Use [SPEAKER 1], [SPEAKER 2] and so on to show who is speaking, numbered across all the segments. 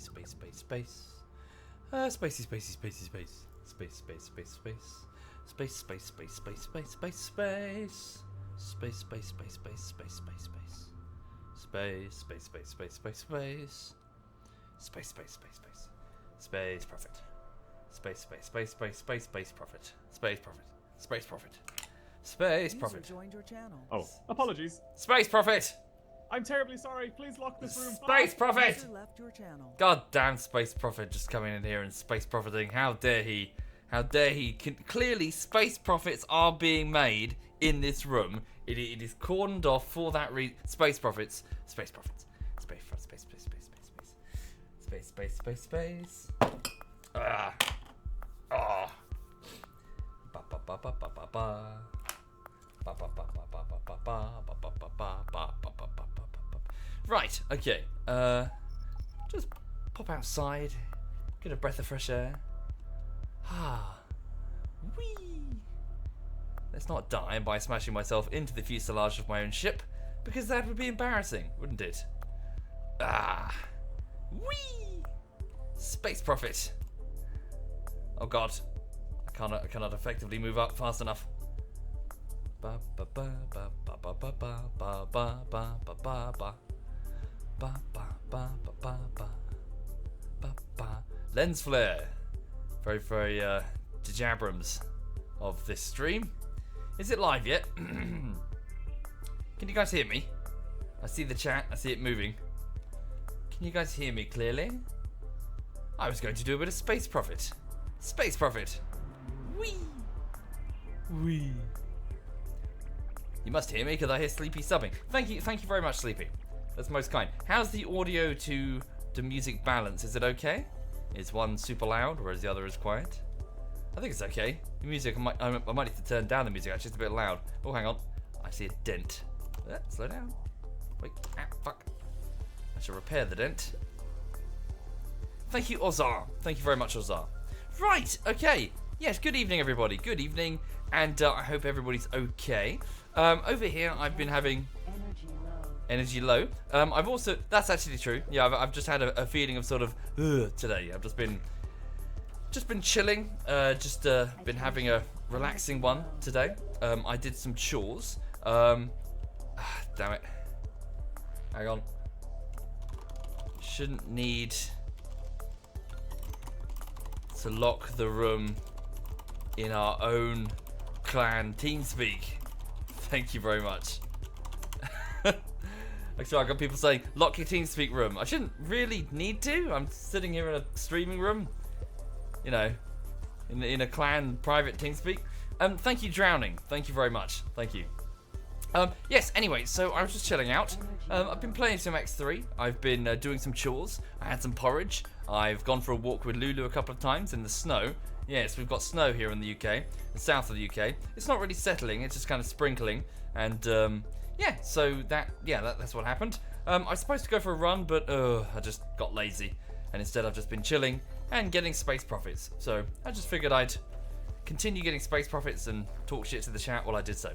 [SPEAKER 1] Spacey, spacey, spacey, space. Space, space, space, space. Space, space, space, space, space, space, space. Space, space, space, space, space, space, space. Space, space, space, space, space, space. Space, space, space, space. Space profit. Space, space, space, space, space, space profit. Space profit. Space profit. Space profit.
[SPEAKER 2] Joined your channel.
[SPEAKER 3] Oh, apologies.
[SPEAKER 1] Space profit.
[SPEAKER 3] I'm terribly sorry. Please lock this room.
[SPEAKER 1] Space profit.
[SPEAKER 2] User left your channel.
[SPEAKER 1] God damn Space Prophet just coming in here and space profiting. How dare he? How dare he? Clearly, space profits are being made in this room. It is cordoned off for that reason. Space profits. Space profits. Space profits. Space, space, space, space, space. Space, space, space, space. Ah. Ah. Ba ba ba ba ba ba ba. Ba ba ba ba ba ba ba ba ba ba ba ba ba ba ba ba. Right, okay. Just pop outside, get a breath of fresh air. Ah, whee! Let's not die by smashing myself into the fuselage of my own ship, because that would be embarrassing, wouldn't it? Ah, whee! Space profit. Oh God, I cannot effectively move up fast enough. Ba ba ba ba ba ba ba ba ba ba ba ba ba ba. Ba ba ba ba ba ba ba ba. Lens flare. Very, very Jabrams of this stream. Is it live yet? Can you guys hear me? I see the chat. I see it moving. Can you guys hear me clearly? I was going to do a bit of space profit. Space profit. Whee. Whee. You must hear me because I hear Sleepy subbing. Thank you very much, Sleepy. That's most kind. How's the audio to the music balance? Is it okay? Is one super loud, whereas the other is quiet? I think it's okay. The music, I might need to turn down the music. Actually, it's a bit loud. Oh, hang on. I see a dent. Slow down. Wait. Ah, fuck. I should repair the dent. Thank you, Ozar. Thank you very much, Ozar. Right. Okay. Yes. Good evening, everybody. Good evening, and I hope everybody's okay. Over here, I've been having energy low. I've also, that's actually true. Yeah, I've just had a feeling of sort of today. I've just been chilling. Been having a relaxing one today. I did some chores. Damn it. Hang on. Shouldn't need to lock the room in our own clan TeamSpeak. Thank you very much. Actually, I got people saying, lock your TeamSpeak room. I shouldn't really need to. I'm sitting here in a streaming room. You know, in a clan private TeamSpeak. Thank you, Drowning. Thank you very much. Thank you. Yes, anyway, so I was just chilling out. I've been playing some X3. I've been doing some chores. I had some porridge. I've gone for a walk with Lulu a couple of times in the snow. Yes, we've got snow here in the UK, the south of the UK. It's not really settling, it's just kind of sprinkling. And yeah, so that's what happened. I was supposed to go for a run, but I just got lazy. And instead I've just been chilling and getting space profits. So I just figured I'd continue getting space profits and talk shit to the chat while I did so.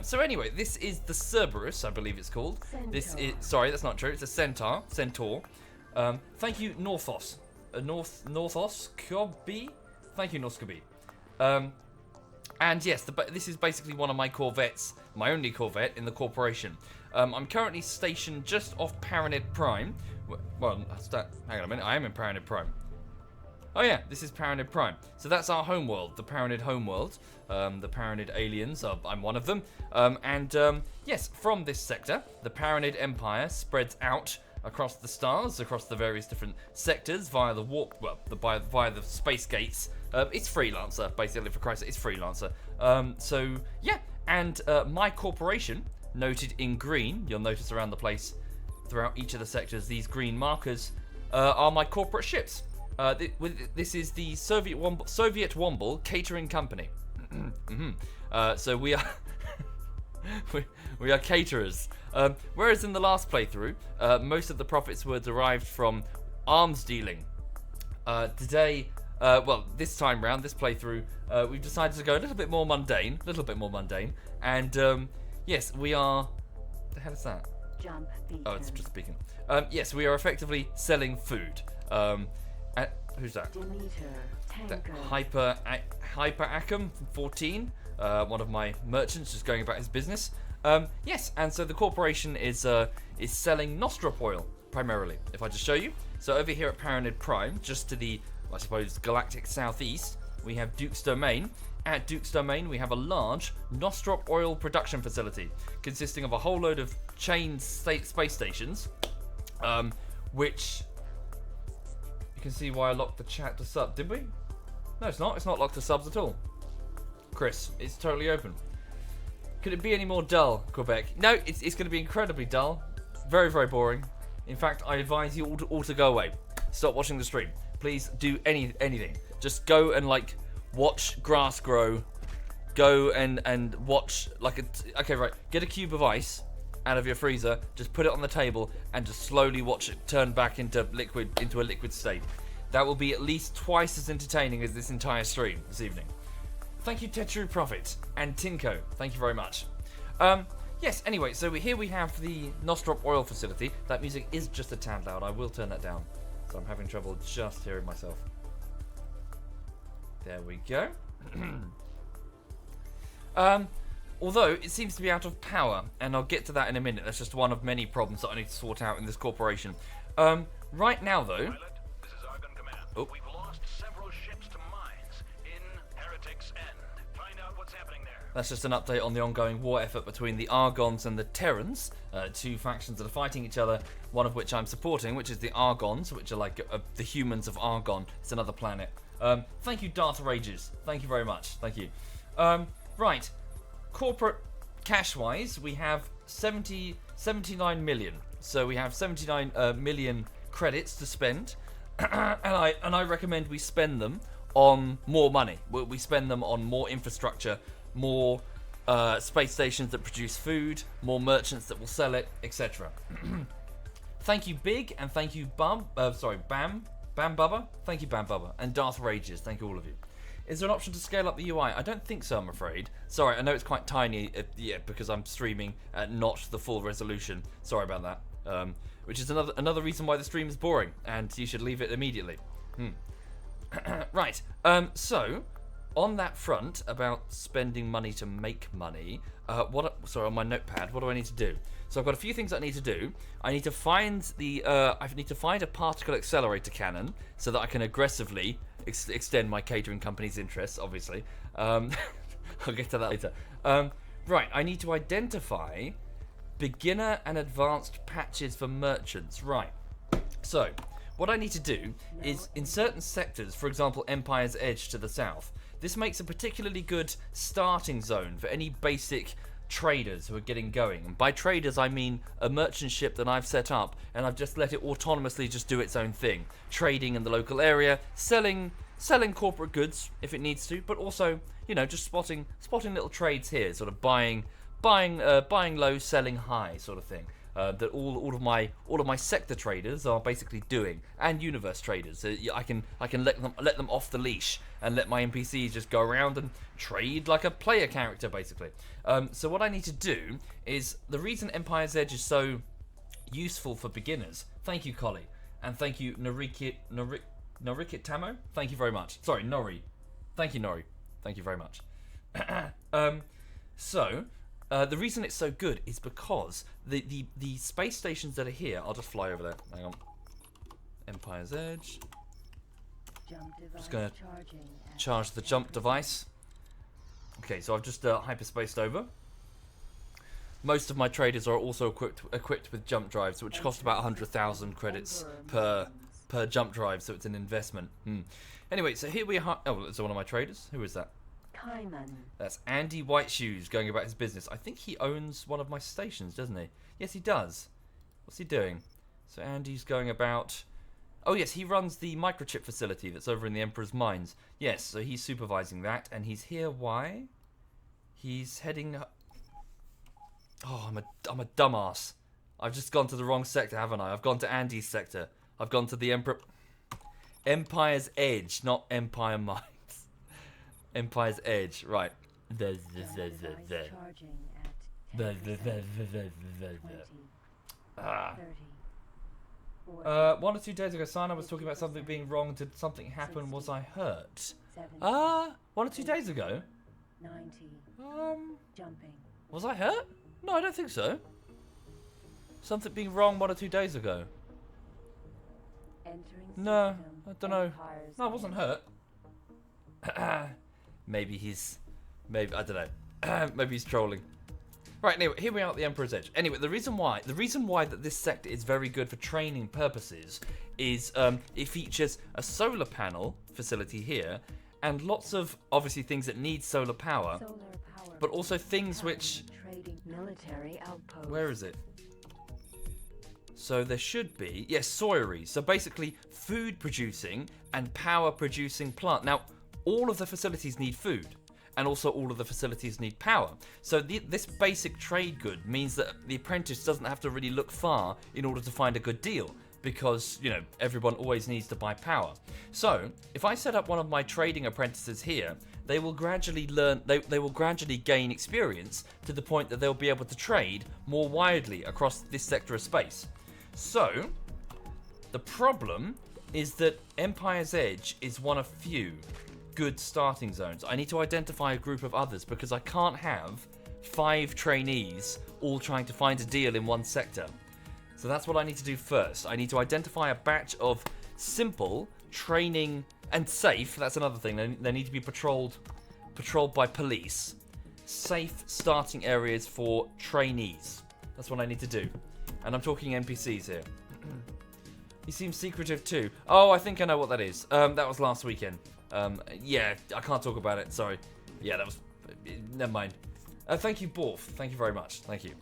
[SPEAKER 1] So anyway, this is the Cerberus, I believe it's called.
[SPEAKER 4] Centaur.
[SPEAKER 1] This is, sorry, that's not true. It's a centaur. Thank you, Northos. Northos Kobe. Thank you, Noskobi. And yes, this is basically one of my corvettes, my only corvette in the corporation. I'm currently stationed just off Paranid Prime. Well, hang on a minute, I am in Paranid Prime. Oh yeah, this is Paranid Prime. So that's our homeworld, the Paranid homeworld. The Paranid aliens, I'm one of them. Yes, from this sector, the Paranid Empire spreads out across the stars, across the various different sectors via the warp, via the space gates. It's Freelancer, basically, for Christ's sake, it's Freelancer. So yeah, and my corporation, noted in green, you'll notice around the place, throughout each of the sectors, these green markers are my corporate ships. This is the SovietWomble Catering Company. So we are we are caterers. Whereas in the last playthrough, most of the profits were derived from arms dealing. Today, this time round, this playthrough, we've decided to go a little bit more mundane, and yes, we are. What the hell is that?
[SPEAKER 2] Jump
[SPEAKER 1] Oh, it's
[SPEAKER 2] beacon.
[SPEAKER 1] just speaking. Yes, we are effectively selling food. Who's that?
[SPEAKER 2] Demeter.
[SPEAKER 1] That
[SPEAKER 2] Tanker.
[SPEAKER 1] Hyper Acum 14, one of my merchants, just going about his business. Yes, and so the corporation is selling nostrop oil primarily. If I just show you, so over here at Paranid Prime, just to the, I suppose, galactic southeast, we have Duke's Domain. At Duke's Domain, we have a large nostrop oil production facility consisting of a whole load of chain space stations, which you can see why I locked the chat to sub. Did we? No, it's not. It's not locked to subs at all. Chris, it's totally open. Could it be any more dull, Quebec? No, it's going to be incredibly dull. Very, very boring. In fact, I advise you all to go away. Stop watching the stream. Please do anything. Just go and watch grass grow. Go and watch okay, right. Get a cube of ice out of your freezer. Just put it on the table and just slowly watch it turn back into a liquid state. That will be at least twice as entertaining as this entire stream this evening. Thank you, Tetru Prophet and Tinko. Thank you very much. Yes, anyway, so here we have the Nostrop oil facility. That music is just a tad loud. I will turn that down. So I'm having trouble just hearing myself. There we go. Although it seems to be out of power, and I'll get to that in a minute. That's just one of many problems that I need to sort out in this corporation. Right now, though...
[SPEAKER 4] Pilot, this is Argon Command.
[SPEAKER 1] Oh.
[SPEAKER 4] We've lost several ships to mines in Heretic's End. Find out what's happening there.
[SPEAKER 1] That's just an update on the ongoing war effort between the Argons and the Terrans, two factions that are fighting each other, one of which I'm supporting, which is the Argons, which are like the humans of Argon. It's another planet. Thank you, Darth Rages. Thank you very much. Thank you. Right. Corporate cash-wise, we have 79 million. So we have 79 million credits to spend, and I recommend we spend them on more money. We spend them on more infrastructure, more space stations that produce food, more merchants that will sell it, etc. Thank you, Big, and thank you, Bam Bubba. Thank you, Bam Bubba, and Darth Rages. Thank you, all of you. Is there an option to scale up the UI? I don't think so, I'm afraid. Sorry, I know it's quite tiny, because I'm streaming at not the full resolution. Sorry about that. Which is another reason why the stream is boring, and you should leave it immediately. Right. So, on that front about spending money to make money, on my notepad, what do I need to do? So I've got a few things I need to do. I need to find a particle accelerator cannon so that I can aggressively extend my catering company's interests, obviously. I'll get to that later. Right, I need to identify beginner and advanced patches for merchants. Right. So, what I need to do is, in certain sectors, for example, Empire's Edge to the south, this makes a particularly good starting zone for any basic traders who are getting going. And by traders, I mean a merchant ship that I've set up, and I've just let it autonomously just do its own thing, trading in the local area, selling corporate goods if it needs to, but also, just spotting little trades here, sort of buying low, selling high, sort of thing. That all of my sector traders are basically doing, and universe traders. So I can let them off the leash and let my NPCs just go around and trade like a player character, basically. So what I need to do is, the reason Empire's Edge is so useful for beginners. Thank you, Collie, and thank you, Norikit Tamo. Thank you very much. Sorry, Nori. Thank you, Nori. Thank you very much. The reason it's so good is because the space stations that are here, I'll just fly over there. Hang on. Empire's Edge. Just going to charge the jump device. Okay, so I've just hyperspaced over. Most of my traders are also equipped with jump drives, which cost about 100,000 credits per jump drive, so it's an investment. Anyway, so here we are. Oh, it's one of my traders. Who is that? That's Andy Whiteshoes going about his business. I think he owns one of my stations, doesn't he? Yes, he does. What's he doing? So Andy's going about... Oh, yes, he runs the microchip facility that's over in the Emperor's Mines. Yes, so he's supervising that, and he's here. Why? He's heading... Oh, I'm a dumbass. I've just gone to the wrong sector, haven't I? I've gone to Andy's sector. I've gone to the Empire's Edge, not Empire Mines. Empire's Edge, right. Ah.
[SPEAKER 2] 30.
[SPEAKER 1] 1 or 2 days ago, Sana was talking about something being wrong. Did something happen? Was I hurt?
[SPEAKER 2] 70.
[SPEAKER 1] 1 or 2 days ago?
[SPEAKER 2] 90. Jumping.
[SPEAKER 1] Was I hurt? No, I don't think so. Something being wrong 1 or 2 days ago.
[SPEAKER 2] Entering
[SPEAKER 1] No,
[SPEAKER 2] system.
[SPEAKER 1] I don't know.
[SPEAKER 2] Empire's
[SPEAKER 1] No, I wasn't
[SPEAKER 2] Edge.
[SPEAKER 1] hurt. Maybe I don't know. Maybe he's trolling. Right, anyway, here we are at the Emperor's Edge. Anyway, the reason why that this sector is very good for training purposes is it features a solar panel facility here, and lots of obviously things that need solar power,
[SPEAKER 2] Solar power.
[SPEAKER 1] but also things which.
[SPEAKER 2] Trading military outpost.
[SPEAKER 1] Where is it? So there should be, yes, soyeries. So basically, food producing and power producing plant. Now, all of the facilities need food, and also all of the facilities need power. So this basic trade good means that the apprentice doesn't have to really look far in order to find a good deal, because, you know, everyone always needs to buy power. So if I set up one of my trading apprentices here, they will gradually learn, they will gradually gain experience to the point that they'll be able to trade more widely across this sector of space. So the problem is that Empire's Edge is one of few good starting zones. I need to identify a group of others because I can't have 5 trainees all trying to find a deal in one sector. So that's what I need to do first. I need to identify a batch of simple training and safe. That's another thing. They need to be patrolled by police. Safe starting areas for trainees. That's what I need to do. And I'm talking NPCs here. He seems secretive too. Oh, I think I know what that is. That was last weekend. Yeah, I can't talk about it. Sorry. Yeah, that was. Never mind. Thank you, Borf. Thank you very much. Thank you.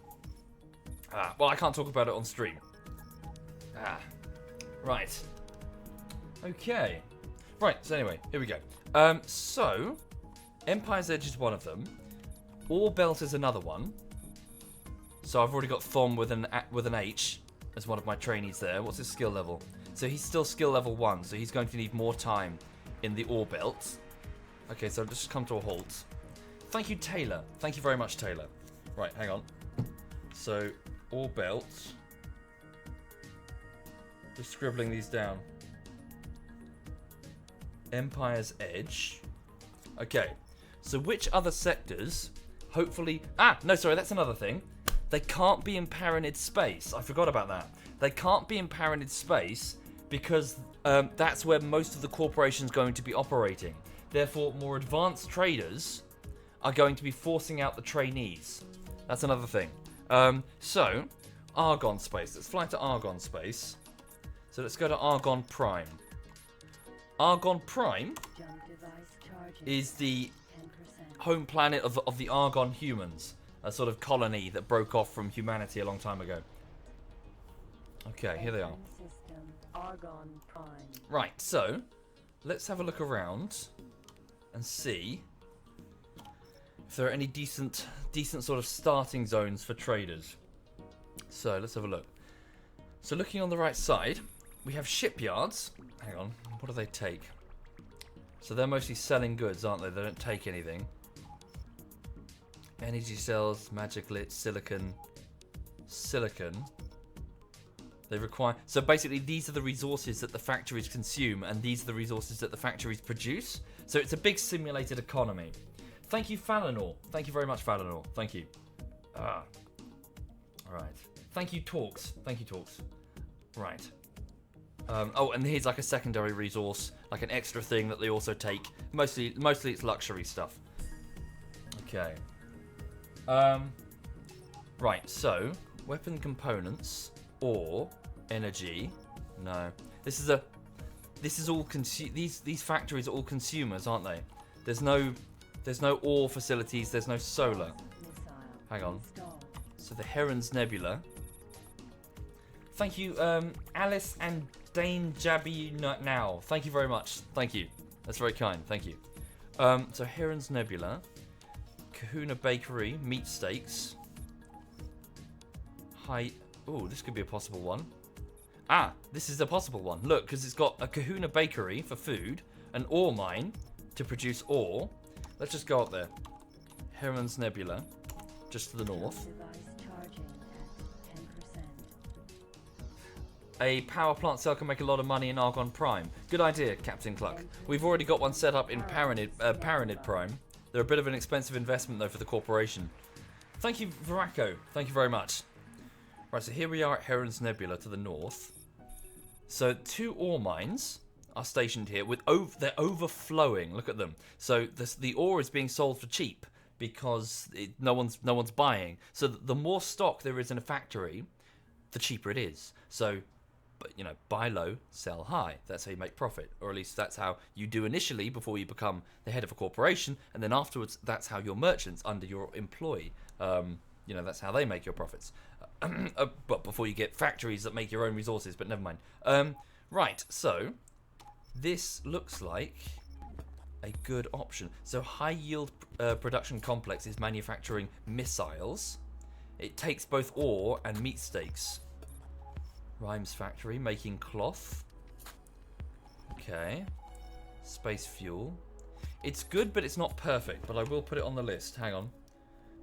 [SPEAKER 1] Well, I can't talk about it on stream. Right. Okay. Right. So anyway, here we go. So Empire's Edge is one of them. Ore Belt is another one. So I've already got Thom with an H as one of my trainees there. What's his skill level? So he's still skill level 1, so he's going to need more time in the Ore Belt. Okay, so I've just come to a halt. Thank you, Taylor. Thank you very much, Taylor. Right, hang on. So, Ore Belt. Just scribbling these down. Empire's Edge. Okay, so which other sectors, hopefully... no, sorry, that's another thing. They can't be in Paranid space. I forgot about that. They can't be in Paranid space because that's where most of the corporation's going to be operating. Therefore, more advanced traders are going to be forcing out the trainees. That's another thing. So, Argon space. Let's fly to Argon space. So let's go to Argon Prime. Argon Prime
[SPEAKER 2] Jump device charging.
[SPEAKER 1] is the
[SPEAKER 2] 10%.
[SPEAKER 1] home planet of the Argon humans. A sort of colony that broke off from humanity a long time ago. Okay, here they are.
[SPEAKER 2] Entrance system. Argon Prime.
[SPEAKER 1] Right, so let's have a look around and see if there are any decent sort of starting zones for traders. So let's have a look. So looking on the right side, we have shipyards. Hang on, what do they take? So they're mostly selling goods, aren't they? They don't take anything. Energy cells, magic lit, silicon. They require... So basically, these are the resources that the factories consume, and these are the resources that the factories produce. So it's a big simulated economy. Thank you, Falinor. Thank you very much, Falinor. Thank you. Alright. Thank you, Talks. Thank you, Talks. Right. Oh, and here's like a secondary resource, like an extra thing that they also take. Mostly it's luxury stuff. Okay. Right, so weapon components or energy. No. This is all these factories are all consumers, aren't they? There's no ore facilities, there's no solar.
[SPEAKER 2] Missile.
[SPEAKER 1] Hang on.
[SPEAKER 2] Installed.
[SPEAKER 1] So the Heron's Nebula. Thank you, Alice and Dane Jabby now. Thank you very much. Thank you. That's very kind. Thank you. So Heron's Nebula. Kahuna Bakery, meat steaks. Oh, this could be a possible one. This is a possible one. Look, because it's got a Kahuna Bakery for food, an ore mine to produce ore. Let's just go up there. Heron's Nebula, just to the north.
[SPEAKER 2] Device charging at
[SPEAKER 1] A power plant cell can make a lot of money in Argon Prime. Good idea, Captain Cluck. We've already got one set up in Paranid Prime. They're a bit of an expensive investment, though, for the corporation. Thank you, Veraco. Thank you very much. Right, so here we are at Heron's Nebula to the north. So 2 ore mines are stationed here. They're overflowing. Look at them. So the ore is being sold for cheap because no one's buying. So the more stock there is in a factory, the cheaper it is. So, buy low, sell high. That's how you make profit, or at least that's how you do initially before you become the head of a corporation, and then afterwards, that's how your merchants under your employ, that's how they make your profits. But before you get factories that make your own resources, but never mind. Right, so this looks like a good option. So high yield production complex is manufacturing missiles. It takes both ore and meat steaks. Rhymes factory making cloth. Okay. Space fuel. It's good, but it's not perfect. But I will put it on the list. Hang on.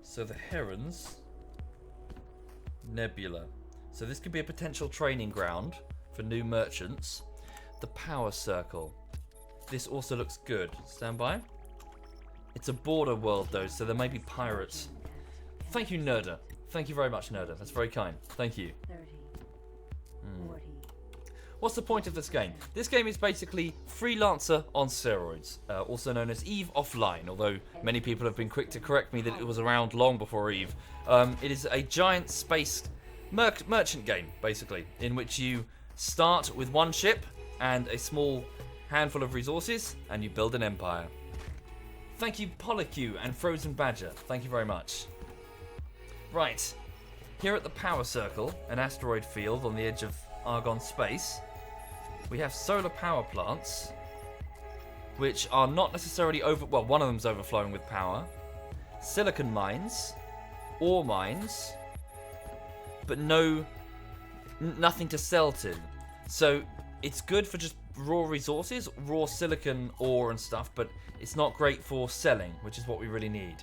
[SPEAKER 1] So the Herons Nebula. So this could be a potential training ground for new merchants. The Power Circle. This also looks good. Stand by. It's a border world though, so there may be pirates. Thank you, Nerda. Thank you very much, Nerda. That's very kind. Thank you.
[SPEAKER 2] 30, 40.
[SPEAKER 1] What's the point of this game? This game is basically Freelancer on steroids, also known as EVE Offline, although many people have been quick to correct me that it was around long before EVE. It is a giant space merchant game, basically, in which you start with one ship and a small handful of resources, and you build an empire. Thank you, Polycue and Frozen Badger. Thank you very much. Right, here at the Power Circle, an asteroid field on the edge of Argon space, we have solar power plants, which are not necessarily one of them's overflowing with power, silicon mines, ore mines, but nothing to sell to. So it's good for just raw resources, raw silicon ore and stuff, but it's not great for selling, which is what we really need.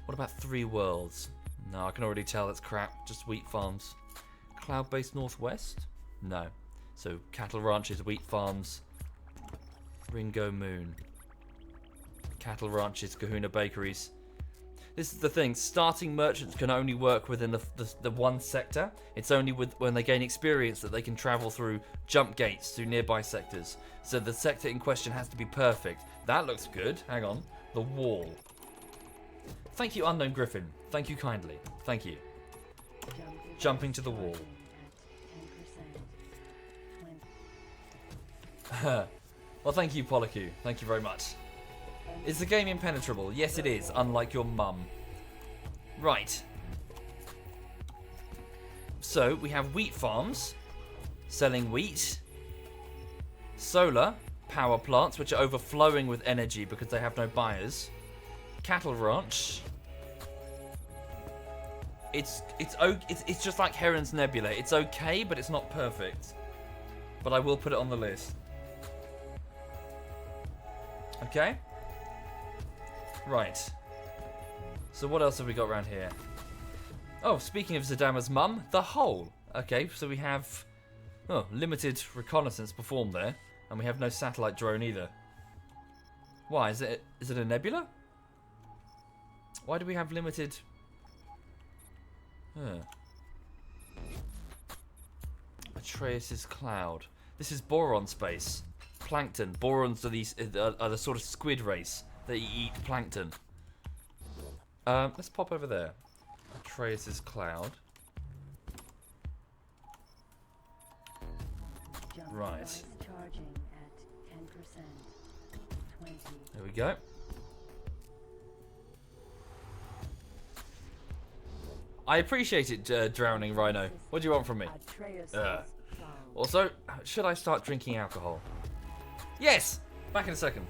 [SPEAKER 1] What about 3 worlds? No, I can already tell it's crap. Just wheat farms. Cloud-based Northwest? No. So cattle ranches, wheat farms, Ringo Moon. Cattle ranches, Kahuna bakeries. This is the thing. Starting merchants can only work within the one sector. It's only when they gain experience that they can travel through jump gates to nearby sectors. So the sector in question has to be perfect. That looks good. Hang on. The wall. Thank you, Unknown Griffin. Thank you kindly. Thank you. Jumping to the wall. Well, thank you, Polycue. Thank you very much. Is the game impenetrable? Yes, it is, unlike your mum. Right. So, we have wheat farms selling wheat. Solar power plants, which are overflowing with energy because they have no buyers. Cattle ranch. It's just like Heron's Nebula. It's okay, but it's not perfect. But I will put it on the list. Okay? Right. So what else have we got around here? Oh, speaking of Zadama's mum, the hole. Okay, so we have limited reconnaissance performed there, and we have no satellite drone either. Why? Is it a nebula? Why do we have limited? Atreus's cloud. This is boron space. Plankton. Borons are the sort of squid race that eat plankton. Let's pop over there. Atreus's cloud. Right.
[SPEAKER 2] Charging at 10%. 20.
[SPEAKER 1] There we go. I appreciate it, Drowning Rhino. What do you want from me? Also, should I start drinking alcohol? Yes! Back in a second.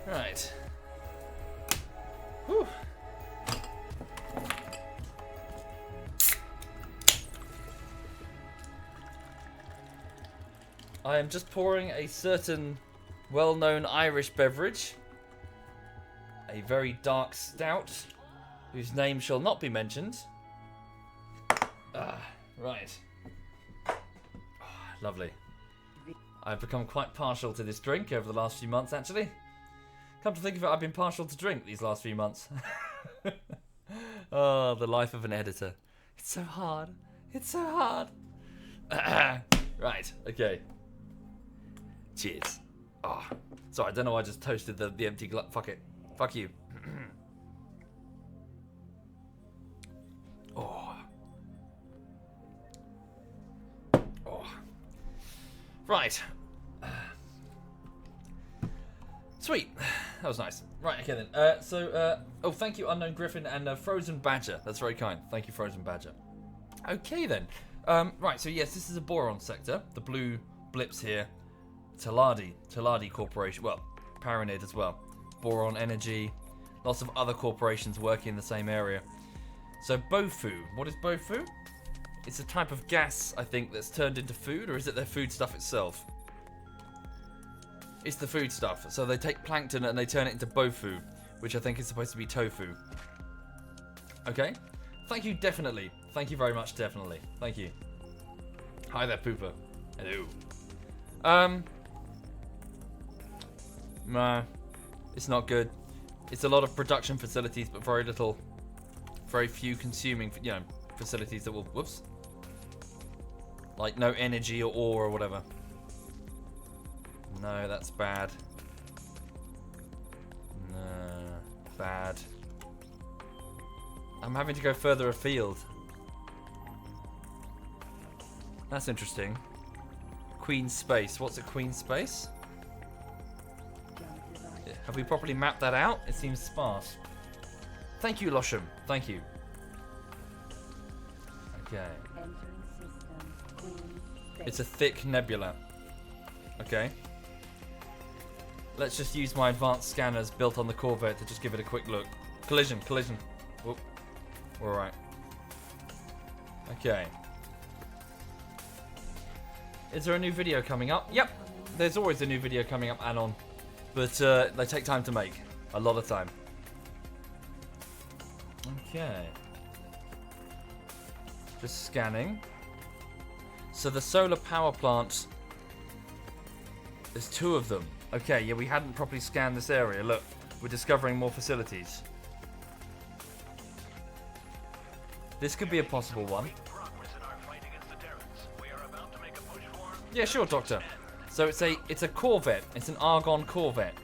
[SPEAKER 1] Right. I am just pouring a certain well-known Irish beverage. A very dark stout, whose name shall not be mentioned. Right. Lovely. I've become quite partial to this drink over the last few months, actually. Come to think of it, I've been partial to drink these last few months. Oh, the life of an editor. It's so hard. It's so hard. Right, okay. Cheers. Oh, sorry, I don't know why I just toasted the empty glass. Fuck it. Fuck you. Oh. Oh. Right. Sweet. That was nice. Right, okay then. Oh, thank you, Unknown Griffin and Frozen Badger. That's very kind. Thank you, Frozen Badger. Okay then. Right, so yes, this is a boron sector. The blue blips here. Taladi Corporation. Well, Paranid as well. Boron Energy. Lots of other corporations working in the same area. So Bofu. What is Bofu? It's a type of gas, I think, that's turned into food, or is it their food stuff itself? It's the food stuff. So they take plankton and they turn it into Bofu, which I think is supposed to be tofu. Okay. Thank you, definitely. Thank you very much, definitely. Thank you. Hi there, Pooper. Hello. Nah. It's not good. It's a lot of production facilities, but very few consuming, facilities that will, whoops. Like no energy or ore or whatever. No, that's bad. No, bad. I'm having to go further afield. That's interesting. Queen Space. What's a Queen Space? Have we properly mapped that out? It seems sparse. Thank you, Losham. Thank you. Okay. It's a thick nebula. Okay. Let's just use my advanced scanners built on the Corvette to just give it a quick look. Collision. Whoop. We're alright. Okay. Is there a new video coming up? Yep. There's always a new video coming up, Anon. But they take time to make. A lot of time. Okay. Just scanning. So the solar power plant, there's 2 of them. Okay, yeah, we hadn't properly scanned this area. Look, we're discovering more facilities. This could be a possible one. Yeah, sure, Doctor. So it's a Corvette. It's an Argon Corvette.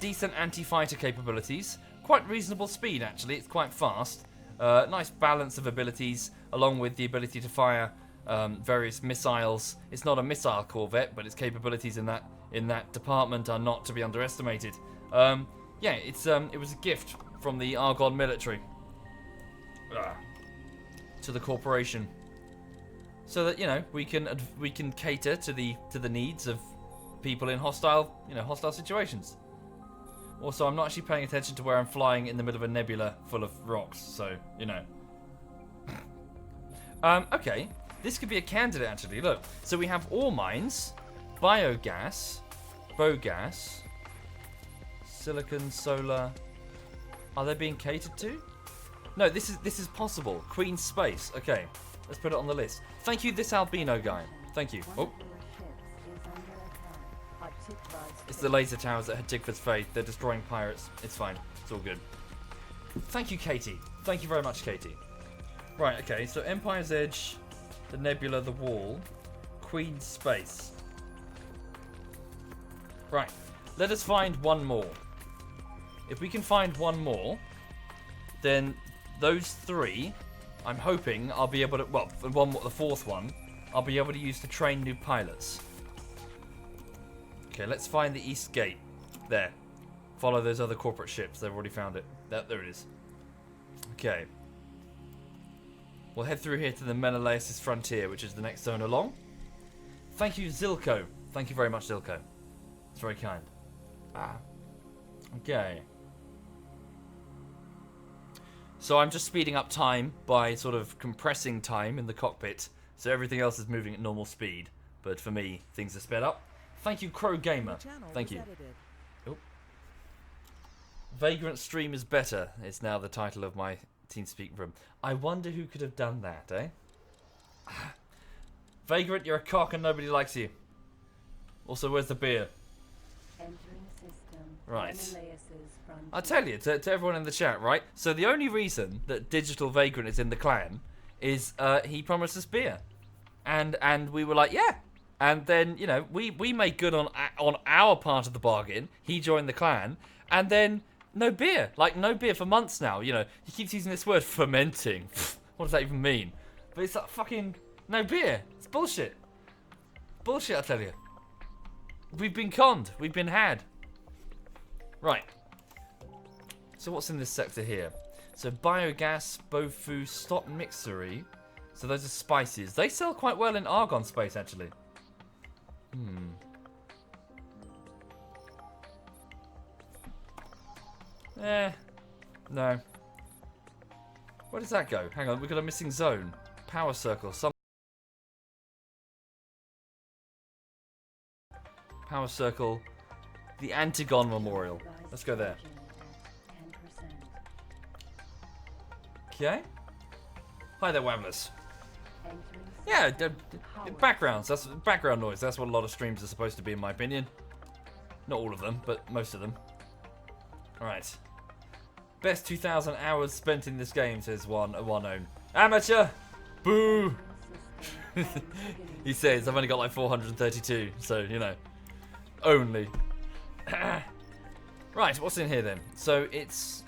[SPEAKER 1] Decent anti-fighter capabilities. Quite reasonable speed, actually. It's quite fast. Nice balance of abilities, along with the ability to fire various missiles. It's not a missile Corvette, but its capabilities in that department are not to be underestimated. Yeah, it was a gift from the Argon military to the corporation, so that we can cater to the needs of people in hostile situations. Also, I'm not actually paying attention to where I'm flying in the middle of a nebula full of rocks, so okay. This could be a candidate, actually. Look. So we have ore mines, biogas, biogas, silicon, solar. Are they being catered to? No, this is possible. Queen Space. Okay. Let's put it on the list. Thank you, this albino guy. Thank you. Oh. It's the laser towers at Tigford's Faith. They're destroying pirates. It's fine. It's all good. Thank you, Katie. Thank you very much, Katie. Right, okay. So Empire's Edge, the Nebula, the Wall, Queen Space. Right. Let us find one more. If we can find one more, then those 3, I'm hoping I'll be able to... Well, the 4th one, I'll be able to use to train new pilots. Okay, let's find the East Gate. There. Follow those other corporate ships. They've already found it. There it is. Okay. We'll head through here to the Menelaus' frontier, which is the next zone along. Thank you, Zilko. Thank you very much, Zilko. It's very kind. Okay. So I'm just speeding up time by sort of compressing time in the cockpit, so everything else is moving at normal speed. but for me, things are sped up. Thank you, Crow Gamer. Thank you. Oh. Vagrant stream is better. It's now the title of my TeamSpeak room. I wonder who could have done that, eh? Vagrant, you're a cock and nobody likes you. Also, where's the beer?
[SPEAKER 2] Entering system.
[SPEAKER 1] Right.
[SPEAKER 2] Menelaus's frontier.
[SPEAKER 1] I'll tell you, to everyone in the chat, right? So the only reason that Digital Vagrant is in the clan is he promised us beer. And we were like, yeah. And then, you know, we made good on our part of the bargain. He joined the clan. And then, no beer. Like, no beer for months now. You know, he keeps using this word, fermenting. What does that even mean? But it's like fucking no beer. It's bullshit. Bullshit, I tell you. We've been conned. We've been had. Right. So what's in this sector here? So biogas, bofu, stop mixery. So those are spices. They sell quite well in Argon space, actually. No. Where does that go? Hang on, we've got a missing zone. Power circle. Power circle. The Antigon Memorial. Let's go there. Okay. Hi there, Wamblers. Yeah, backgrounds. That's background noise. That's what a lot of streams are supposed to be, in my opinion. Not all of them, but most of them. Alright. Best 2,000 hours spent in this game, says one own. Amateur! Boo! He says, I've only got like 432, so, you know. Only. Right, what's in here then? So, it's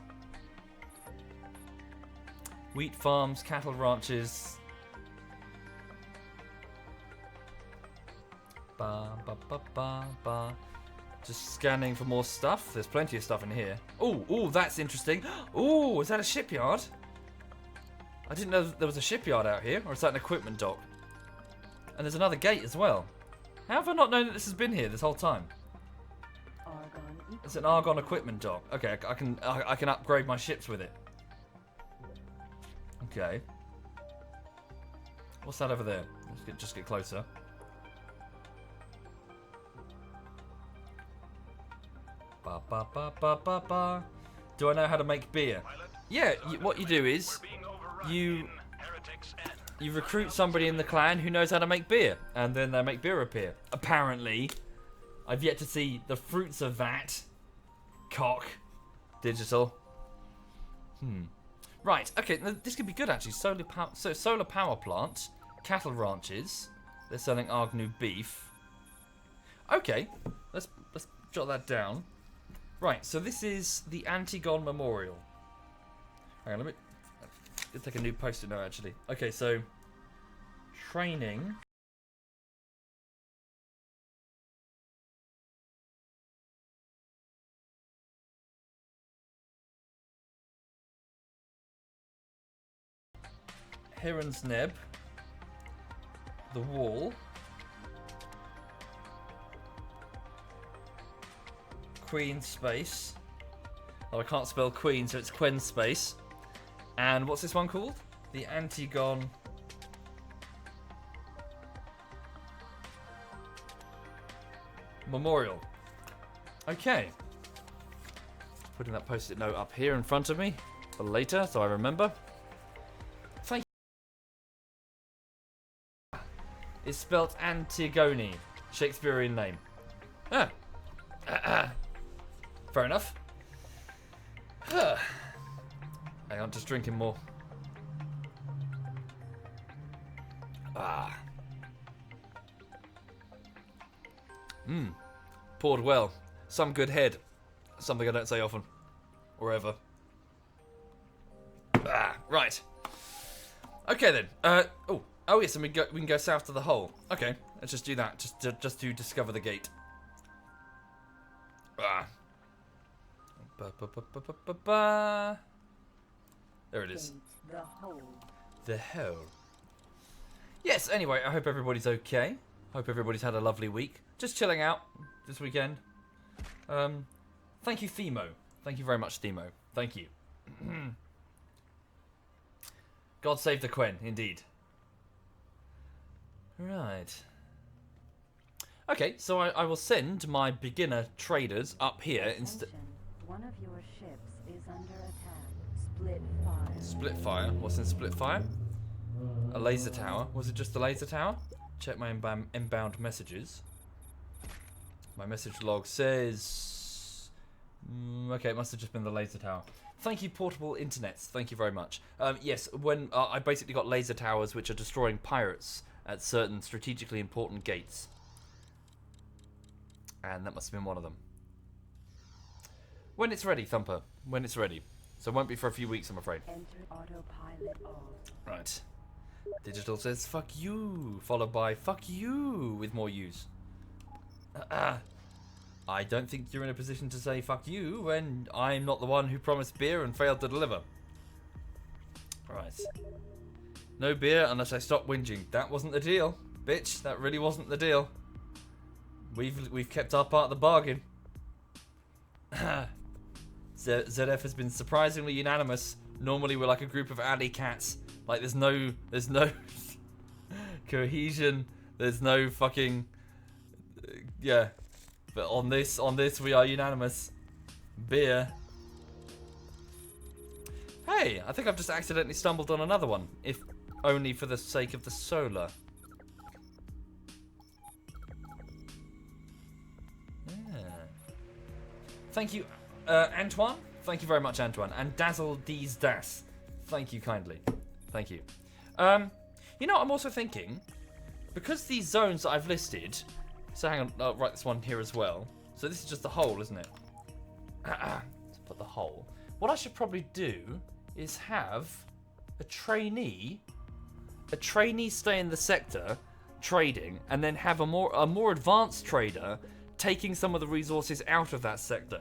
[SPEAKER 1] wheat farms, cattle ranches. Just scanning for more stuff. There's plenty of stuff in here. Oh, that's interesting. Oh, is that a shipyard? I didn't know there was a shipyard out here. Or is that an equipment dock? And there's another gate as well. How have I not known that this has been here this whole time? It's an Argon equipment dock. Okay, I can upgrade my ships with it. Okay. What's that over there? Let's just get closer. Do I know how to make beer? Yeah, what you do is you recruit somebody in the clan who knows how to make beer, and then they make beer appear. Apparently, I've yet to see the fruits of that. Cock. Digital. Right, okay, this could be good actually. Solar power plant, cattle ranches. They're selling Argnu beef. Okay, let's jot that down. Right, so this is the Antigon Memorial. Hang on, let's take a new post-it note actually. Okay, so training. Heron's Neb. The Wall. Queen space. Oh, I can't spell Queen, so it's Quen space. And what's this one called? The Antigon Memorial. Okay. Putting that post-it note up here in front of me for later, so I remember. Thank you. It's spelled Antigone, Shakespearean name. Fair enough. Hang on, just drinking more. Poured well. Some good head. Something I don't say often. Or ever. Right. Okay then. Oh yes, and we can go south to the hole. Okay, let's just do that. Just to discover the gate. There it is.
[SPEAKER 2] The hole.
[SPEAKER 1] The hole. Yes, anyway, I hope everybody's okay. Hope everybody's had a lovely week. Just chilling out this weekend. Thank you, Themo. Thank you very much, Themo. Thank you. God save the Quen, indeed. Right. Okay, so I will send my beginner traders up here instead.
[SPEAKER 2] Attention. One of your ships is under attack. Split fire.
[SPEAKER 1] Split fire. What's in split fire? A laser tower. Was it just the laser tower? Check my inbound messages. My message log says... okay, it must have just been the laser tower. Thank you, Portable Internets. Thank you very much. Yes, when I basically got laser towers which are destroying pirates at certain strategically important gates. And that must have been one of them. When it's ready, Thumper. When it's ready. So it won't be for a few weeks, I'm afraid.
[SPEAKER 2] Enter autopilot off.
[SPEAKER 1] Right. Digital says, fuck you. Followed by, fuck you, with more U's. I don't think you're in a position to say fuck you when I'm not the one who promised beer and failed to deliver. Right. No beer unless I stop whinging. That wasn't the deal. Bitch, that really wasn't the deal. We've kept our part of the bargain. ZF has been surprisingly unanimous. Normally we're like a group of alley cats. Like there's no cohesion. There's no fucking yeah. But on this we are unanimous. Beer. Hey, I think I've just accidentally stumbled on another one. If only for the sake of the solar. Thank you, Antoine. Thank you very much, Antoine. And Dazzle D's Das. Thank you kindly. Thank you. You know, I'm also thinking, because these zones that I've listed, so hang on, I'll write this one here as well. So this is just the hole, isn't it? Let's put the hole. What I should probably do is have a trainee stay in the sector trading, and then have a more advanced trader taking some of the resources out of that sector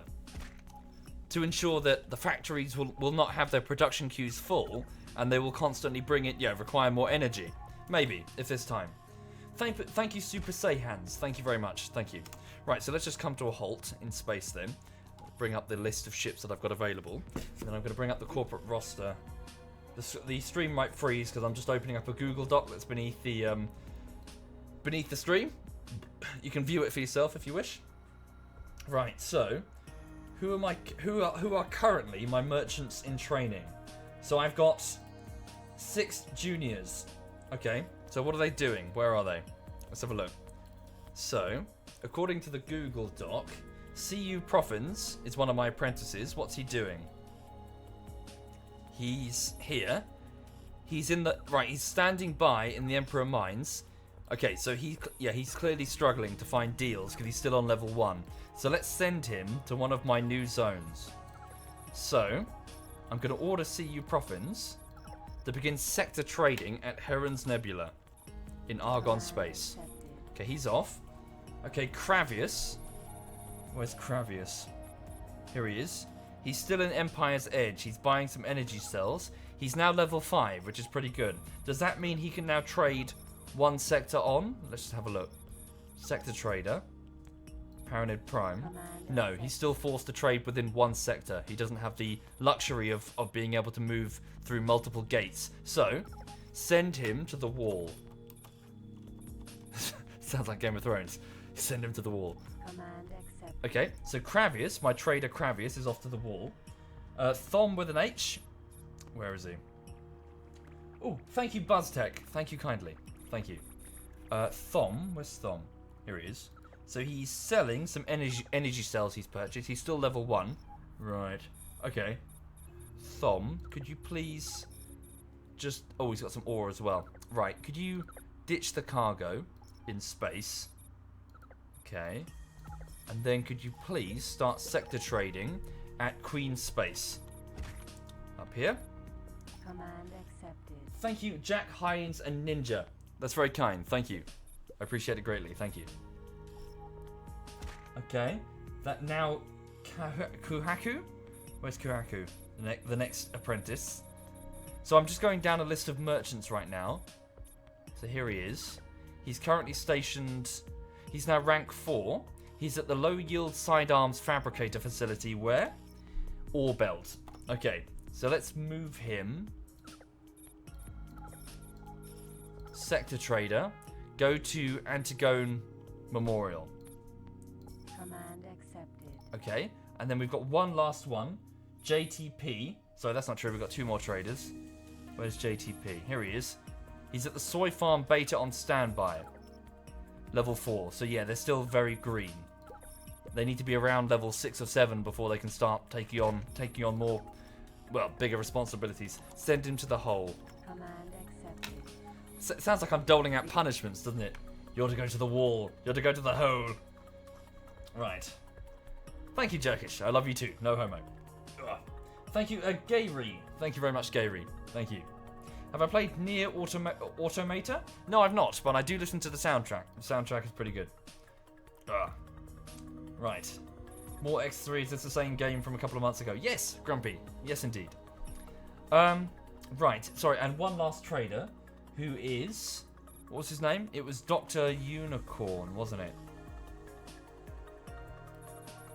[SPEAKER 1] to ensure that the factories will not have their production queues full and they will constantly require more energy. Maybe, if there's time. Thank you, Super Saiyans. Thank you very much. Thank you. Right, so let's just come to a halt in space then. Bring up the list of ships that I've got available. And then I'm going to bring up the corporate roster. The stream might freeze because I'm just opening up a Google Doc that's beneath the stream. You can view it for yourself if you wish. Right, so who are currently my merchants in training? So I've got 6 juniors. Okay, so what are they doing? Where are they? Let's have a look. So, according to the Google Doc, CU Proffins is one of my apprentices. What's he doing? He's here. He's he's standing by in the Emperor Mines. Okay, so he's clearly struggling to find deals because he's still on level 1. So let's send him to one of my new zones. So, I'm going to order CU Proffins to begin sector trading at Heron's Nebula in Argon space. Okay, he's off. Okay, Cravius. Where's Cravius? Here he is. He's still in Empire's Edge. He's buying some energy cells. He's now level 5, which is pretty good. Does that mean he can now trade one sector on? Let's just have a look. Sector trader. Paranid Prime. No, he's still forced to trade within one sector. He doesn't have the luxury of being able to move through multiple gates. So, send him to the wall. Sounds like Game of Thrones. Send him to the wall. Okay, so Cravius, my trader Cravius, is off to the wall. Thom with an H. Where is he? Oh, thank you, BuzzTech. Thank you kindly. Thank you. Thom, where's Thom? Here he is. So he's selling some energy cells he's purchased. He's still level 1. Right. Okay. Thom, could you please just... Oh, he's got some ore as well. Right, could you ditch the cargo in space? Okay. And then could you please start sector trading at Queen Space? Up here.
[SPEAKER 2] Command accepted.
[SPEAKER 1] Thank you, Jack, Hines, and Ninja. That's very kind. Thank you. I appreciate it greatly. Thank you. Okay. That now... Kuhaku? Where's Kuhaku? The next apprentice. So I'm just going down a list of merchants right now. So here he is. He's currently stationed... He's now rank 4. He's at the low-yield sidearms fabricator facility where? Ore belt. Okay, so let's move him. Sector trader. Go to Antigone Memorial.
[SPEAKER 2] Command accepted.
[SPEAKER 1] Okay, and then we've got one last one. JTP. Sorry, that's not true. We've got 2 more traders. Where's JTP? Here he is. He's at the soy farm beta on standby. Level 4. So yeah, they're still very green. They need to be around level 6 or 7 before they can start taking on more, well, bigger responsibilities. Send him to the hole.
[SPEAKER 2] Command accepted.
[SPEAKER 1] Sounds like I'm doling out punishments, doesn't it? You're to go to the wall. You're to go to the hole. Right. Thank you, Jerkish. I love you too. No homo. Ugh. Thank you, Gayri. Thank you very much, Gayri. Thank you. Have I played Nier Automata? No, I've not, but I do listen to the soundtrack. The soundtrack is pretty good. Ugh. Right. More X3. Is this the same game from a couple of months ago? Yes, Grumpy. Yes, indeed. Right. Sorry, and one last trader, who is... What was his name? It was Dr. Unicorn, wasn't it?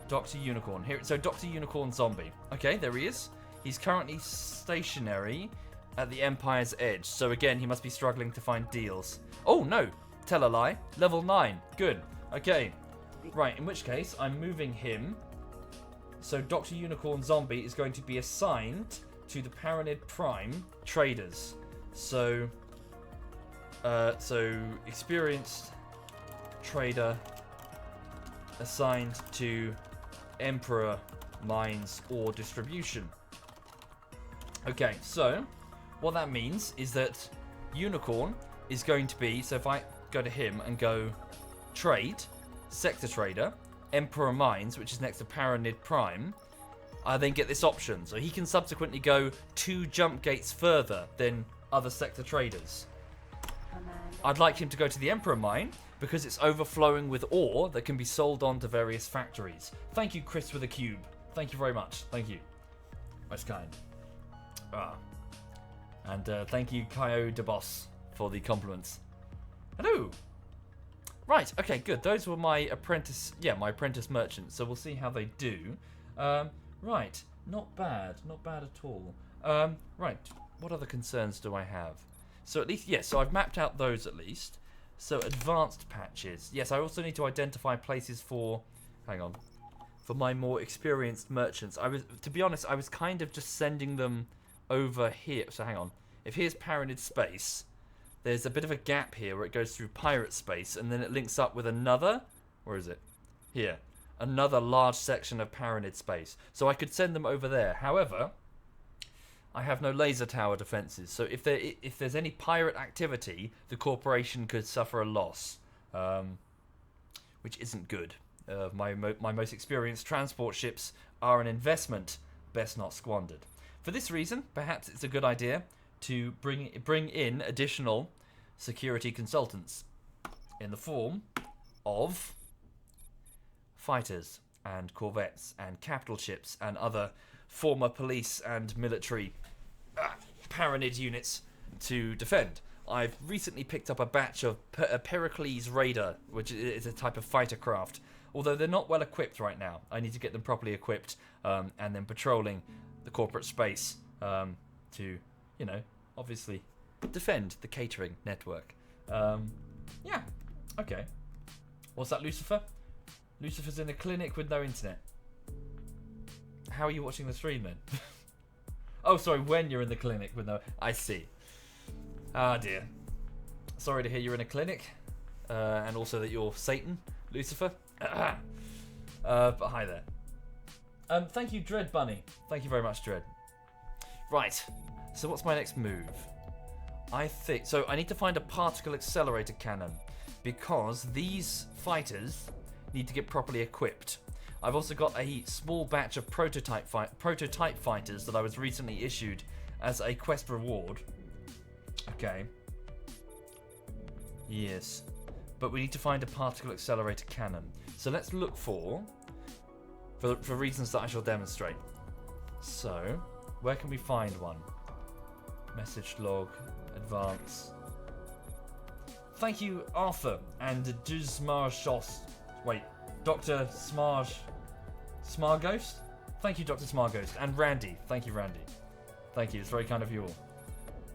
[SPEAKER 1] Dr. Unicorn. Here, so Dr. Unicorn Zombie. Okay, there he is. He's currently stationary at the Empire's Edge. So again, he must be struggling to find deals. Oh, no. Tell a lie. Level 9. Good. Okay. Right, in which case, I'm moving him. So Dr. Unicorn Zombie is going to be assigned to the Paranid Prime traders. So experienced trader assigned to Emperor mines or distribution. Okay, so what that means is that Unicorn is going to be, so if I go to him and go trade, sector trader, Emperor mines, which is next to Paranid Prime, I then get this option. So he can subsequently go 2 jump gates further than other sector traders. I'd like him to go to the Emperor mine because it's overflowing with ore that can be sold on to various factories. Thank you, Chris with a cube. Thank you very much. Thank you. That's kind. And thank you, Kaio DeBoss, for the compliments. Hello. Right. Okay. Good. Those were my apprentice. Yeah, my apprentice merchants. So we'll see how they do. Right. Not bad. Not bad at all. Right. What other concerns do I have? So at least, yes. So I've mapped out those at least. So advanced patches. Yes. I also need to identify places for. Hang on. For my more experienced merchants. To be honest, I was kind of just sending them over here. So hang on. If here's Paranid Space, there's a bit of a gap here where it goes through Pirate Space, and then it links up with another. Where is it? Here. Another large section of Paranid Space. So I could send them over there. However, I have no laser tower defenses. So if there's any pirate activity, the corporation could suffer a loss, which isn't good. My most experienced transport ships are an investment best not squandered. For this reason, perhaps it's a good idea to bring in additional security consultants in the form of fighters and corvettes and capital ships and other former police and military Paranid units to defend. I've recently picked up a batch of Pericles Raider, which is a type of fighter craft. Although they're not well equipped right now. I need to get them properly equipped and then patrolling the corporate space to, obviously defend the catering network. Yeah, okay. What's that, Lucifer? Lucifer's in a clinic with no internet. How are you watching the stream then? Oh, sorry, when you're in the clinic with no... I see. Ah, dear. Sorry to hear you're in a clinic. And also that you're Satan, Lucifer. But hi there. Thank you, Dread Bunny. Thank you very much, Dread. Right. So what's my next move? I think... So I need to find a particle accelerator cannon. Because these fighters need to get properly equipped. I've also got a small batch of prototype fighters that I was recently issued as a quest reward. Okay. Yes. But we need to find a particle accelerator cannon. So let's look for reasons that I shall demonstrate. So, where can we find one? Message log, advance. Thank you, Arthur, and Dusmarshos. Wait, Dr. Smarghost? Thank you, Dr. Smarghost. And Randy. Thank you, Randy. Thank you, it's very kind of you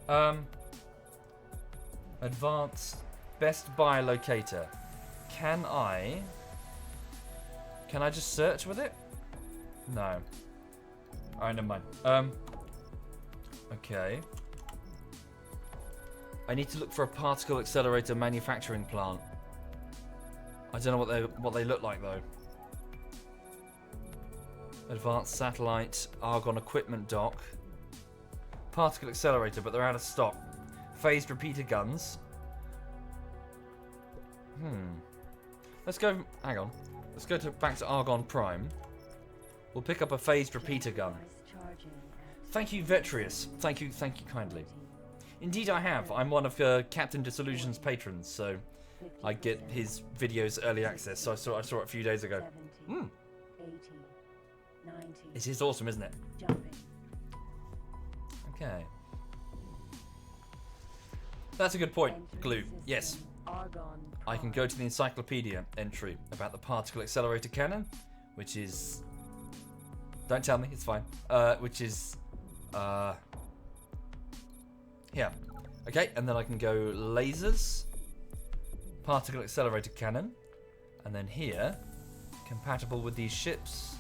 [SPEAKER 1] all. Advanced Best Buy Locator. Can I just search with it? No. Alright, never mind. Okay. I need to look for a particle accelerator manufacturing plant. I don't know what they look like though. Advanced satellite argon equipment dock. Particle accelerator, but they're out of stock. Phased repeater guns. Let's go. Hang on. Let's go back to Argon Prime. We'll pick up a phased repeater gun. Thank you, Vetrius. Thank you kindly. Indeed, I have. I'm one of Captain Disillusion's patrons, so I get his videos early access. So I saw it a few days ago.
[SPEAKER 2] 80, 90,
[SPEAKER 1] It is awesome, isn't it?
[SPEAKER 2] jumping.
[SPEAKER 1] Okay. That's a good point, Glue. Yes.
[SPEAKER 2] Argon.
[SPEAKER 1] I can go to the encyclopedia entry about the particle accelerator cannon, which is... Don't tell me, it's fine. Which is... Here. Okay, and then I can go lasers, particle accelerator cannon, and then here, compatible with these ships,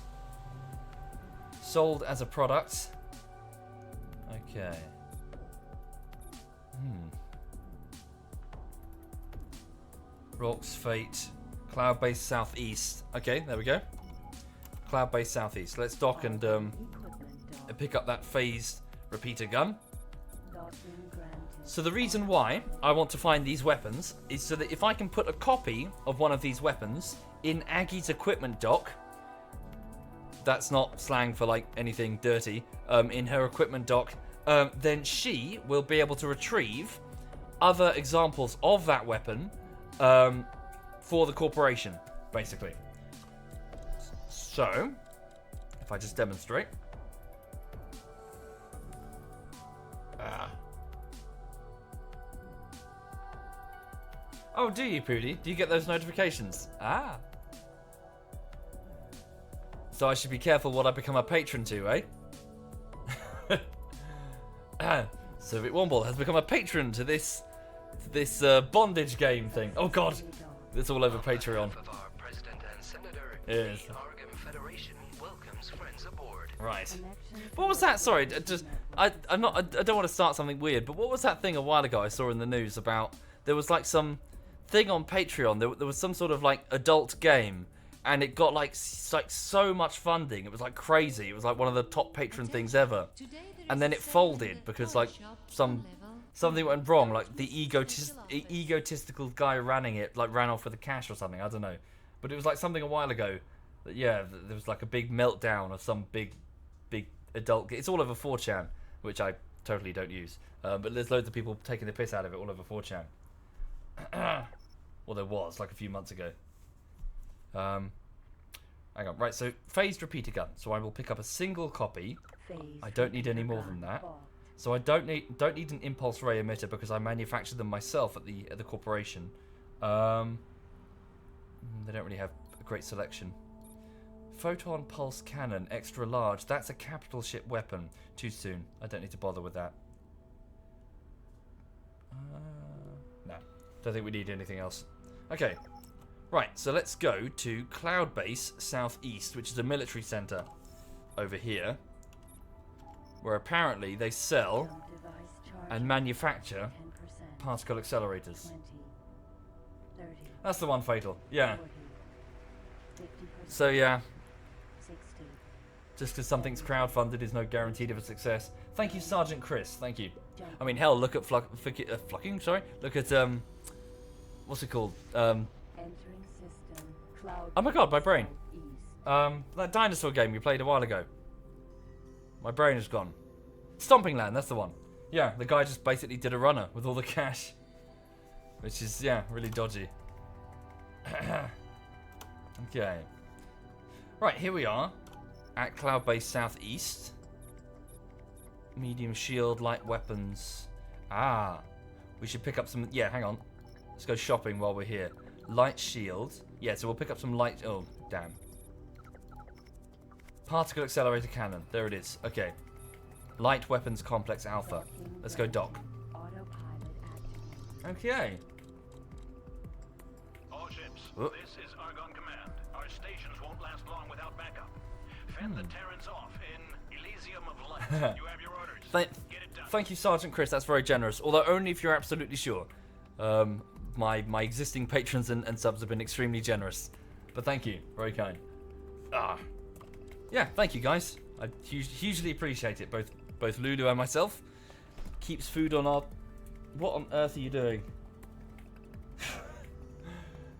[SPEAKER 1] sold as a product. Okay. Rorke's Fate, cloud-based southeast. Okay, there we go. Cloud-based southeast. Let's dock and pick up that phased repeater gun. So the reason why I want to find these weapons is so that if I can put a copy of one of these weapons in Aggie's equipment dock, that's not slang for like anything dirty, in her equipment dock, then she will be able to retrieve other examples of that weapon for the corporation, basically. So, if I just demonstrate. Oh, do you, Pooty? Do you get those notifications? Ah. So I should be careful what I become a patron to, eh? SovietWomble has become a patron to this bondage game thing. Oh God, it's all over Patreon.
[SPEAKER 5] Of our president and senator,
[SPEAKER 1] Yes.
[SPEAKER 5] the Argon Federation welcomes friends aboard.
[SPEAKER 1] Right. What was that? Sorry, I don't want to start something weird, but what was that thing a while ago I saw in the news about? There was like some thing on Patreon. There was some sort of like adult game, and it got like so much funding. It was like crazy. It was like one of the top patron things ever. And then it folded because like something went wrong. Like the egotistical guy running it like ran off with the cash or something. I don't know, but it was like something a while ago. That, yeah, there was like a big meltdown of some big adult. It's all over 4chan, which I totally don't use. But there's loads of people taking the piss out of it all over 4chan. Well, there was like a few months ago. Hang on. Right, so phased repeater gun. So I will pick up a single copy. I don't need any more than that. So I don't need an impulse ray emitter because I manufacture them myself at the corporation. They don't really have a great selection. Photon pulse cannon, extra large. That's a capital ship weapon. Too soon. I don't need to bother with that. No, don't think we need anything else. Okay, right. So let's go to Cloud Base Southeast, which is a military center over here, where apparently they sell and manufacture particle accelerators. That's the one, Fatal. Yeah. So yeah, just because something's crowdfunded is no guarantee of a success. Thank you, Sergeant Chris. Thank you. I mean, hell, look at Flucking. Sorry, look at what's it called? Oh my God, my brain. That dinosaur game we played a while ago. My brain is gone. Stomping Land, that's the one. Yeah, the guy just basically did a runner with all the cash, which is really dodgy. Okay. Right, here we are at Cloud Base Southeast. Medium shield, light weapons. Ah, we should pick up some. Yeah, hang on. Let's go shopping while we're here. Light shield. Yeah, so we'll pick up some light. Oh, damn. Particle accelerator cannon. There it is. Okay. Light weapons complex alpha. Let's go dock.
[SPEAKER 2] Autopilot activated.
[SPEAKER 1] Okay.
[SPEAKER 4] All ships, This is Argon Command. Our stations won't last long without backup. Fend the Terrans off in Elysium of Light. You have your orders. Get it done.
[SPEAKER 1] Thank you, Sergeant Chris. That's very generous. Although only if you're absolutely sure. My existing patrons and subs have been extremely generous. But thank you. Very kind. Yeah, thank you, guys. I hugely appreciate it. Both Lulu and myself. Keeps food on our... What on earth are you doing?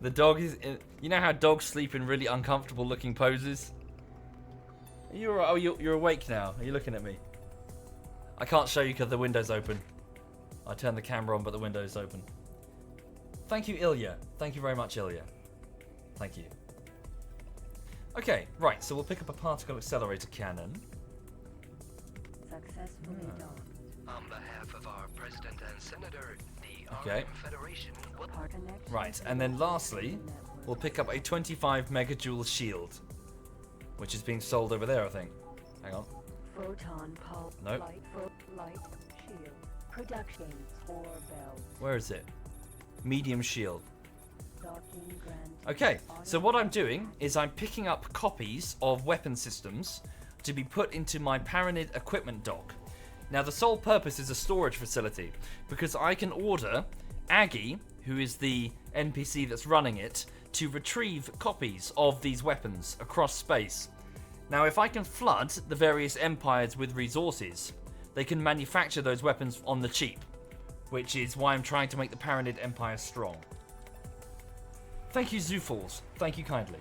[SPEAKER 1] The dog is... You know how dogs sleep in really uncomfortable looking poses? You're awake now. Are you looking at me? I can't show you because the window's open. I turned the camera on, but the window's open. Thank you, Ilya. Thank you very much, Ilya. Thank you. Okay, right. So we'll pick up a particle accelerator cannon.
[SPEAKER 2] Successfully docked.
[SPEAKER 5] On behalf of our President and Senator, the
[SPEAKER 1] Okay.
[SPEAKER 5] Aryan Federation will...
[SPEAKER 2] Connection
[SPEAKER 1] Right,
[SPEAKER 2] to
[SPEAKER 1] and then
[SPEAKER 2] the
[SPEAKER 1] lastly,
[SPEAKER 2] network.
[SPEAKER 1] we'll pick up a 25 megajoule shield, which is being sold over there, I think. Hang on.
[SPEAKER 2] Photon pulse.
[SPEAKER 1] Nope.
[SPEAKER 2] Light shield. Production or belt.
[SPEAKER 1] Where is it? Medium shield.
[SPEAKER 2] Docking granted.
[SPEAKER 1] Okay, so what I'm doing is I'm picking up copies of weapon systems to be put into my Paranid equipment dock. Now, the sole purpose is a storage facility, because I can order Aggie, who is the NPC that's running it, to retrieve copies of these weapons across space. Now, if I can flood the various empires with resources, they can manufacture those weapons on the cheap, which is why I'm trying to make the Paranid Empire strong. Thank you, Zoofalls. Thank you kindly.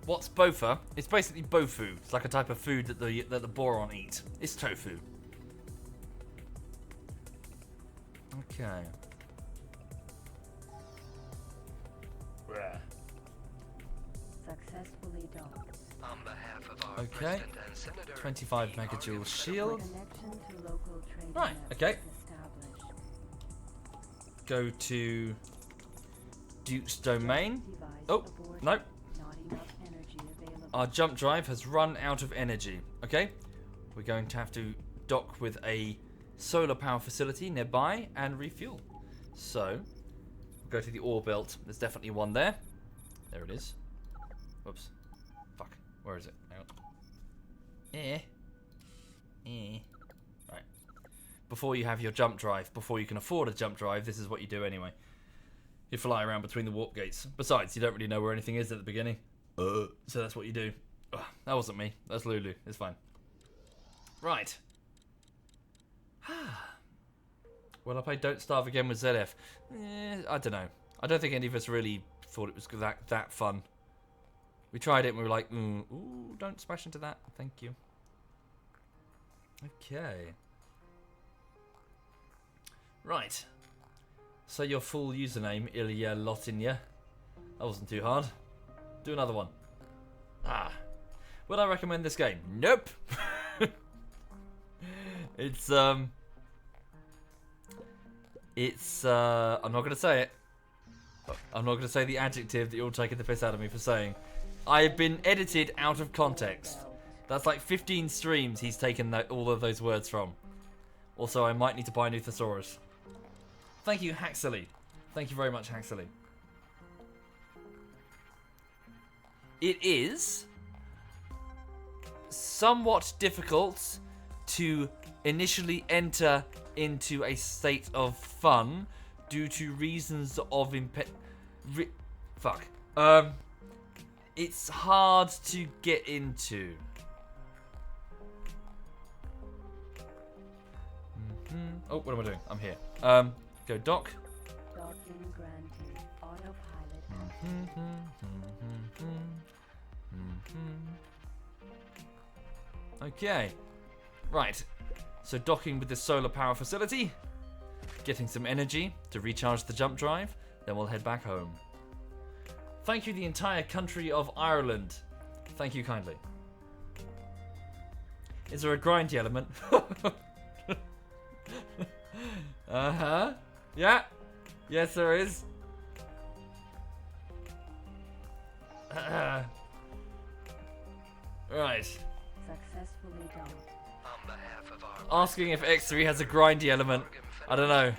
[SPEAKER 1] What's bofa? It's basically bofu. It's like a type of food that the boron eat. It's tofu. Okay.
[SPEAKER 2] Successfully docked.
[SPEAKER 5] On behalf of our
[SPEAKER 1] Okay.
[SPEAKER 5] President and Senator,
[SPEAKER 1] 25
[SPEAKER 5] the
[SPEAKER 1] megajoule
[SPEAKER 5] Aryan
[SPEAKER 1] shield.
[SPEAKER 2] Connection to local trade
[SPEAKER 1] Right,
[SPEAKER 2] network
[SPEAKER 1] okay.
[SPEAKER 2] established.
[SPEAKER 1] Go to Duke's domain.
[SPEAKER 2] Device
[SPEAKER 1] Oh,
[SPEAKER 2] aborted.
[SPEAKER 1] nope.
[SPEAKER 2] Not enough energy available.
[SPEAKER 1] Our jump drive has run out of energy. Okay, we're going to have to dock with a solar power facility nearby and refuel. So, go to the ore belt. There's definitely one there. There it is. Whoops. Fuck. Where is it? Hang on. Right. Before you have your jump drive, before you can afford a jump drive, this is what you do anyway. You fly around between the warp gates. Besides, you don't really know where anything is at the beginning. So that's what you do. Ugh, that wasn't me. That's Lulu. It's fine. Right. Well, I played Don't Starve again with ZF. I don't know. I don't think any of us really thought it was that fun. We tried it and we were like, ooh, don't smash into that. Thank you. Okay. Right. So your full username, Ilya Lotinya. That wasn't too hard. Do another one. Would I recommend this game? Nope. It's I'm not gonna say it. I'm not gonna say the adjective that you're taking the piss out of me for saying. I've been edited out of context. That's like 15 streams he's taken all of those words from. Also, I might need to buy a new thesaurus. Thank you, Haxley. Thank you very much, Haxley. It is somewhat difficult to initially enter into a state of fun due to reasons of it's hard to get into. Oh, what am I doing? I'm here. Go dock.
[SPEAKER 2] Docking granted. Autopilot.
[SPEAKER 1] Okay. Right. So docking with the solar power facility, getting some energy to recharge the jump drive, then we'll head back home. Thank you, the entire country of Ireland. Thank you kindly. Is there a grindy element? Uh-huh. Yeah. Yes, there is. Right.
[SPEAKER 2] successfully docked.
[SPEAKER 5] On behalf of our
[SPEAKER 1] Asking if X3 has a grindy element. I don't know.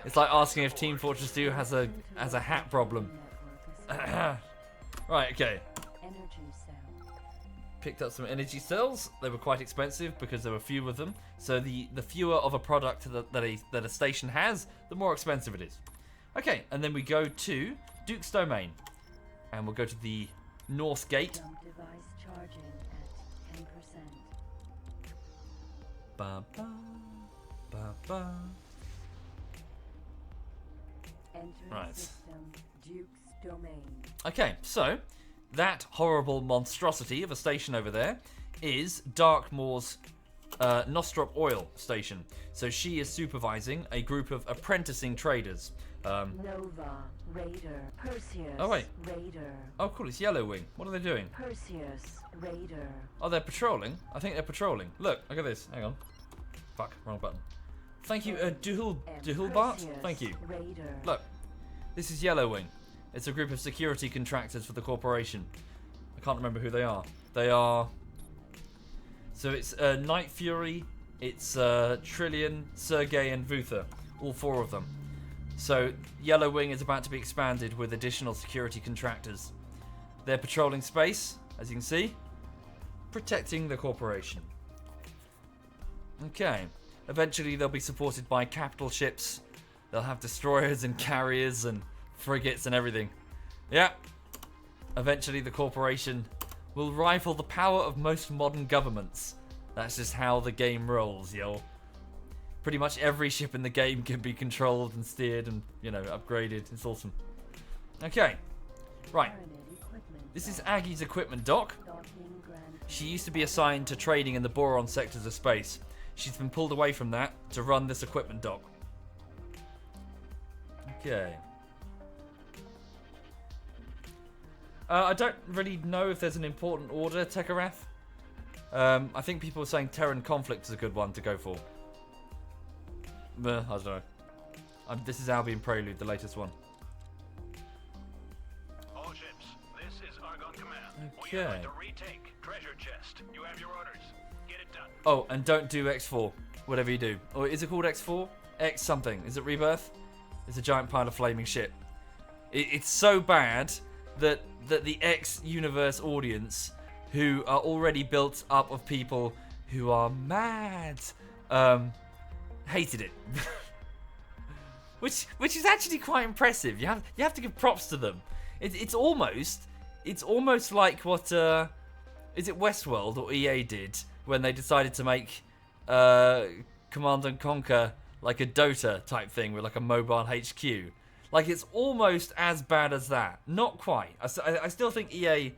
[SPEAKER 1] It's like asking if Team Fortress 2 has a hat problem.
[SPEAKER 2] Network
[SPEAKER 1] Right, okay.
[SPEAKER 2] energy cell.
[SPEAKER 1] Picked up some energy cells. They were quite expensive because there were few of them. So the fewer of a product that a station has, the more expensive it is. Okay, and then we go to Duke's Domain. And we'll go to the North Gate.
[SPEAKER 2] Dump device charging at 10%.
[SPEAKER 1] Ba, ba, ba, ba.
[SPEAKER 2] Entering
[SPEAKER 1] Right.
[SPEAKER 2] system. Duke's domain.
[SPEAKER 1] Okay, so that horrible monstrosity of a station over there is Darkmoor's Nostrop Oil station. So she is supervising a group of apprenticing traders.
[SPEAKER 2] Nova. Raider. Perseus.
[SPEAKER 1] Oh, wait.
[SPEAKER 2] Raider.
[SPEAKER 1] Oh, cool, it's Yellow Wing. What are they doing?
[SPEAKER 2] Perseus. Raider.
[SPEAKER 1] Oh, they're patrolling? I think they're patrolling. Look at this. Hang on. Fuck, wrong button. Thank you, Duhulbart?
[SPEAKER 2] Perseus.
[SPEAKER 1] Thank you.
[SPEAKER 2] Raider.
[SPEAKER 1] Look, this is Yellow Wing. It's a group of security contractors for the corporation. I can't remember who they are. They are... So it's Night Fury, it's Trillion, Sergei, and Vuther. All four of them. So Yellow Wing is about to be expanded with additional security contractors. They're patrolling space, as you can see, protecting the corporation. Okay. Eventually they'll be supported by capital ships. They'll have destroyers and carriers and frigates and everything. Yeah. Eventually the corporation will rival the power of most modern governments. That's just how the game rolls, yo. Pretty much every ship in the game can be controlled and steered and, you know, upgraded. It's awesome. Okay. Right.
[SPEAKER 2] Pyramid equipment.
[SPEAKER 1] This is Aggie's equipment dock.
[SPEAKER 2] Docking Grand.
[SPEAKER 1] She used to be assigned to trading in the boron sectors of space. She's been pulled away from that to run this equipment dock. Okay. I don't really know if there's an important order, Tekarath. I think people are saying Terran Conflict is a good one to go for. But I don't know. This is Albion Prelude, the latest one.
[SPEAKER 4] All ships, this is Argon Command. We
[SPEAKER 1] Okay.
[SPEAKER 4] are going to retake treasure chest. You have your orders. Get it done.
[SPEAKER 1] Oh, and don't do X4, whatever you do. Or is it called X4? X something. Is it Rebirth? It's a giant pile of flaming shit. It's so bad that the X universe audience, who are already built up of people who are mad, hated it. which is actually quite impressive. You have to give props to them. It's almost like what is it Westworld or EA did when they decided to make Command and Conquer like a Dota type thing with like a mobile HQ. Like it's almost as bad as that. Not quite. I still think EA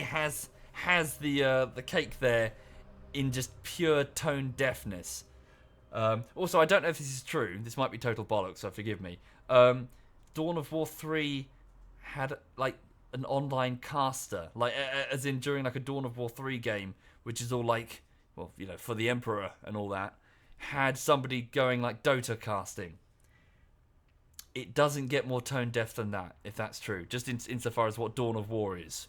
[SPEAKER 1] has the cake there in just pure tone deafness. Also, I don't know if this is true. This might be total bollocks, so forgive me. Dawn of War 3 had like an online caster, like as in during like a Dawn of War 3 game, which is all like, well, you know, for the Emperor and all that, had somebody going like Dota casting. It doesn't get more tone deaf than that, if that's true. Just insofar as what Dawn of War is.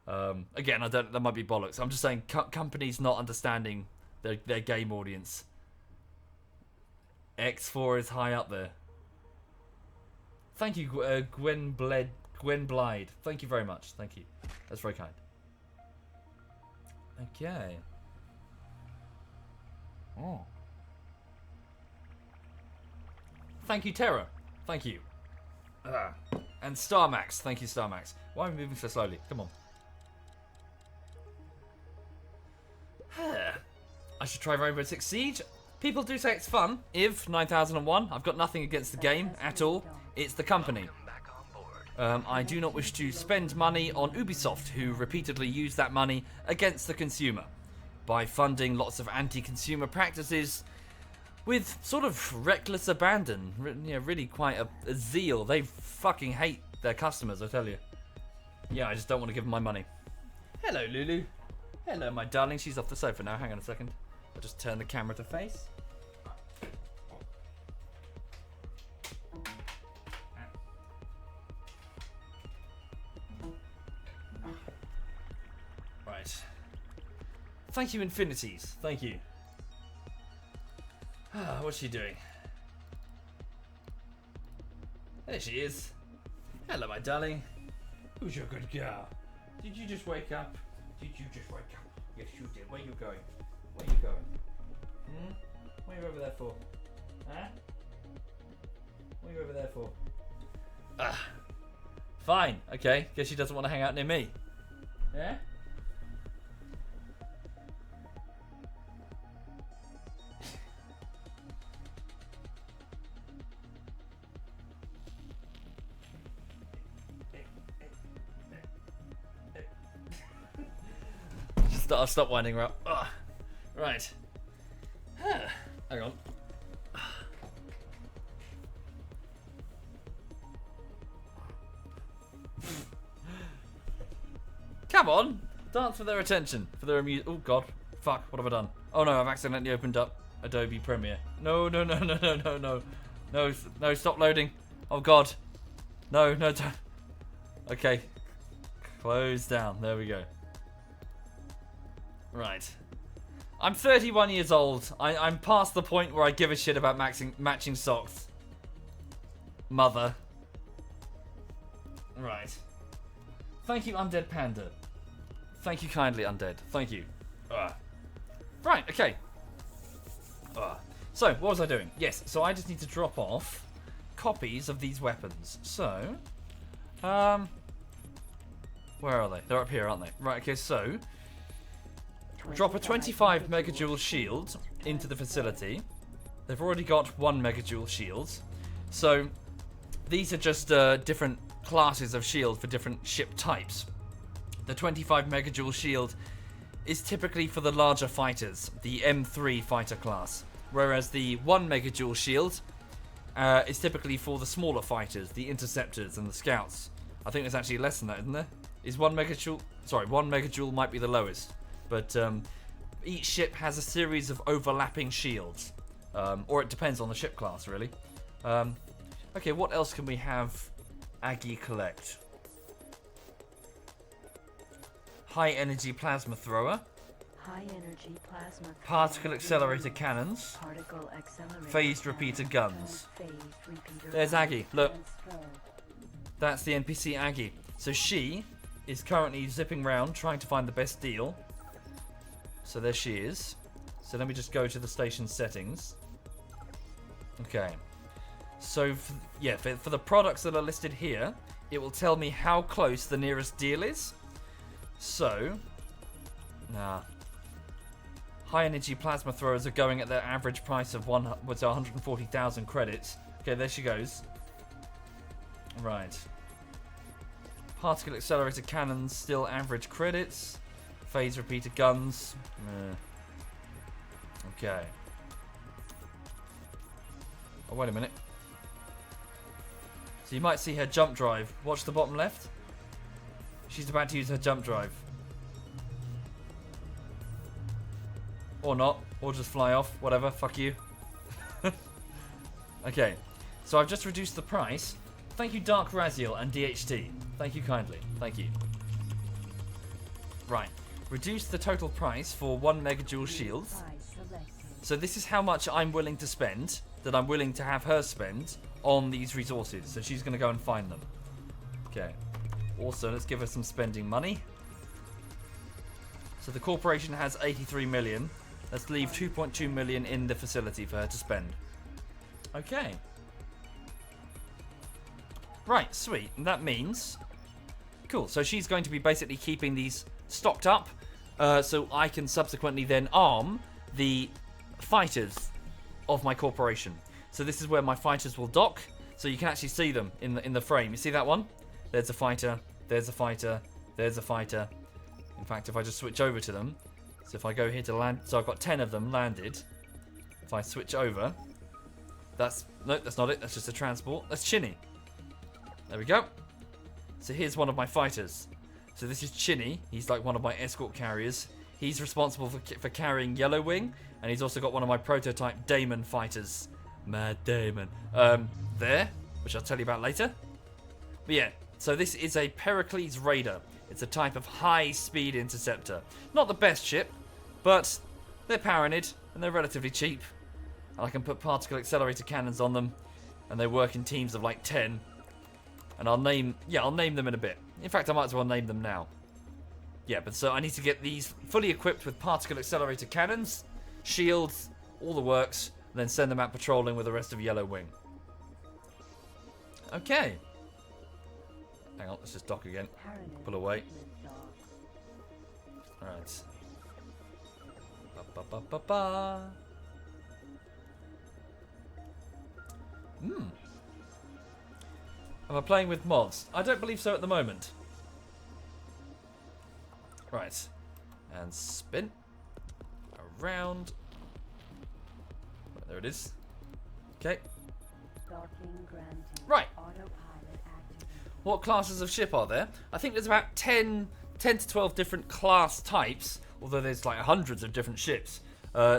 [SPEAKER 1] Again, that might be bollocks. I'm just saying companies not understanding their game audience. X4 is high up there. Thank you, Gwen Blyde. Thank you very much. Thank you. That's very kind. Okay. Oh. Thank you, Terra. Thank you. And Starmax. Thank you, Starmax. Why are we moving so slowly? Come on. I should try Rainbow Six Siege. People do say it's fun. If 9001. I've got nothing against the game at all. It's the company.
[SPEAKER 5] Back on board.
[SPEAKER 1] I do not wish to spend money on Ubisoft, who repeatedly use that money against the consumer by funding lots of anti-consumer practices with sort of reckless abandon. Really quite a zeal. They fucking hate their customers, I tell you. Yeah, I just don't want to give them my money. Hello, Lulu. Hello, my darling. She's off the sofa now. Hang on a second. I'll just turn the camera to face. Right. Thank you, Infinities. Thank you. What's she doing? There she is. Hello, my darling. Who's your good girl? Did you just wake up? Did you just wake up? Yes, you did. Where are you going? Where are you going? What are you over there for? Huh? What are you over there for? Fine. Okay. Guess she doesn't want to hang out near me. Yeah? I'll stop winding her up. Ugh. Right. Hang on. Come on! Dance for their attention. For their oh god. Fuck, what have I done? Oh no, I've accidentally opened up Adobe Premiere. No. No, stop loading. Oh god. No, don't. Okay. Close down. There we go. Right. I'm 31 years old. I'm past the point where I give a shit about matching socks. Mother. Right. Thank you, Undead Panda. Thank you kindly, Undead. Thank you. Right, okay. So, what was I doing? Yes, so I just need to drop off copies of these weapons. So, where are they? They're up here, aren't they? Right, okay, so drop a 25 megajoule shield into the facility. They've already got 1 megajoule shield. So these are just different classes of shield for different ship types. The 25 megajoule shield is typically for the larger fighters, the M3 fighter class, whereas the 1 megajoule shield is typically for the smaller fighters, the interceptors and the scouts. I think there's actually less than that, isn't there? Is 1 megajoule? Sorry, 1 megajoule might be the lowest. But each ship has a series of overlapping shields. Or it depends on the ship class, really. Okay, what else can we have Aggie collect? High energy plasma thrower.
[SPEAKER 2] High energy plasma.
[SPEAKER 1] Particle accelerator cannons.
[SPEAKER 2] Particle accelerator.
[SPEAKER 1] Phased repeater guns.
[SPEAKER 2] Phased repeater
[SPEAKER 1] There's Aggie. Look.
[SPEAKER 2] transfer.
[SPEAKER 1] That's the NPC Aggie. So she is currently zipping round trying to find the best deal. So there she is. So let me just go to the station settings. Okay. So, for the products that are listed here, it will tell me how close the nearest deal is. So, high energy plasma throwers are going at their average price of 140,000 credits. Okay, there she goes. Right. Particle accelerator cannons, still average credits. Phase repeater guns. Okay. Oh, wait a minute. So you might see her jump drive. Watch the bottom left. She's about to use her jump drive. Or not. Or just fly off. Whatever. Fuck you. Okay. So I've just reduced the price. Thank you, Dark Raziel and DHT. Thank you kindly. Thank you. Right. Reduce the total price for 1 megajoule shields. So this is how much I'm willing to spend, that I'm willing to have her spend on these resources. So she's going to go and find them. Okay. Also, let's give her some spending money. So the corporation has 83 million. Let's leave 2.2 million in the facility for her to spend. Okay. Right, sweet. And that means... Cool. So she's going to be basically keeping these stocked up. So I can subsequently then arm the fighters of my corporation. So this is where my fighters will dock. So you can actually see them in the frame. You see that one? There's a fighter. There's a fighter. There's a fighter. In fact, if I just switch over to them. So if I go here to land. So I've got 10 of them landed. If I switch over. No, that's not it. That's just a transport. That's Chinny. There we go. So here's one of my fighters. So this is Chinny. He's like one of my escort carriers. He's responsible for carrying Yellow Wing. And he's also got one of my prototype Damon fighters. Mad Damon. There. Which I'll tell you about later. But yeah. So this is a Pericles Raider. It's a type of high-speed interceptor. Not the best ship. But they're Paranid, and they're relatively cheap. And I can put particle accelerator cannons on them, and they work in teams of like 10. And I'll name them in a bit. In fact, I might as well name them now. Yeah, but so I need to get these fully equipped with particle accelerator cannons, shields, all the works, and then send them out patrolling with the rest of Yellow Wing. Okay. Hang on, let's just dock again. Pull away. Alright. Ba-ba-ba-ba-ba. Am I playing with mods? I don't believe so at the moment. Right. And spin. Around. Right, there it is. Okay. Right. What classes of ship are there? I think there's about 10 to 12 different class types, although there's like hundreds of different ships.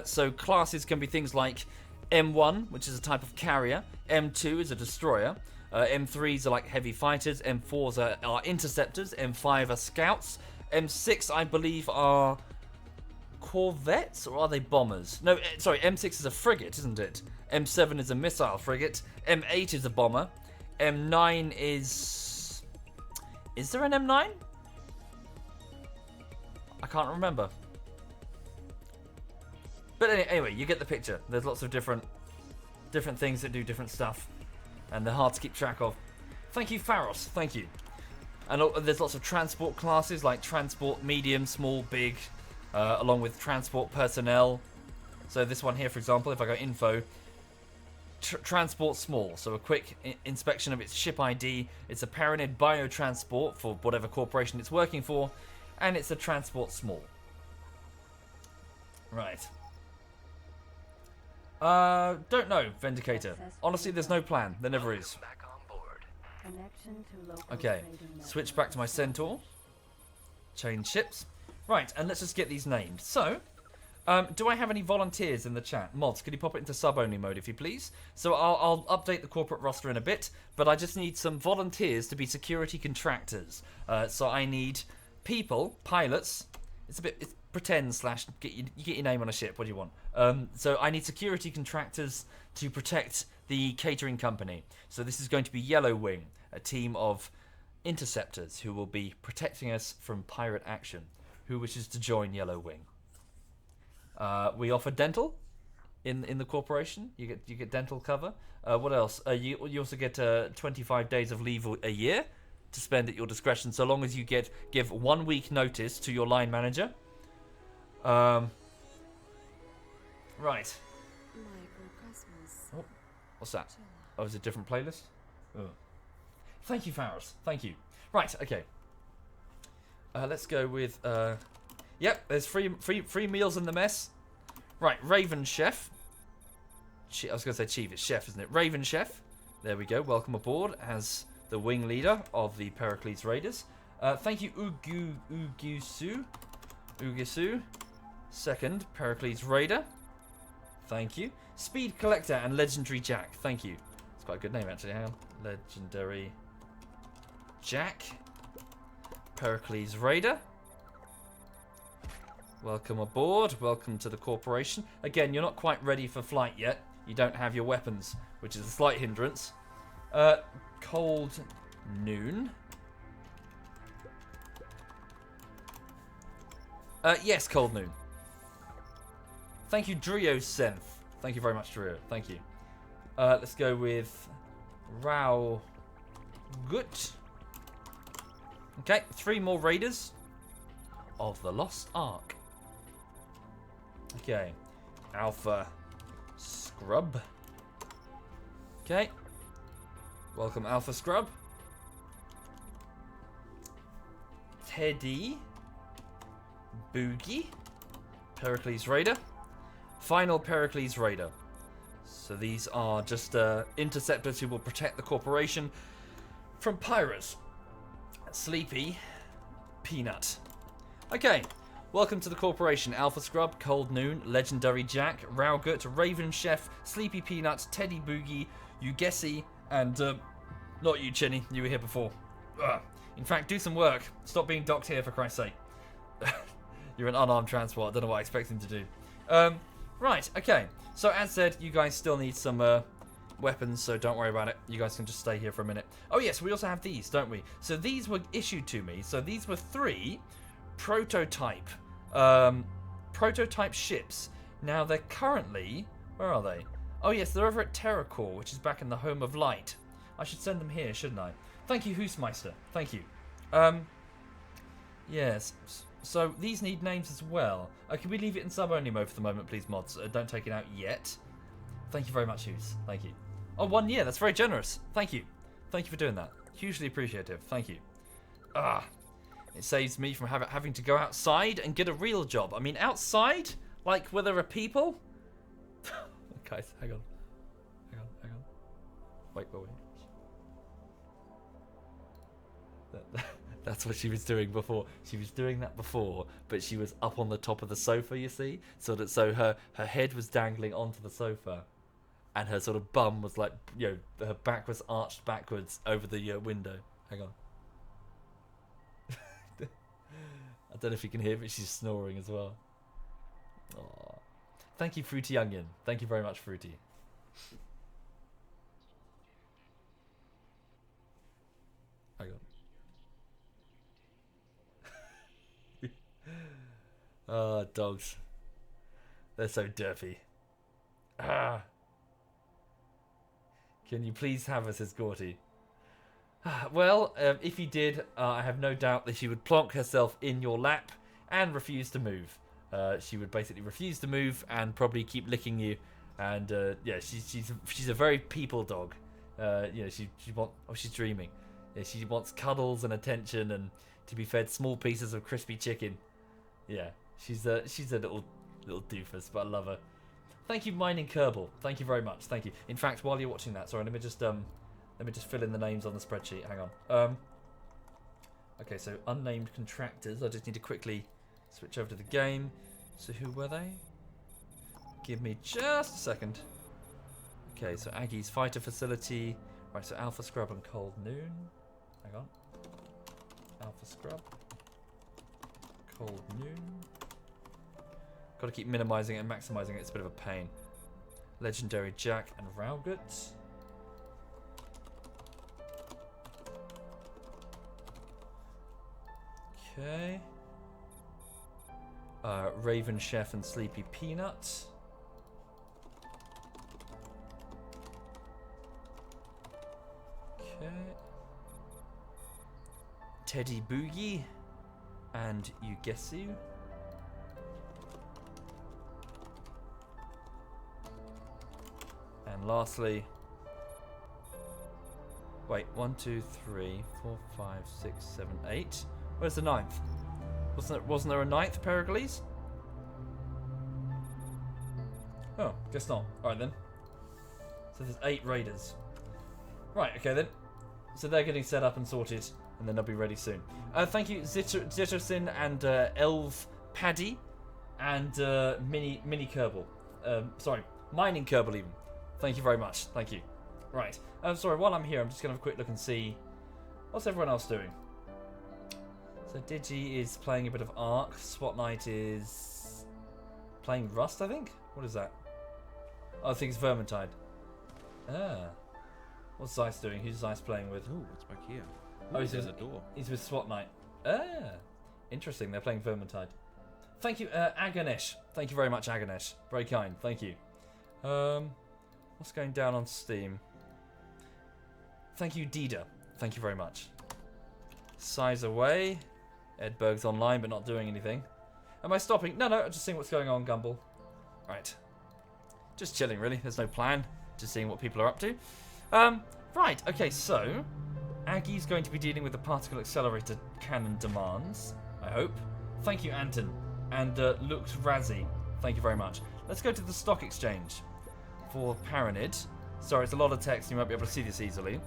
[SPEAKER 1] So classes can be things like M1, which is a type of carrier. M2 is a destroyer. M3s are like heavy fighters. M4s are interceptors. M5 are scouts. M6, I believe, are corvettes, or are they bombers? No, sorry, M6 is a frigate, isn't it? M7 is a missile frigate. M8 is a bomber. M9 is... Is there an M9? I can't remember. But anyway, you get the picture. There's lots of different things that do different stuff. And they're hard to keep track of. Thank you, Pharos. Thank you. And there's lots of transport classes, like transport, medium, small, big, along with transport personnel. So this one here, for example, if I go info, transport small. So a quick inspection of its ship ID. It's a Paranid biotransport for whatever corporation it's working for. And it's a transport small. Right. Don't know, Vindicator. Honestly, there's no plan. There never is.
[SPEAKER 5] Back on board.
[SPEAKER 1] Okay, switch back to my Centaur. Change ships. Right, and let's just get these named. So, do I have any volunteers in the chat? Mods, could you pop it into sub-only mode, if you please? So I'll update the corporate roster in a bit, but I just need some volunteers to be security contractors. So I need people, pilots. It's pretend slash you get your name on a ship. What do you want? So I need security contractors to protect the catering company. So this is going to be Yellow Wing, a team of interceptors who will be protecting us from pirate action. Who wishes to join Yellow Wing? We offer dental in the corporation. You get dental cover. What else? You also get 25 days of leave a year to spend at your discretion, so long as you give 1 week notice to your line manager. Right. Oh, what's that? Oh, it's a different playlist? Oh. Thank you, Pharos. Thank you. Right, okay. Let's go with... Yep, there's free meals in the mess. Right, Raven Chef. I was going to say Chief, it's Chef, isn't it? Raven Chef. There we go, welcome aboard as the wing leader of the Pericles Raiders. Thank you, Ugisu. Second, Pericles Raider. Thank you. Speed Collector and Legendary Jack. Thank you. It's quite a good name, actually. Hang on. Legendary Jack. Pericles Raider. Welcome aboard. Welcome to the corporation. Again, you're not quite ready for flight yet. You don't have your weapons, which is a slight hindrance. Cold Noon. Yes, Cold Noon. Thank you, Drio Senth. Thank you very much, Drio. Thank you. Let's go with Rao Gut. Okay, 3 more Raiders of the Lost Ark. Okay, Alpha Scrub. Okay, welcome Alpha Scrub. Teddy Boogie. Pericles Raider. Final Pericles Raider. So these are just interceptors who will protect the corporation from pirates. Sleepy Peanut. Okay, welcome to the corporation. Alpha Scrub, Cold Noon, Legendary Jack, Raugut, Raven Chef, Sleepy Peanut, Teddy Boogie, Ugesi, and not you, Chinny. You were here before. Ugh. In fact, do some work. Stop being docked here, for Christ's sake. You're an unarmed transport. I don't know what I expect him to do. Right, okay. So as said, you guys still need some weapons, so don't worry about it. You guys can just stay here for a minute. Oh yes, we also have these, don't we? So these were issued to me. So these were 3 prototype ships. Now they're currently, where are they? Oh yes, they're over at TerraCore, which is back in the Home of Light. I should send them here, shouldn't I? Thank you, Hoosmeister. Thank you. Yes. So these need names as well. Can we leave it in sub-only mode for the moment, please, mods? Don't take it out yet. Thank you very much, Hoos. Thank you. Oh, 1 year. That's very generous. Thank you. Thank you for doing that. Hugely appreciative. Thank you. It saves me from having to go outside and get a real job. I mean, outside? Like, where there are people? Guys, hang on. Wait. That's what she was doing before. She was doing that before, but she was up on the top of the sofa, you see? So her head was dangling onto the sofa, and her sort of bum was like, her back was arched backwards over the window. Hang on. I don't know if you can hear, but she's snoring as well. Aww. Thank you, Fruity Onion. Thank you very much, Fruity. Hang on. Dogs. They're so dirty. Can you please have us, says Gorty? Well, if you did, I have no doubt that she would plonk herself in your lap and refuse to move. She would basically refuse to move and probably keep licking you. And yeah, she's a very people dog. She wants. Oh, she's dreaming. Yeah, she wants cuddles and attention and to be fed small pieces of crispy chicken. Yeah, she's a little doofus, but I love her. Thank you, Mining Kerbal. Thank you very much. Thank you. In fact, while you're watching that, sorry, let me just fill in the names on the spreadsheet. Hang on. Okay, so unnamed contractors. I just need to quickly switch over to the game. So who were they? Give me just a second. Okay, so Aggie's fighter facility. Right, so Alpha Scrub and Cold Noon. Hang on. Alpha Scrub. Cold Noon. Got to keep minimizing it and maximizing it. It's a bit of a pain. Legendary Jack and Raugut. Okay. Raven Chef and Sleepy Peanut. Okay. Teddy Boogie and Ugesu. And lastly, wait, 1, 2, 3, 4, 5, 6, 7, 8. Where's the 9th? Wasn't there a 9th, Pericles? Oh, guess not. Alright then. So there's 8 raiders. Right, okay then. So they're getting set up and sorted, and then they'll be ready soon. Thank you, Zittersin and Elv Paddy, and Mini Kerbal. Sorry, Mining Kerbal even. Thank you very much. Thank you. Right. Sorry, while I'm here, I'm just going to have a quick look and see what's everyone else doing. So Digi is playing a bit of Ark. Swat Knight is playing Rust, I think. What is that? Oh, I think it's Vermintide. Ah. What's Zeiss doing? Who's Zeiss playing with?
[SPEAKER 6] Ooh, what's back here?
[SPEAKER 1] Oh, he's
[SPEAKER 6] there's a door.
[SPEAKER 1] He's with SWAT Knight. Ah, interesting. They're playing Vermintide. Thank you, Aganesh. Thank you very much, Aganesh. Very kind. Thank you. What's going down on Steam? Thank you, Dida. Thank you very much. Size away. Edberg's online, but not doing anything. Am I stopping? No, I'm just seeing what's going on, Gumball. Right. Just chilling, really. There's no plan. Just seeing what people are up to. Right, okay, so Aggie's going to be dealing with the particle accelerator cannon demands, I hope. Thank you, Anton. And Lux Razzie. Thank you very much. Let's go to the stock exchange for Paranid. Sorry, it's a lot of text. You might be able to see this easily.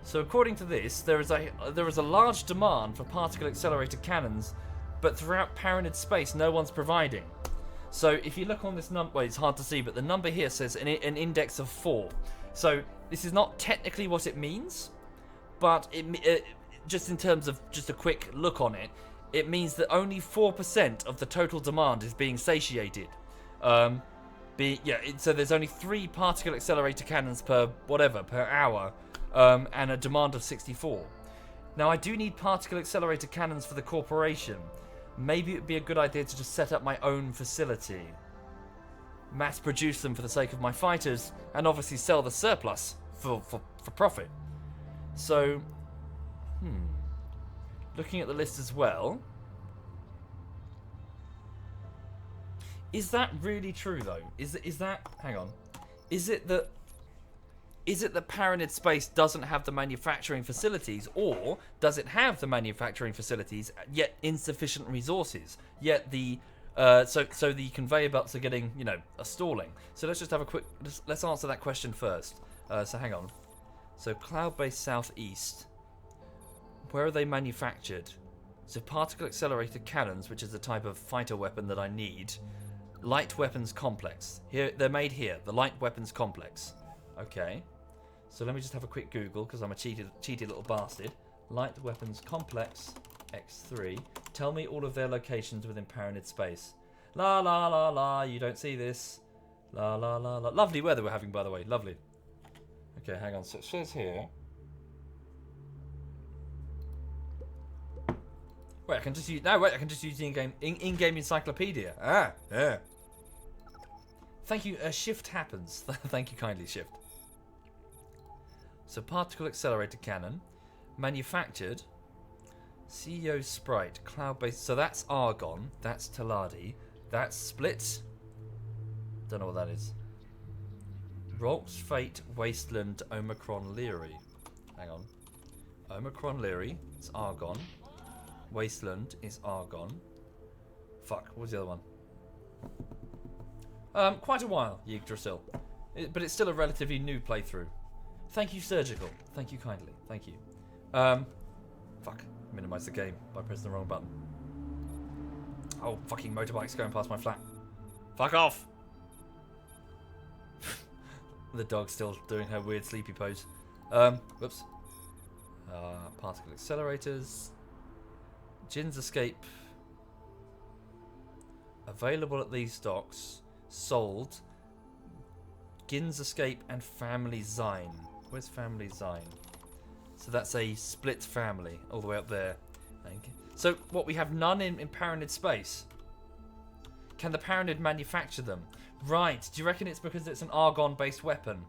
[SPEAKER 1] So according to this, there is a large demand for particle accelerator cannons, but throughout Paranid space, no one's providing. So if you look on this number, well, it's hard to see, but the number here says an index of 4. So this is not technically what it means, but it just in terms of just a quick look on it, it means that only 4% of the total demand is being satiated. So there's only 3 particle accelerator cannons per hour, and a demand of 64. Now I do need particle accelerator cannons for the corporation. Maybe it would be a good idea to just set up my own facility. Mass produce them for the sake of my fighters, and obviously sell the surplus for profit. So, looking at the list as well. Is that really true though? Is that hang on. Is it that Paranid Space doesn't have the manufacturing facilities, or does it have the manufacturing facilities yet insufficient resources? Yet the so the conveyor belts are getting, are stalling. So let's just have a quick let's answer that question first. So hang on. So Cloud Base Southeast. Where are they manufactured? So particle accelerator cannons, which is the type of fighter weapon that I need. Light Weapons Complex. Here, they're made here. The Light Weapons Complex. Okay. So let me just have a quick Google, because I'm a cheaty little bastard. Light Weapons Complex X3. Tell me all of their locations within Paranid Space. La la la la. You don't see this. La la la la. Lovely weather we're having, by the way. Lovely. Okay, hang on. So it says here. Wait, I can just use. No, wait. I can just use the in-game encyclopedia. Ah, yeah. Thank you. Shift happens. Thank you kindly, Shift. So particle accelerator cannon, manufactured. CEO Sprite, cloud-based. So that's Argon. That's Taladi. That's Split. Don't know what that is. Rolks, Fate, Wasteland, Omicron, Leary. Hang on. Omicron, Leary. It's Argon. Wasteland is Argon. Fuck, what was the other one? Quite a while, Yggdrasil. But it's still a relatively new playthrough. Thank you, Surgical. Thank you kindly. Thank you. Fuck. Minimize the game by pressing the wrong button. Oh, fucking motorbike's going past my flat. Fuck off! The dog's still doing her weird sleepy pose. Whoops. Particle accelerators. Jin's Escape. Available at these docks. Sold. Gin's Escape and Family Zine. Where's Family Zine? So that's a split family all the way up there. So what, we have none in Paranid Space. Can the Paranid manufacture them? Right. Do you reckon it's because it's an Argon-based weapon?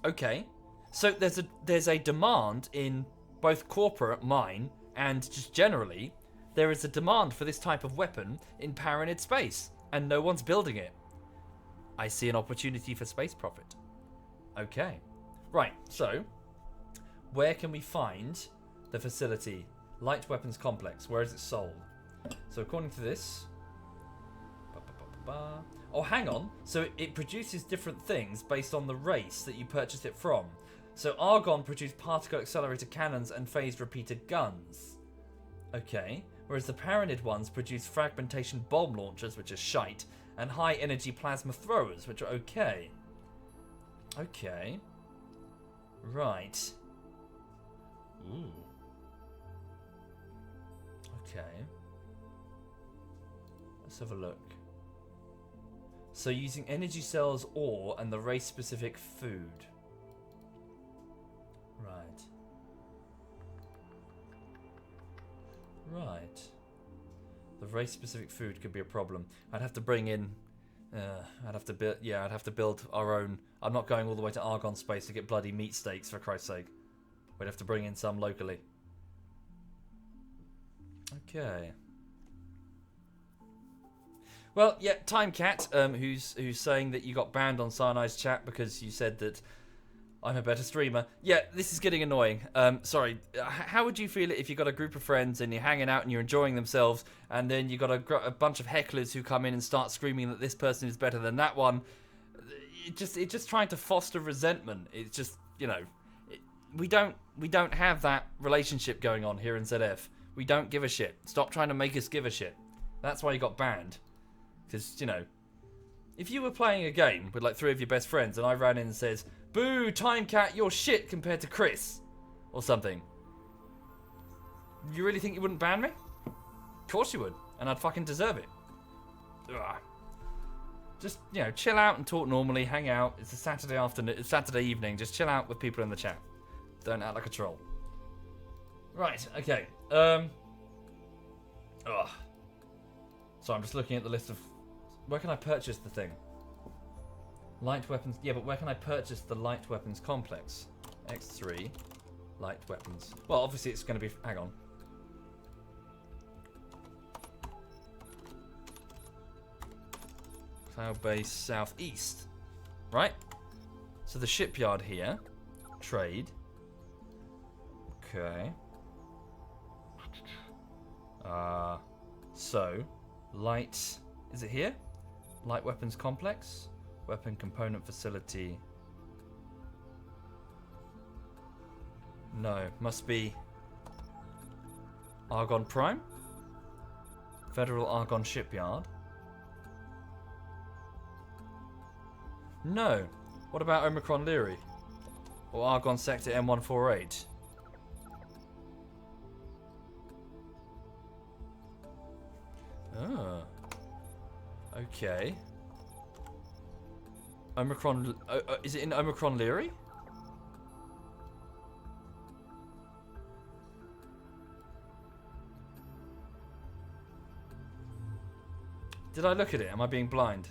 [SPEAKER 1] Okay. So there's a demand in both corporate, mine, and just generally, there is a demand for this type of weapon in Paranid Space, and no one's building it. I see an opportunity for space profit. Okay. Right, so, where can we find the facility? Light Weapons Complex, where is it sold? So according to this... Oh, hang on. So it produces different things based on the race that you purchased it from. So Argon produced particle accelerator cannons and phased repeater guns. Okay. Whereas the Paranid ones produce fragmentation bomb launchers, which are shite, and high energy plasma throwers, which are okay. Okay. Right. Ooh. Okay. Let's have a look. So using energy cells, ore, and the race-specific food. Right. Right. The race-specific food could be a problem. I'd have to bring in... I'd have to build... Yeah, I'd have to build our own... I'm not going all the way to Argon Space to get bloody meat steaks, for Christ's sake. We'd have to bring in some locally. Okay. Well, yeah, TimeCat, who's saying that you got banned on Cyanide's chat because you said that I'm a better streamer. Yeah, this is getting annoying. Sorry. How would you feel if you got a group of friends and you're hanging out and you're enjoying themselves, and then you got a bunch of hecklers who come in and start screaming that this person is better than that one? It's just trying to foster resentment. It's just, we don't have that relationship going on here in ZF. We don't give a shit. Stop trying to make us give a shit. That's why you got banned. Because, if you were playing a game with like 3 of your best friends and I ran in and says, "Boo, TimeCat, you're shit compared to Chris," or something, You really think you wouldn't ban me? Of course you would, and I'd fucking deserve it. Ugh. Just, you know, chill out and talk normally, hang out. It's a Saturday afternoon, it's Saturday evening. Just chill out with people in the chat. Don't act like a troll. Right, okay. Ugh. So I'm just looking at the list of... Where can I purchase the thing? Light weapons... Yeah, but where can I purchase the light weapons complex? X3. Light weapons. Well, obviously it's going to be... Hang on. Cloud base southeast. Right? So the shipyard here. Trade. Okay. So, light... Is it here? Light weapons complex? Weapon component facility. No, must be... Argon Prime? Federal Argon Shipyard? No. What about Omicron Leary? Or Argon Sector M148? Oh. Okay. Omicron... is it in Omicron Leary? Did I look at it? Am I being blind?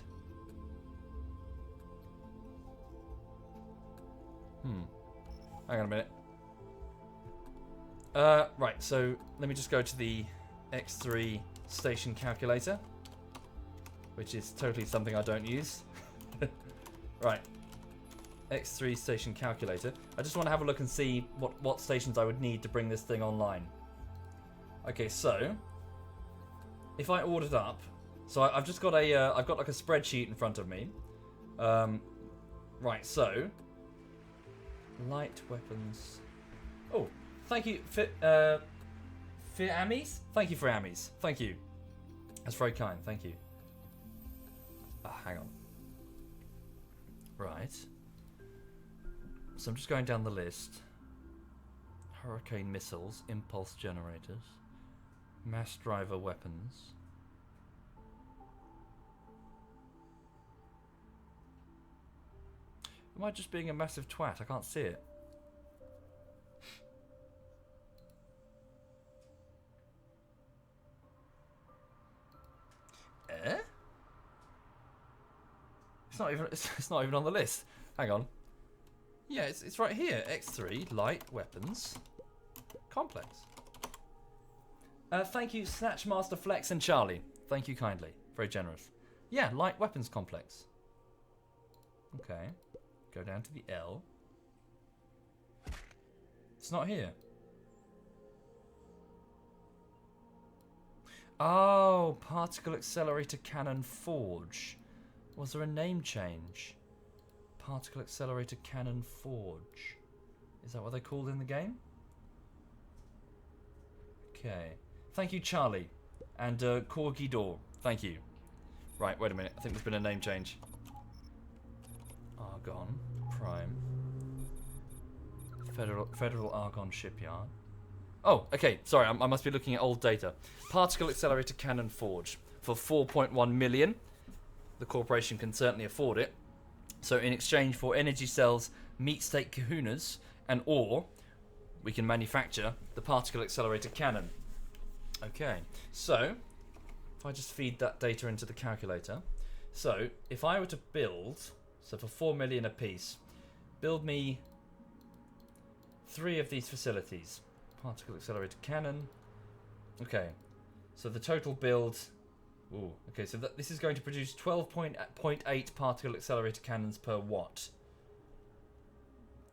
[SPEAKER 1] Hang on a minute. Right, so let me just go to the X3 station calculator, which is totally something I don't use. Right. X3 station calculator. I just want to have a look and see what stations I would need to bring this thing online. Okay, so if I ordered up, so I've just got a I've got like a spreadsheet in front of me. Right, so light weapons. Oh, thank you for Amis. Thank you for Amis. Thank you. That's very kind. Thank you. Hang on. Right. So I'm just going down the list. Hurricane missiles, impulse generators, mass driver weapons. Am I just being a massive twat? I can't see it. It's not even on the list. Hang on. Yeah, it's right here. X3 light weapons complex. Thank you, Snatchmaster Flex and Charlie. Thank you kindly. Very generous. Yeah, light weapons complex. Okay. Go down to the L. It's not here. Oh, particle accelerator cannon forge. Was there a name change? Particle accelerator cannon forge. Is that what they're called in the game? Okay. Thank you, Charlie. And Corgi Door. Thank you. Right, wait a minute. I think there's been a name change. Argon Prime. Federal Argon Shipyard. Oh, okay. Sorry, I must be looking at old data. Particle accelerator cannon forge for 4.1 million. The corporation can certainly afford it. So in exchange for energy cells, meat steak kahunas, and ore, we can manufacture the particle accelerator cannon. Okay, so if I just feed that data into the calculator. So if I were to build, so for 4 million a piece, build me 3 of these facilities. Particle accelerator cannon. Okay, so the total build... Ooh, okay, so this is going to produce 12.8 particle accelerator cannons per watt.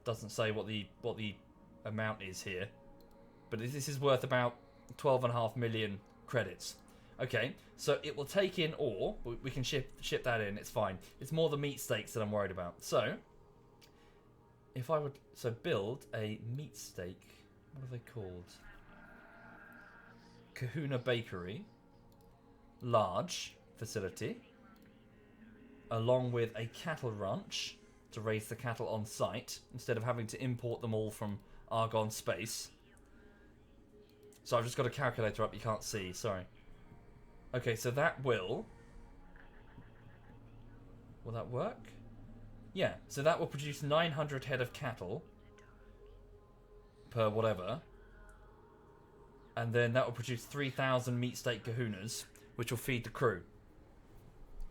[SPEAKER 1] Doesn't say what the amount is here, but this is worth about 12.5 million credits. Okay, so it will take in ore. We can ship that in. It's fine. It's more the meat steaks that I'm worried about. So if I would build a meat steak, what are they called? Kahuna Bakery. Large facility, along with a cattle ranch to raise the cattle on site instead of having to import them all from Argon space. So I've just got a calculator up. You can't see. Sorry. Okay, so that will... Will that work? Yeah, so that will produce 900 head of cattle per whatever. And then that will produce 3,000 meat steak kahunas, which will feed the crew.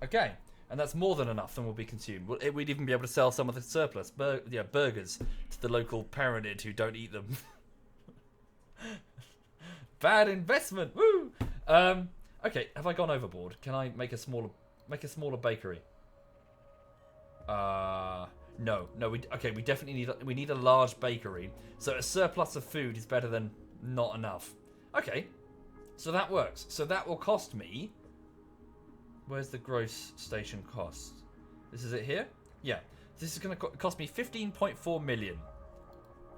[SPEAKER 1] Okay, and that's more than enough than will be consumed. We'd even be able to sell some of the surplus burgers to the local paranid who don't eat them. Bad investment, woo! Okay, have I gone overboard? Can I make a smaller bakery? No. We definitely need a large bakery. So a surplus of food is better than not enough. Okay, so that works. So that will cost me. Where's the gross station cost? This is it here? Yeah. This is going to cost me 15.4 million.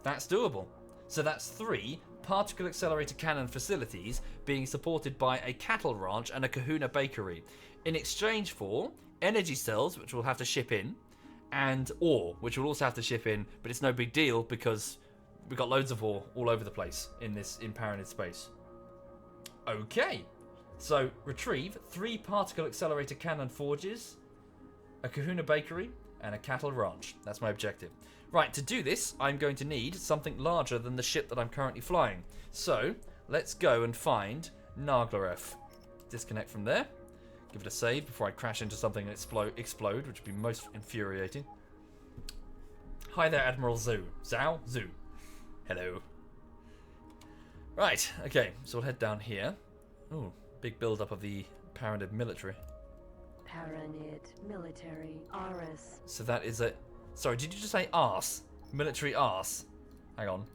[SPEAKER 1] That's doable. So that's 3 particle accelerator cannon facilities being supported by a cattle ranch and a kahuna bakery, in exchange for energy cells, which we'll have to ship in, and ore, which we'll also have to ship in, but it's no big deal because we've got loads of ore all over the place in Paranid space. Okay, so retrieve 3 particle accelerator cannon forges, a kahuna bakery, and a cattle ranch. That's my objective. Right, to do this, I'm going to need something larger than the ship that I'm currently flying. So, let's go and find Naglaref. Disconnect from there. Give it a save before I crash into something and explode, which would be most infuriating. Hi there, Admiral Zhu. Zhu. Hello. Right, okay, so we'll head down here. Ooh, big build-up of the Paranid military.
[SPEAKER 2] Paranid military Aris.
[SPEAKER 1] So that is a... Sorry, did you just say arse? Military arse? Hang on.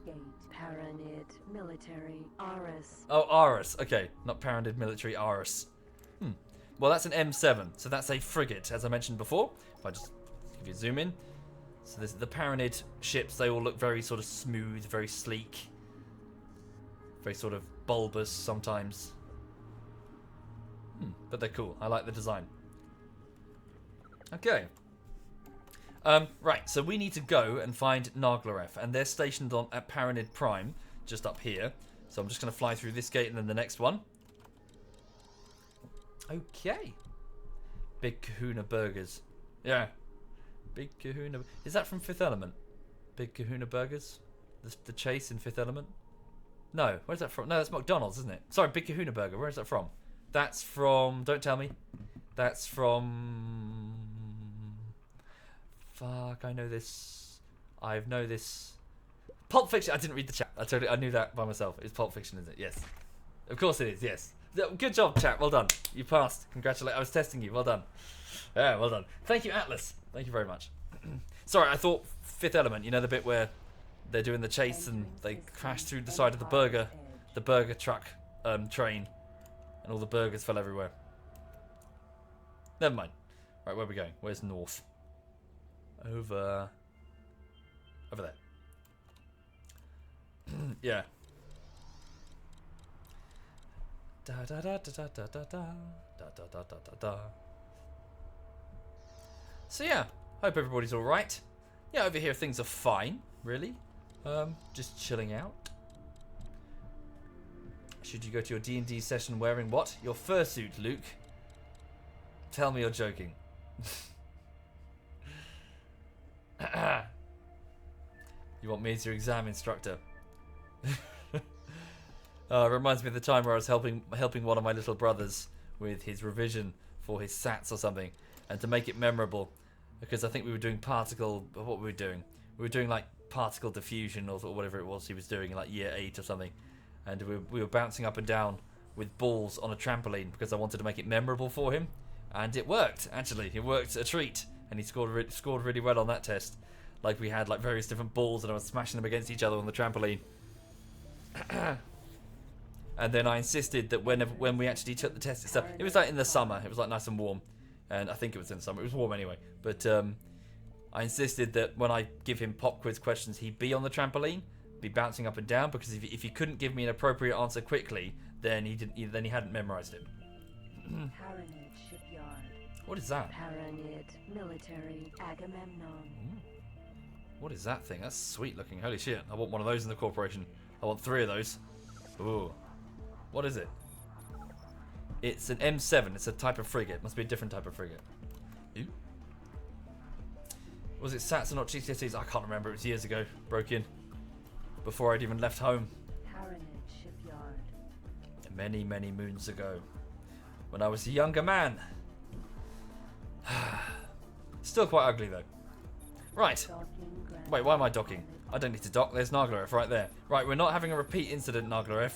[SPEAKER 2] Gate. Paranid military Aris.
[SPEAKER 1] Oh, Aris. Okay, not Paranid military Aris. Well, that's an M7, so that's a frigate, as I mentioned before. If I just give you a zoom in. So there's the Paranid ships, they all look very sort of smooth, very sleek. Very sort of bulbous sometimes. But they're cool. I like the design. Okay. Right, so we need to go and find Naglaref, and they're stationed at Paranid Prime, just up here. So I'm just going to fly through this gate and then the next one. Okay. Big Kahuna Burgers. Yeah. Big Kahuna... Is that from Fifth Element? Big Kahuna Burgers? The chase in Fifth Element? No, where's that from? No, that's McDonald's, isn't it? Sorry, Big Kahuna Burger. Where is that from? That's from... Don't tell me. That's from... Fuck, I know this. I know this. Pulp Fiction. I didn't read the chat. I knew that by myself. It's Pulp Fiction, isn't it? Yes. Of course it is, yes. Good job, chat. Well done. You passed. Congratulations. I was testing you. Well done. Yeah, well done. Thank you, Atlas. Thank you very much. Sorry, I thought Fifth Element, you know the bit where they're doing the chase and they crash through the side of the burger truck train, and all the burgers fell everywhere. Never mind. Right, where are we going? Where's north? Over there. Yeah. Da da da da da da da da da da da da. So yeah, hope everybody's all right. Yeah, over here things are fine, really. Just chilling out. Should you go to your D&D session wearing what? Your fursuit, Luke? Tell me you're joking. You want me as your exam instructor? It reminds me of the time where I was helping one of my little brothers with his revision for his SATs or something, and to make it memorable, because I think we were doing what were we doing? We were doing like particle diffusion or whatever it was he was doing in like year 8 or something, and we were bouncing up and down with balls on a trampoline because I wanted to make it memorable for him, and it worked. Actually, it worked a treat. And he scored really well on that test. Like we had like various different balls and I was smashing them against each other on the trampoline. And then I insisted that when we actually took the test itself, it was like in the summer, it was like nice and warm. And I think it was in the summer, it was warm anyway. But I insisted that when I give him pop quiz questions, he'd be on the trampoline, be bouncing up and down, because if he couldn't give me an appropriate answer quickly, then he hadn't memorized it.
[SPEAKER 2] Paranid shipyard.
[SPEAKER 1] What is that?
[SPEAKER 2] Paranid military Agamemnon.
[SPEAKER 1] What is that thing? That's sweet looking. Holy shit. I want one of those in the corporation. I want 3 of those. Ooh. What is it? It's an M7. It's a type of frigate. Must be a different type of frigate. Ooh. Was it SATs or not GCSEs? I can't remember. It was years ago. Broke in. Before I'd even left home.
[SPEAKER 2] Carronage Shipyard.
[SPEAKER 1] Many, many moons ago. When I was a younger man. Still quite ugly though. Right.
[SPEAKER 2] Docking Grand
[SPEAKER 1] Wait, why am I docking? I don't need to dock. There's Narglaref right there. Right, we're not having a repeat incident, Narglaref.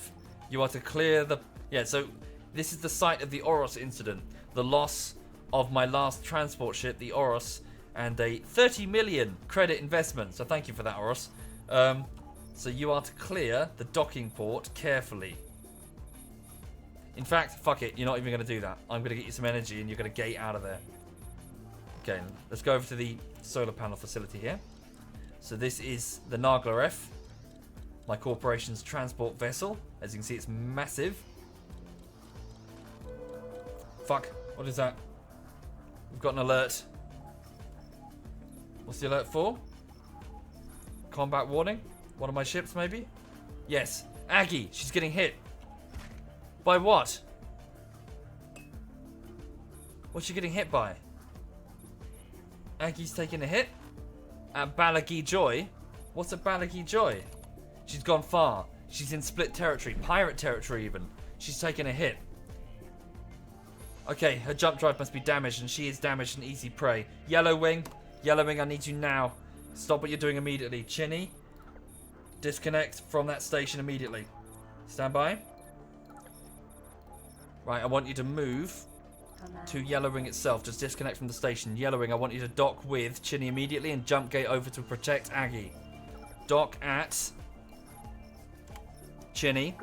[SPEAKER 1] You are to clear the... Yeah, so this is the site of the Oros incident. The loss of my last transport ship, the Oros, and a 30 million credit investment. So thank you for that, Oros. So you are to clear the docking port carefully. In fact, fuck it. You're not even going to do that. I'm going to get you some energy and you're going to gate out of there. Okay, let's go over to the solar panel facility here. So this is the Narglaref, my corporation's transport vessel. As you can see, it's massive. Fuck, what is that? We've got an alert. What's the alert for? Combat warning? One of my ships, maybe? Yes, Aggie, she's getting hit. By what? What's she getting hit by? Aggie's taking a hit? At Balagi Joy? What's a Balagi Joy? She's gone far. She's in split territory. Pirate territory even. She's taken a hit. Okay, her jump drive must be damaged and she is damaged and easy prey. Yellow Wing, I need you now. Stop what you're doing immediately. Chinny, disconnect from that station immediately. Stand by. Right, I want you to move to Yellow Wing itself. Just disconnect from the station. Yellow Wing, I want you to dock with Chinny immediately and jump gate over to protect Aggie. Dock at Chinny.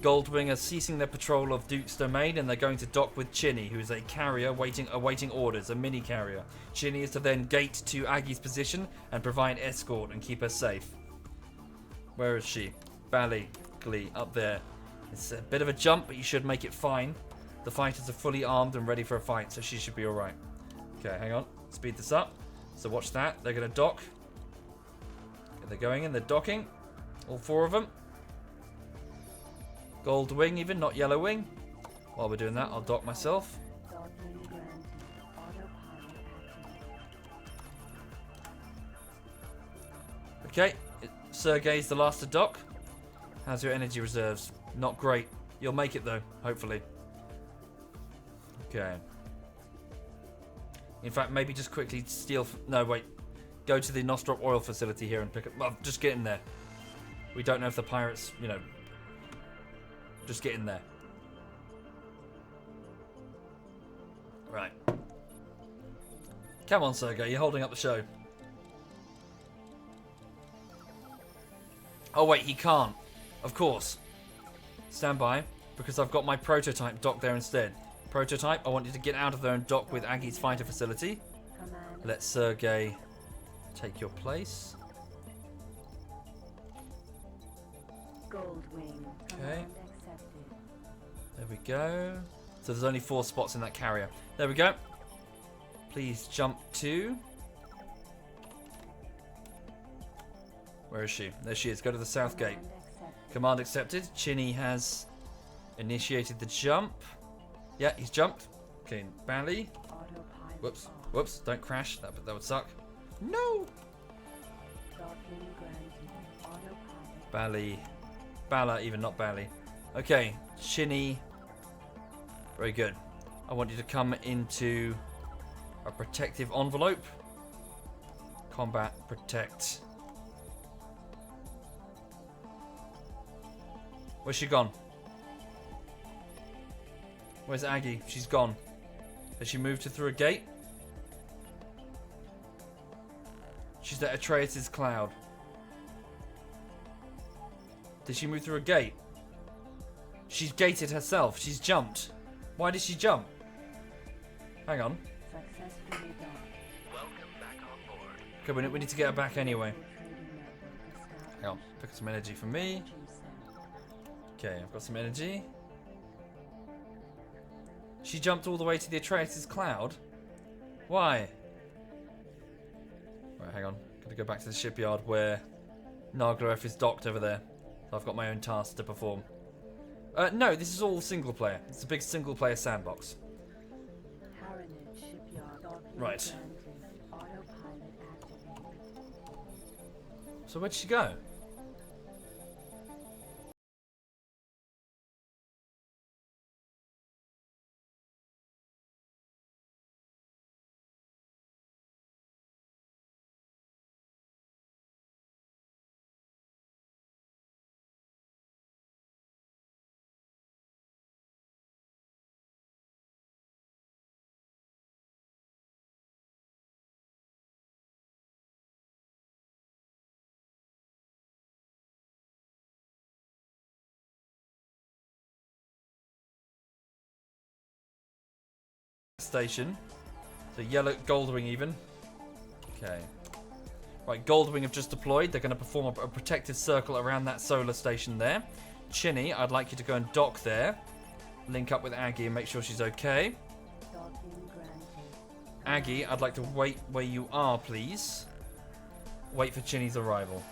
[SPEAKER 1] Goldwing are ceasing their patrol of Duke's domain and they're going to dock with Chinny, who is a carrier awaiting orders, a mini carrier. Chinny is to then gate to Aggie's position and provide escort and keep her safe. Where is she? Glee, up there. It's a bit of a jump, but you should make it fine. The fighters are fully armed and ready for a fight, so she should be alright. Okay, hang on. Speed this up. So watch that. They're going to dock. Okay, they're going in. They're docking. All 4 of them. Gold Wing even, not Yellow Wing. While we're doing that, I'll dock myself. Okay, Sergey's the last to dock. How's your energy reserves? Not great. You'll make it though, hopefully. Okay. In fact, maybe just quickly steal... No, wait. Go to the Nostrop oil facility here and pick up... Well, just get in there. We don't know if the pirates, you know... Just get in there. Right. Come on, Sergey. You're holding up the show. Oh, wait. He can't. Of course. Stand by. Because I've got my prototype docked there instead. Prototype, I want you to get out of there and dock with Aggie's fighter facility. Let Sergey take your place. Okay. There we go. So there's only 4 spots in that carrier. There we go. Please jump to... Where is she? There she is. Go to the south gate. Command accepted. Chinny has initiated the jump. Yeah, he's jumped. Okay, Bally. Whoops. Whoops. Don't crash. That would suck. No! Bally. Bala, even not Bally. Okay, Chinny. Very good. I want you to come into a protective envelope. Combat, protect. Where's she gone? Where's Aggie? She's gone. Has she moved through a gate? She's at Atreus' cloud. Did she move through a gate? She's gated herself. She's jumped. Why did she jump? Hang on.
[SPEAKER 5] Welcome back on board.
[SPEAKER 1] Okay, we need to get her back anyway. Hang on. Pick up some energy for me. Okay, I've got some energy. She jumped all the way to the Atreus' cloud? Why? Right, hang on. Gotta go back to the shipyard where Narglaref is docked over there. So I've got my own task to perform. No, this is all single player. It's a big single player sandbox.
[SPEAKER 2] Haranage shipyard docking
[SPEAKER 1] Right.
[SPEAKER 2] granted. Autopilot activated.
[SPEAKER 1] So where'd she go? Station. So yellow, Goldwing even. Okay. Right, Goldwing have just deployed. They're going to perform a protective circle around that solar station there. Chinny, I'd like you to go and dock there. Link up with Aggie and make sure she's okay.
[SPEAKER 2] Docking granted.
[SPEAKER 1] Aggie, I'd like to wait where you are, please. Wait for Chinny's arrival.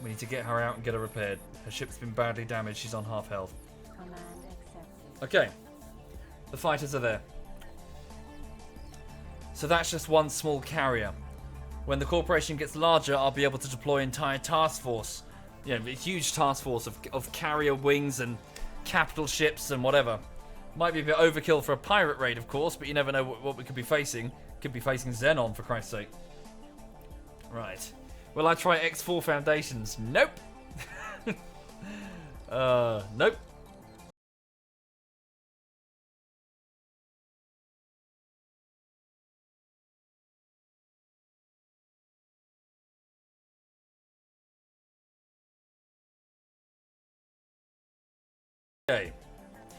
[SPEAKER 1] We need to get her out and get her repaired. Her ship's been badly damaged. She's on half health.
[SPEAKER 2] Command accepted.
[SPEAKER 1] Okay. The fighters are there. So that's just one small carrier. When the corporation gets larger, I'll be able to deploy entire task force. You know, a huge task force of carrier wings and capital ships and whatever. Might be a bit overkill for a pirate raid, of course, but you never know what we could be facing. Could be facing Xenon, for Christ's sake. Right. Will I try X4 Foundations? Nope. Nope. Okay,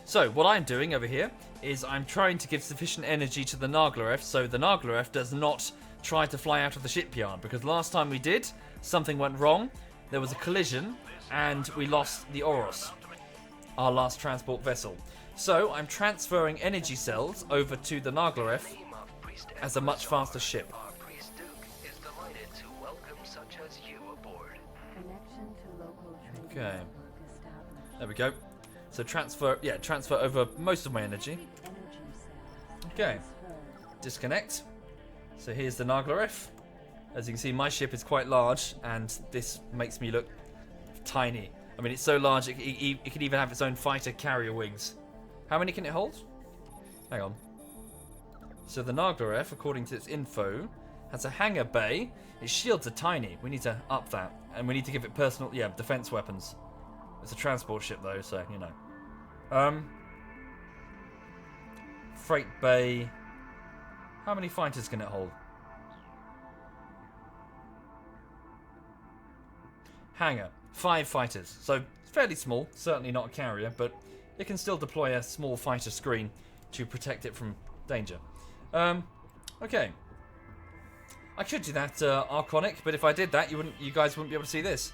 [SPEAKER 1] so what I'm doing over here is I'm trying to give sufficient energy to the Narglaref so the Narglaref does not try to fly out of the shipyard, because last time we did, something went wrong. There was a collision and we lost the Oros, our last transport vessel. So I'm transferring energy cells over to the Narglaref
[SPEAKER 5] Name of Priest
[SPEAKER 1] as a much faster ship.
[SPEAKER 5] Our Priest Duke is delighted to welcome such as you aboard.
[SPEAKER 2] Connection to local trading
[SPEAKER 1] Okay.
[SPEAKER 2] network established.
[SPEAKER 1] There we go. So transfer over most of my energy.
[SPEAKER 2] Energy cells.
[SPEAKER 1] Okay.
[SPEAKER 2] Transferred.
[SPEAKER 1] Disconnect. So here's the Narglaref. As you can see, my ship is quite large, and this makes me look tiny. I mean, it's so large it can even have its own fighter carrier wings. How many can it hold? Hang on. So the Narglaref, according to its info, has a hangar bay. Its shields are tiny. We need to up that, and we need to give it personal, defense weapons. It's a transport ship though, so you know. Freight bay. How many fighters can it hold? Hangar. 5 fighters. So fairly small. Certainly not a carrier, but it can still deploy a small fighter screen to protect it from danger. Okay. I could do that Arconic, but if I did that, you guys wouldn't be able to see this.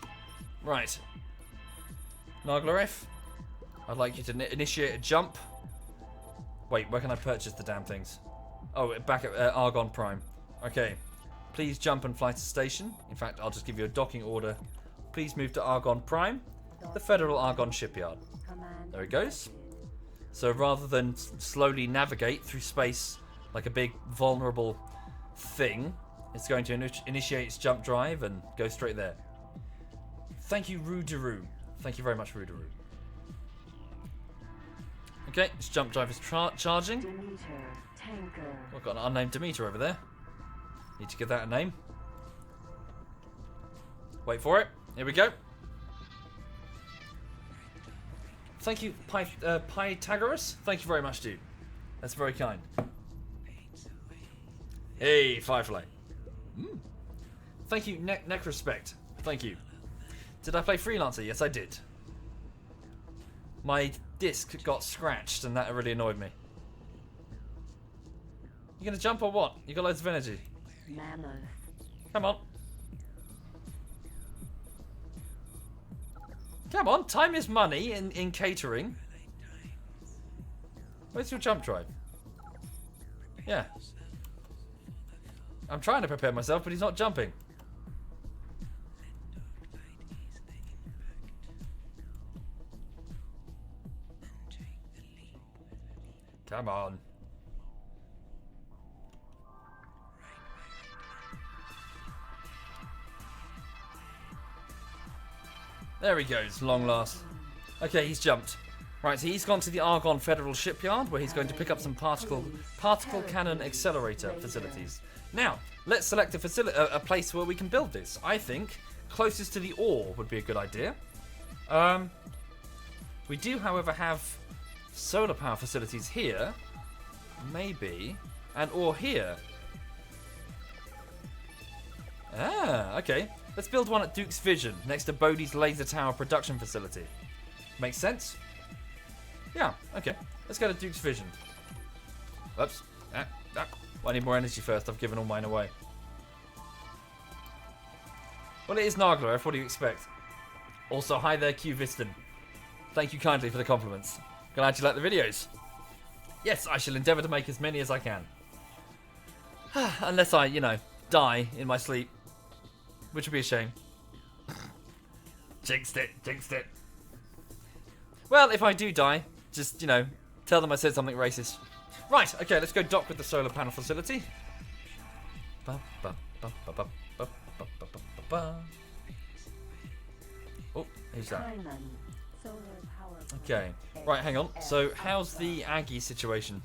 [SPEAKER 1] Right. Narglaref, I'd like you to initiate a jump. Wait, where can I purchase the damn things? Oh, back at Argon Prime. Okay. Please jump and fly to station. In fact, I'll just give you a docking order. Please move to Argon Prime, the Federal Argon Shipyard.
[SPEAKER 2] Command
[SPEAKER 1] There it goes.
[SPEAKER 2] accepted.
[SPEAKER 1] So rather than slowly navigate through space like a big vulnerable thing, it's going to initiate its jump drive and go straight there. Thank you, Ruderu. Thank you very much, Ruderu. Okay, this jump drive is charging.
[SPEAKER 2] Demeter. Tanker.
[SPEAKER 1] I've got an unnamed Demeter over there. Need to give that a name. Wait for it. Here we go. Thank you, Pythagoras. Thank you very much, dude. That's very kind. Hey, Firefly. Thank you, Necrespect. Thank you. Did I play Freelancer? Yes, I did. My disc got scratched, and that really annoyed me. You gonna jump or what? You got loads of energy.
[SPEAKER 2] Mammoth.
[SPEAKER 1] Come on. Come on, time is money in catering. Where's your jump drive? Yeah. I'm trying to prepare myself, but he's not jumping. Come on. There he goes, long last. Okay, he's jumped. Right, so he's gone to the Argonne Federal Shipyard, where he's going to pick up some particle cannon accelerator facilities. Now, let's select a place where we can build this. I think closest to the ore would be a good idea. We do, however, have solar power facilities here, maybe, and ore here. Ah, okay. Let's build one at Duke's Vision, next to Bodhi's laser tower production facility. Makes sense? Yeah, okay. Let's go to Duke's Vision. Oops. I need more energy first. I've given all mine away. Well, it is Narglareth. What do you expect? Also, hi there, Q Viston. Thank you kindly for the compliments. Glad you like the videos. Yes, I shall endeavour to make as many as I can. Unless I, die in my sleep. Which would be a shame. Jinxed it. Well, if I do die, just, tell them I said something racist. Right, okay, let's go dock with the solar panel facility. Oh, who's that? Okay, right, hang on. So, how's the Aggie situation?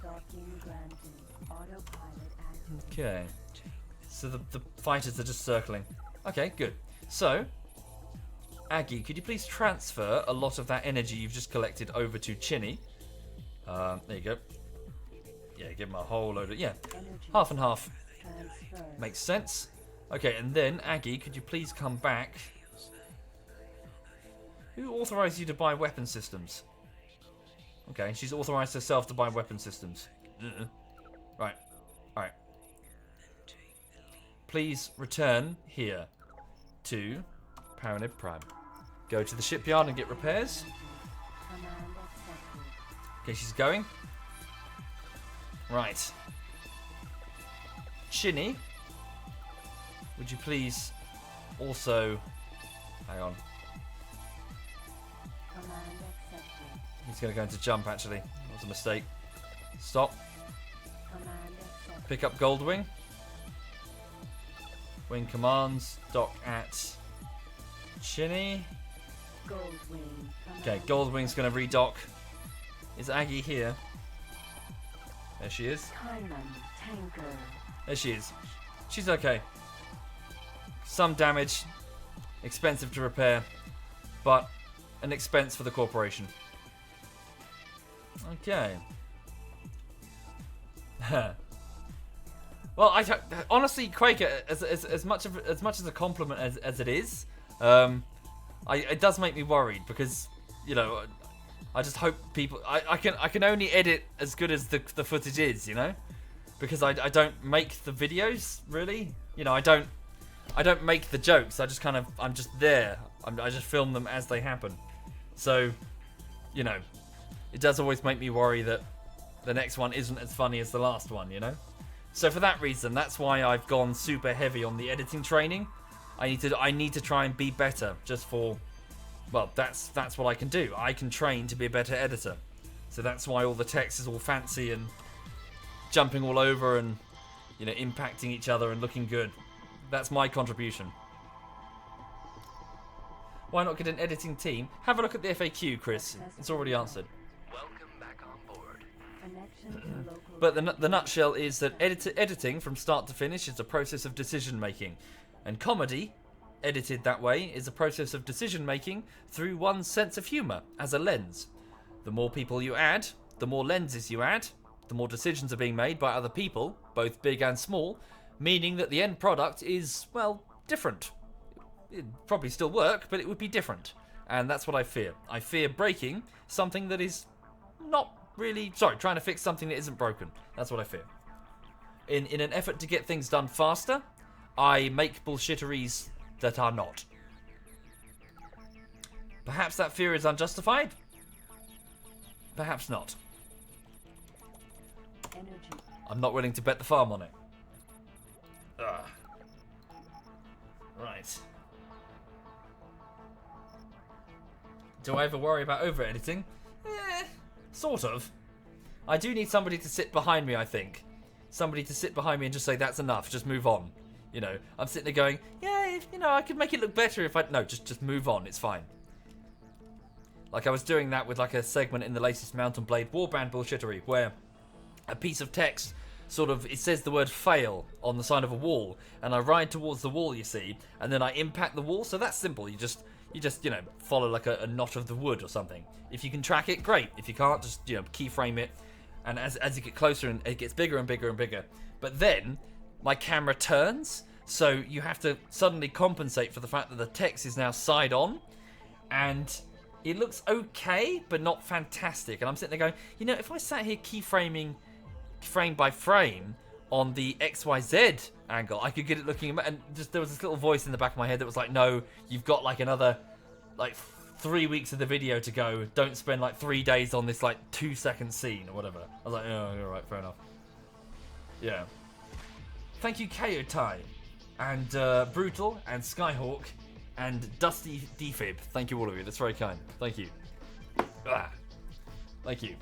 [SPEAKER 1] Okay. So the fighters are just circling. Okay, good. So, Aggie, could you please transfer a lot of that energy you've just collected over to Chinny? There you go. Yeah, give him a whole load of... Yeah, half and half. Makes sense. Okay, and then, Aggie, could you please come back? Who authorized you to buy weapon systems? Okay, she's authorized herself to buy weapon systems. Right. Alright. Please return here to Paranib Prime. Go to the shipyard and get repairs. Okay, she's going. Right. Chinny, would you please also... Hang on. He's going to go into jump, actually. That was a mistake. Stop. Pick up Goldwing. Wing commands. Dock at Chinny. Okay, Goldwing's going to redock. Is Aggie here? There she is. There she is. She's okay. Some damage. Expensive to repair. But an expense for the corporation. Okay. Well, honestly, Quaker, as much as a compliment as it is, it does make me worried because, I just hope people. I can only edit as good as the footage is, because I don't make the videos really. I don't make the jokes. I'm just there. I just film them as they happen. So, it does always make me worry that the next one isn't as funny as the last one, So for that reason, that's why I've gone super heavy on the editing training. I need to try and be better just for, well, that's what I can do. I can train to be a better editor. So that's why all the text is all fancy and jumping all over and, impacting each other and looking good. That's my contribution. Why not get an editing team? Have a look at the FAQ, Chris. It's already answered.
[SPEAKER 5] Welcome back on board.
[SPEAKER 1] But the nutshell is that editing from start to finish is a process of decision making, and comedy, edited that way, is a process of decision making through one's sense of humour as a lens. The more people you add, the more lenses you add, the more decisions are being made by other people, both big and small, meaning that the end product is, well, different. It'd probably still work, but it would be different. And that's what I fear. I fear breaking something that is not really... Sorry, trying to fix something that isn't broken. That's what I fear. In an effort to get things done faster, I make bullshitteries that are not. Perhaps that fear is unjustified? Perhaps not. I'm not willing to bet the farm on it. Ugh. Right. Do I ever worry about over-editing? Sort of. I do need somebody to sit behind me, I think. Somebody to sit behind me and just say, that's enough, just move on. You know, I'm sitting there going, yeah, I could make it look better if I... No, just move on, it's fine. Like I was doing that with like a segment in the latest Mountain Blade Warband bullshittery, where a piece of text sort of, it says the word fail on the side of a wall, and I ride towards the wall, you see, and then I impact the wall. So that's simple. You just follow like a knot of the wood or something. If you can track it, great. If you can't, just keyframe it, and as you get closer, and it gets bigger and bigger and bigger. But then my camera turns, so you have to suddenly compensate for the fact that the text is now side on, and it looks okay, but not fantastic. And I'm sitting there going, if I sat here keyframing frame by frame on the XYZ angle, I could get it looking, and just there was this little voice in the back of my head that was like, no, you've got like another 3 weeks of the video to go. Don't spend like 3 days on this like 2-second scene or whatever. I was like, oh, all right, fair enough. Yeah. Thank you, Kayotai, and Brutal, and Skyhawk, and Dusty Defib. Thank you, all of you. That's very kind. Thank you. Thank you.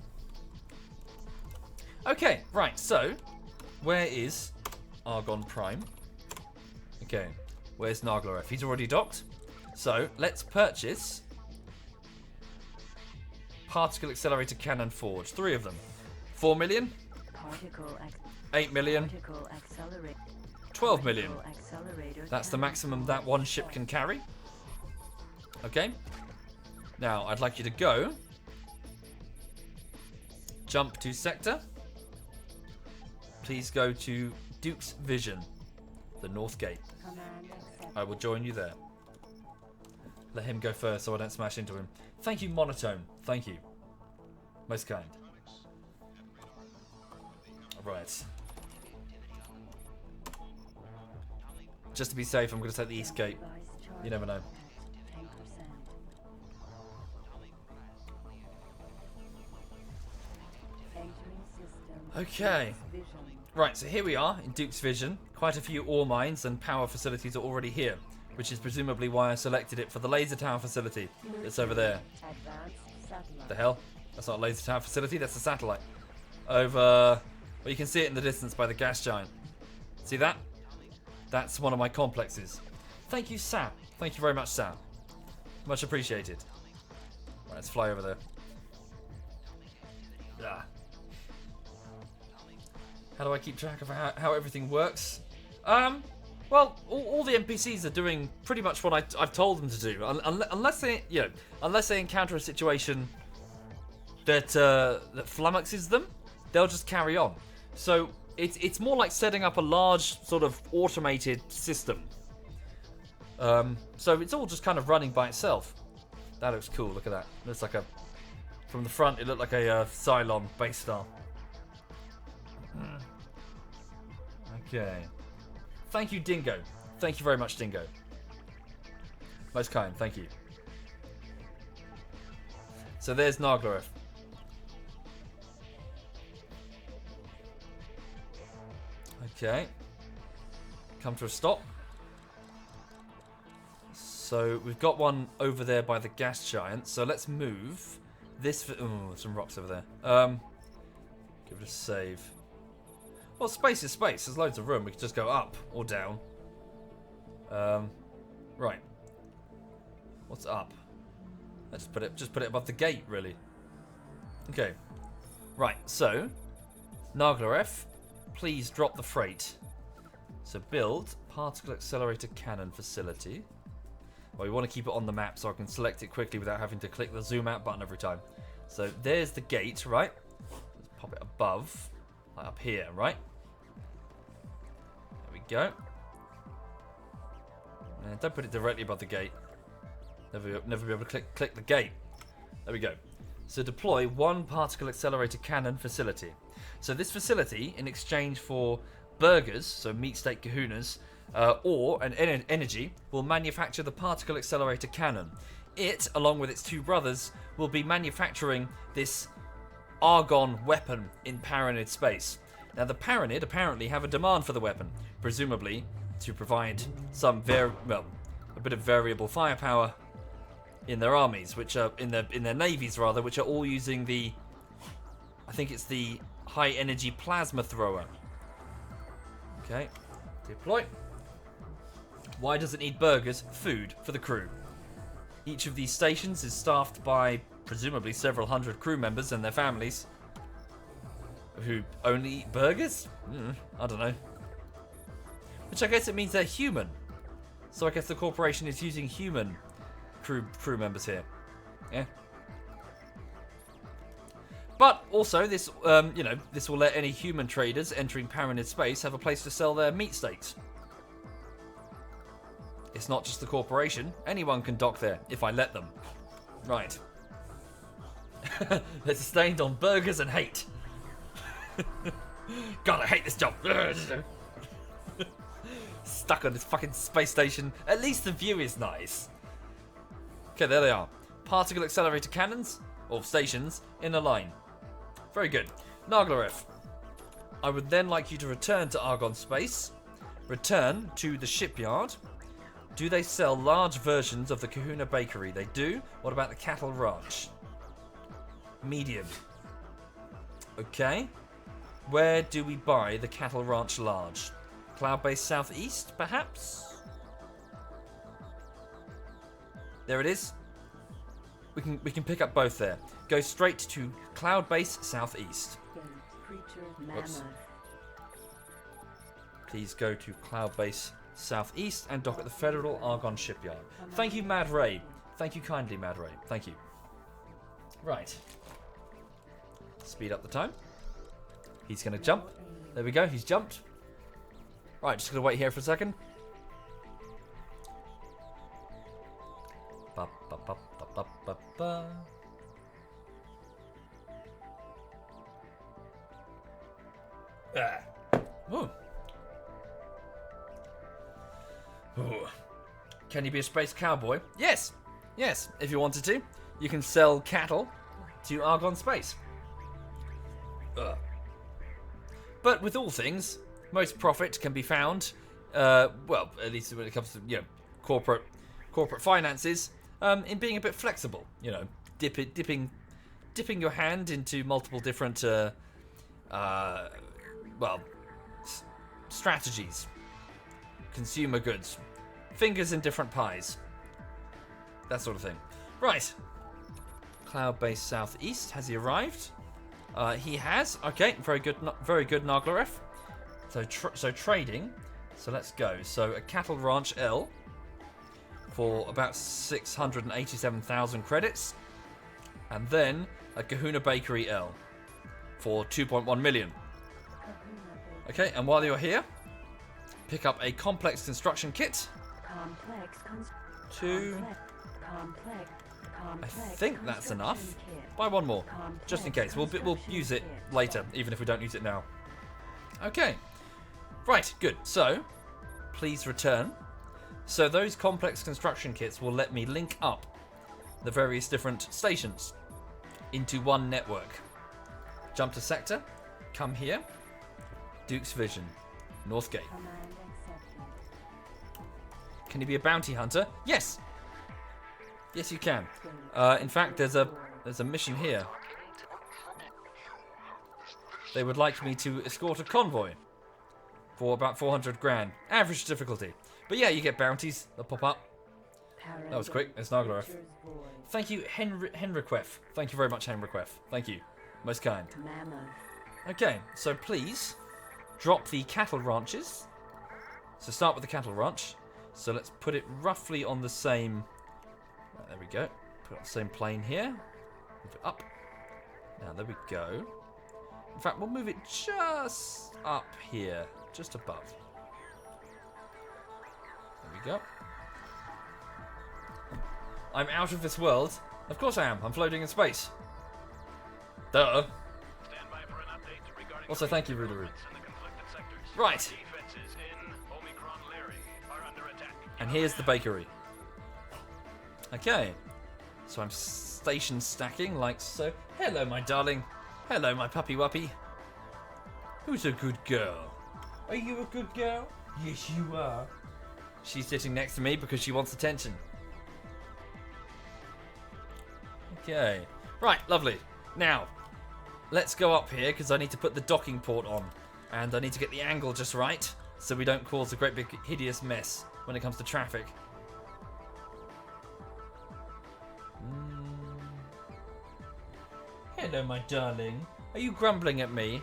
[SPEAKER 1] Okay, right, so, where is Argon Prime? Okay, where's Naglaref? He's already docked. So, let's purchase Particle Accelerator Cannon Forge. 3 of them. 4 million? 8 million? 12 million. That's the maximum that one ship can carry. Okay. Now, I'd like you to go. Jump to sector. Please go to Duke's Vision, the North Gate. I will join you there. Let him go first so I don't smash into him. Thank you, Monotone. Thank you. Most kind. Right. Just to be safe, I'm going to take the East Gate. You never know. Okay. Right, so here we are in Duke's Vision. Quite a few ore mines and power facilities are already here, which is presumably why I selected it for the laser tower facility that's over there. The hell? That's not a laser tower facility, that's a satellite. Over... Well, you can see it in the distance by the gas giant. See that? That's one of my complexes. Thank you, Sam. Thank you very much, Sam. Much appreciated. Right, let's fly over there. Ah. How do I keep track of how everything works? Well, all the NPCs are doing pretty much what I've told them to do, unless they encounter a situation that flummoxes them, they'll just carry on. So it's more like setting up a large sort of automated system. So it's all just kind of running by itself. That looks cool. Look at that. Looks like from the front, it looked like a Cylon base star. Okay. Thank you, Dingo. Thank you very much, Dingo. Most kind, thank you. So there's Naglaref. Okay. Come to a stop. So we've got one over there by the gas giant. So let's move this. Oh, some rocks over there. Give it a save. Well, space is space. There's loads of room. We could just go up or down. Right. What's up? Let's just put it above the gate, really. Okay. Right. So, Naglaref, please drop the freight. So build particle accelerator cannon facility. Well, we want to keep it on the map so I can select it quickly without having to click the zoom out button every time. So there's the gate, right? Let's pop it above, like up here, right? There we go. And don't put it directly above the gate. Never be able to click the gate. There we go. So deploy one particle accelerator cannon facility. So this facility, in exchange for burgers, so meat steak kahunas, or an energy, will manufacture the particle accelerator cannon. It, along with its two brothers, will be manufacturing this argon weapon in Paranid space. Now the Paranid apparently have a demand for the weapon, presumably to provide some a bit of variable firepower in their armies, which are in their navies rather, which are all using the I think it's the high energy plasma thrower. Okay, deploy. Why does it need burgers? Food for the crew. Each of these stations is staffed by presumably several hundred crew members and their families who only eat burgers? I don't know. Which I guess it means they're human. So I guess the corporation is using human crew members here. Yeah. But also, this this will let any human traders entering Paranid space have a place to sell their meat steaks. It's not just the corporation. Anyone can dock there if I let them. Right. They're sustained on burgers and hate. God, I hate this job. Stuck on this fucking space station. At least the view is nice. Okay, there they are. Particle accelerator cannons, or stations, in a line. Very good. Naglarev, I would then like you to return to Argon Space. Return to the shipyard. Do they sell large versions of the Kahuna Bakery? They do. What about the Cattle Ranch? Medium. Okay. Where do we buy the Cattle Ranch large? Cloud-based southeast, perhaps? There it is. We can pick up both there. Go straight to Cloud-based southeast. Whoops. Please go to Cloud-based southeast and dock at the Federal Argon Shipyard. Thank you, Mad Ray. Thank you kindly, Mad Ray. Thank you. Right. Speed up the time. He's going to jump. There we go. He's jumped. Right, just going to wait here for a second. Ba, ba, ba, ba, ba, ba, ba. Ooh. Ooh. Can you be a space cowboy? Yes. Yes, if you wanted to. You can sell cattle to Argon Space. But with all things, most profit can be found, well, at least when it comes to corporate finances, in being a bit flexible. Dipping your hand into multiple different, strategies, consumer goods, fingers in different pies, that sort of thing. Right. Cloud-based southeast, has he arrived? He has. Okay, very good, Naglarev. So trading. So let's go. So a cattle ranch L for about 687,000 credits, and then a Kahuna Bakery L for 2.1 million. Okay, and while you're here, pick up a complex construction kit. I think that's enough. Buy one more, just in case. We'll use it later, even if we don't use it now. Okay. Right, good. So, please return. So those complex construction kits will let me link up the various different stations into one network. Jump to sector. Come here. Duke's Vision. North Gate. Can you be a bounty hunter? Yes. Yes, you can. In fact, there's a mission here. They would like me to escort a convoy for about 400 grand. Average difficulty. But yeah, you get bounties. They'll pop up. That was quick. It's Naglarev. Thank you, Henriquef. Thank you very much, Henriquef. Thank you. Most kind. Okay, so please drop the cattle ranches. So start with the cattle ranch. So let's put it roughly on the same... Right, there we go. Put it on the same plane here. Move it up. Now, there we go. In fact, we'll move it just up here. Just above. There we go. I'm out of this world. Of course I am. I'm floating in space. Duh.
[SPEAKER 4] Stand by for an update regarding
[SPEAKER 1] Also, thank you, Rudaru.
[SPEAKER 4] in the conflicted sectors.
[SPEAKER 1] Right.
[SPEAKER 4] Defenses in Omicron Leary are under attack.
[SPEAKER 1] And here's the bakery. Okay. So I'm station stacking like so. Hello, my darling. Hello, my puppy wuppy. Who's a good girl? Are you a good girl? Yes, you are. She's sitting next to me because she wants attention. Okay. Right, lovely. Now, let's go up here because I need to put the docking port on. And I need to get the angle just right so we don't cause a great big hideous mess when it comes to traffic. Hello, my darling. Are you grumbling at me?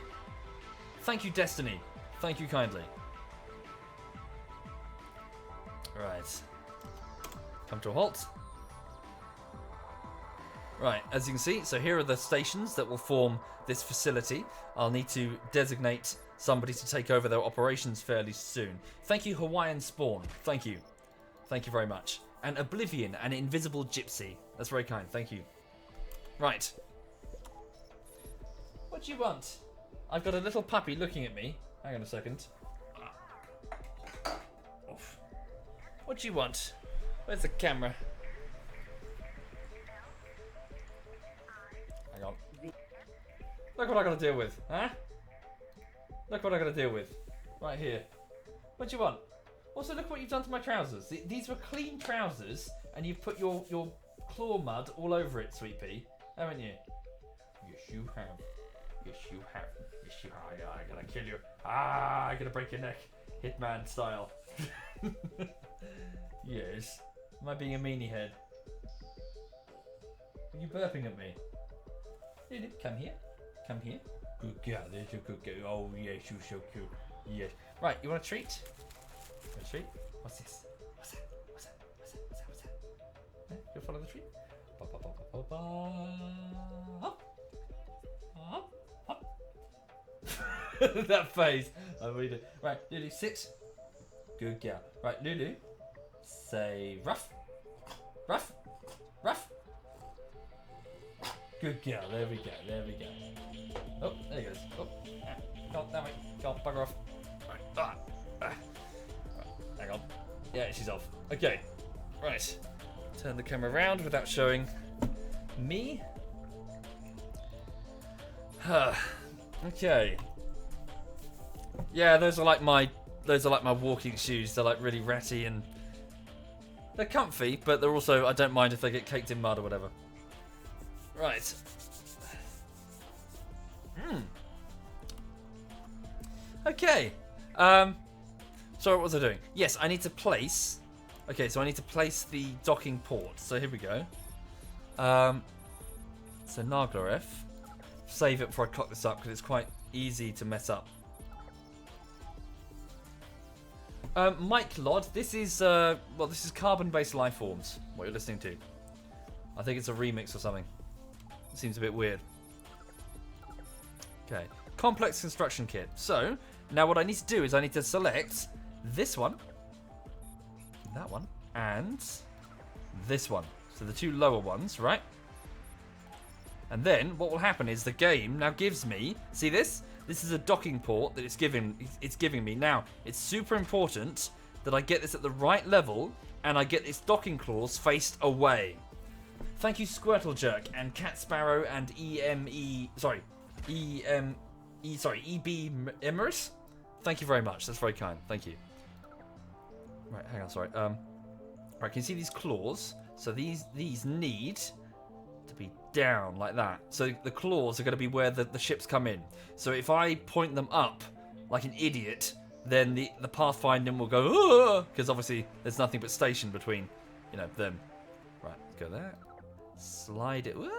[SPEAKER 1] Thank you, Destiny. Thank you kindly. Right. Come to a halt. Right, as you can see, so here are the stations that will form this facility. I'll need to designate somebody to take over their operations fairly soon. Thank you, Hawaiian Spawn. Thank you. Thank you very much. And Oblivion, an invisible gypsy. That's very kind. Thank you. Right. What do you want? I've got a little puppy looking at me. Hang on a second. Oof. What do you want? Where's the camera? Hang on. Look what I gotta deal with, huh? Look what I gotta deal with. Right here. What do you want? Also, look what you've done to my trousers. These were clean trousers, and you've put your claw mud all over it, Sweet Pea. Haven't you? Yes, you have. Yes, you have. Yes, you have. I'm gonna kill you. I'm gonna break your neck. Hitman style. Yes. Am I being a meanie head? Are you burping at me? Lily, come here. Come here. Good girl. There's your good girl. Oh, yes, you're so cute. Yes. Right, you want a treat? Want a treat? What's this? What's that? What's that? What's that? What's that? What's that? Huh? You follow the treat? Ba, ba, ba, ba, ba, ba. Hop. Hop. Hop. That face. I read it. Right, Lulu, sit. Good girl. Right, Lulu. Say ruff. Ruff. Ruff. Good girl. There we go. There we go. Oh, there he goes. Oh, can't, that way. Can't bugger off. Right. Right. Hang on. Yeah, she's off. Okay. Right. Turn the camera around without showing me. Okay. Yeah, those are like my walking shoes. They're like really ratty and they're comfy, but they're also, I don't mind if they get caked in mud or whatever. Right. Okay. So what was I doing? Yes, I need to place. Okay, so I need to place the docking port. So here we go. So Narglaref. Save it before I clock this up because it's quite easy to mess up. Mike Lod, this is this is carbon-based life forms. What you're listening to. I think it's a remix or something. It seems a bit weird. Okay, complex construction kit. So now what I need to do is I need to select this one, that one, and this one. So the two lower ones, right? And then what will happen is the game now gives me, see this? This is a docking port that it's giving me. Now, it's super important that I get this at the right level and I get its docking claws faced away. Thank you, Squirtle Jerk and Cat Sparrow and EB Emerus. Thank you very much. That's very kind. Thank you. Right, hang on, sorry. Right, can you see these claws? So these need to be down like that. So the claws are going to be where the ships come in. So if I point them up like an idiot, then the pathfinding will go, because obviously there's nothing but station between, you know, them. Right, go there. Slide it. Okay,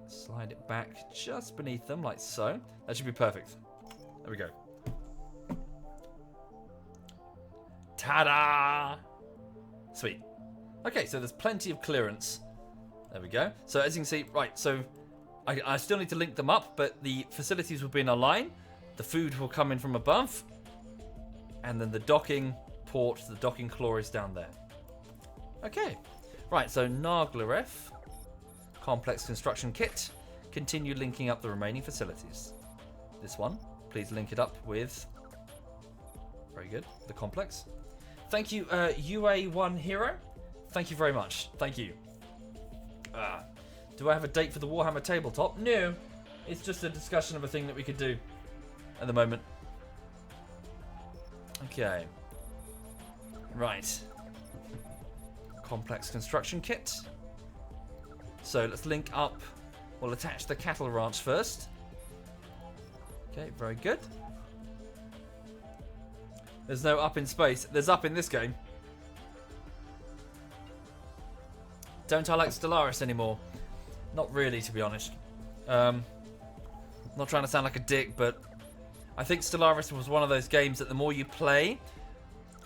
[SPEAKER 1] slide it back just beneath them like so. That should be perfect. There we go. Ta-da! Sweet. Okay, so there's plenty of clearance. There we go. So as you can see, right, so I still need to link them up, but the facilities will be in a line. The food will come in from above. And then the docking port, the docking claw is down there. Okay. Right, so Narglaref, complex construction kit. Continue linking up the remaining facilities. This one, please link it up with, very good, the complex. Thank you, UA1 Hero. Thank you very much. Thank you. Do I have a date for the Warhammer tabletop? No. It's just a discussion of a thing that we could do at the moment. Okay. Right. Complex construction kit. So let's link up We'll attach the cattle ranch first. Okay, very good. There's no up in space. There's up in this game. Don't I like Stellaris anymore? Not really, to be honest. Not trying to sound like a dick, but I think Stellaris was one of those games that the more you play,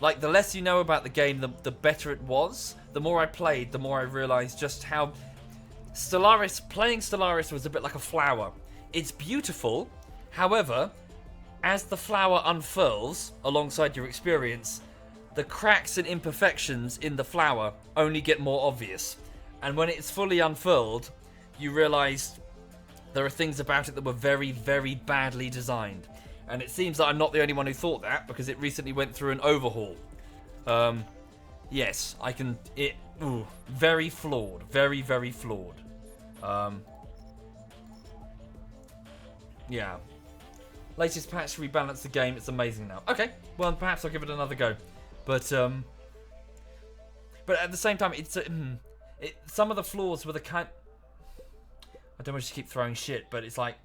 [SPEAKER 1] like the less you know about the game, the better it was. The more I played, the more I realised just how playing Stellaris was a bit like a flower. It's beautiful, however, as the flower unfurls alongside your experience, the cracks and imperfections in the flower only get more obvious. And when it's fully unfurled, you realise there are things about it that were very, very badly designed. And it seems that I'm not the only one who thought that, because it recently went through an overhaul. Yes, I can... very flawed. Very, very flawed. Yeah. Latest patch rebalanced the game. It's amazing now. Okay, well, perhaps I'll give it another go. But at the same time, it's... some of the flaws were the kind... I don't want to keep throwing shit, but it's like...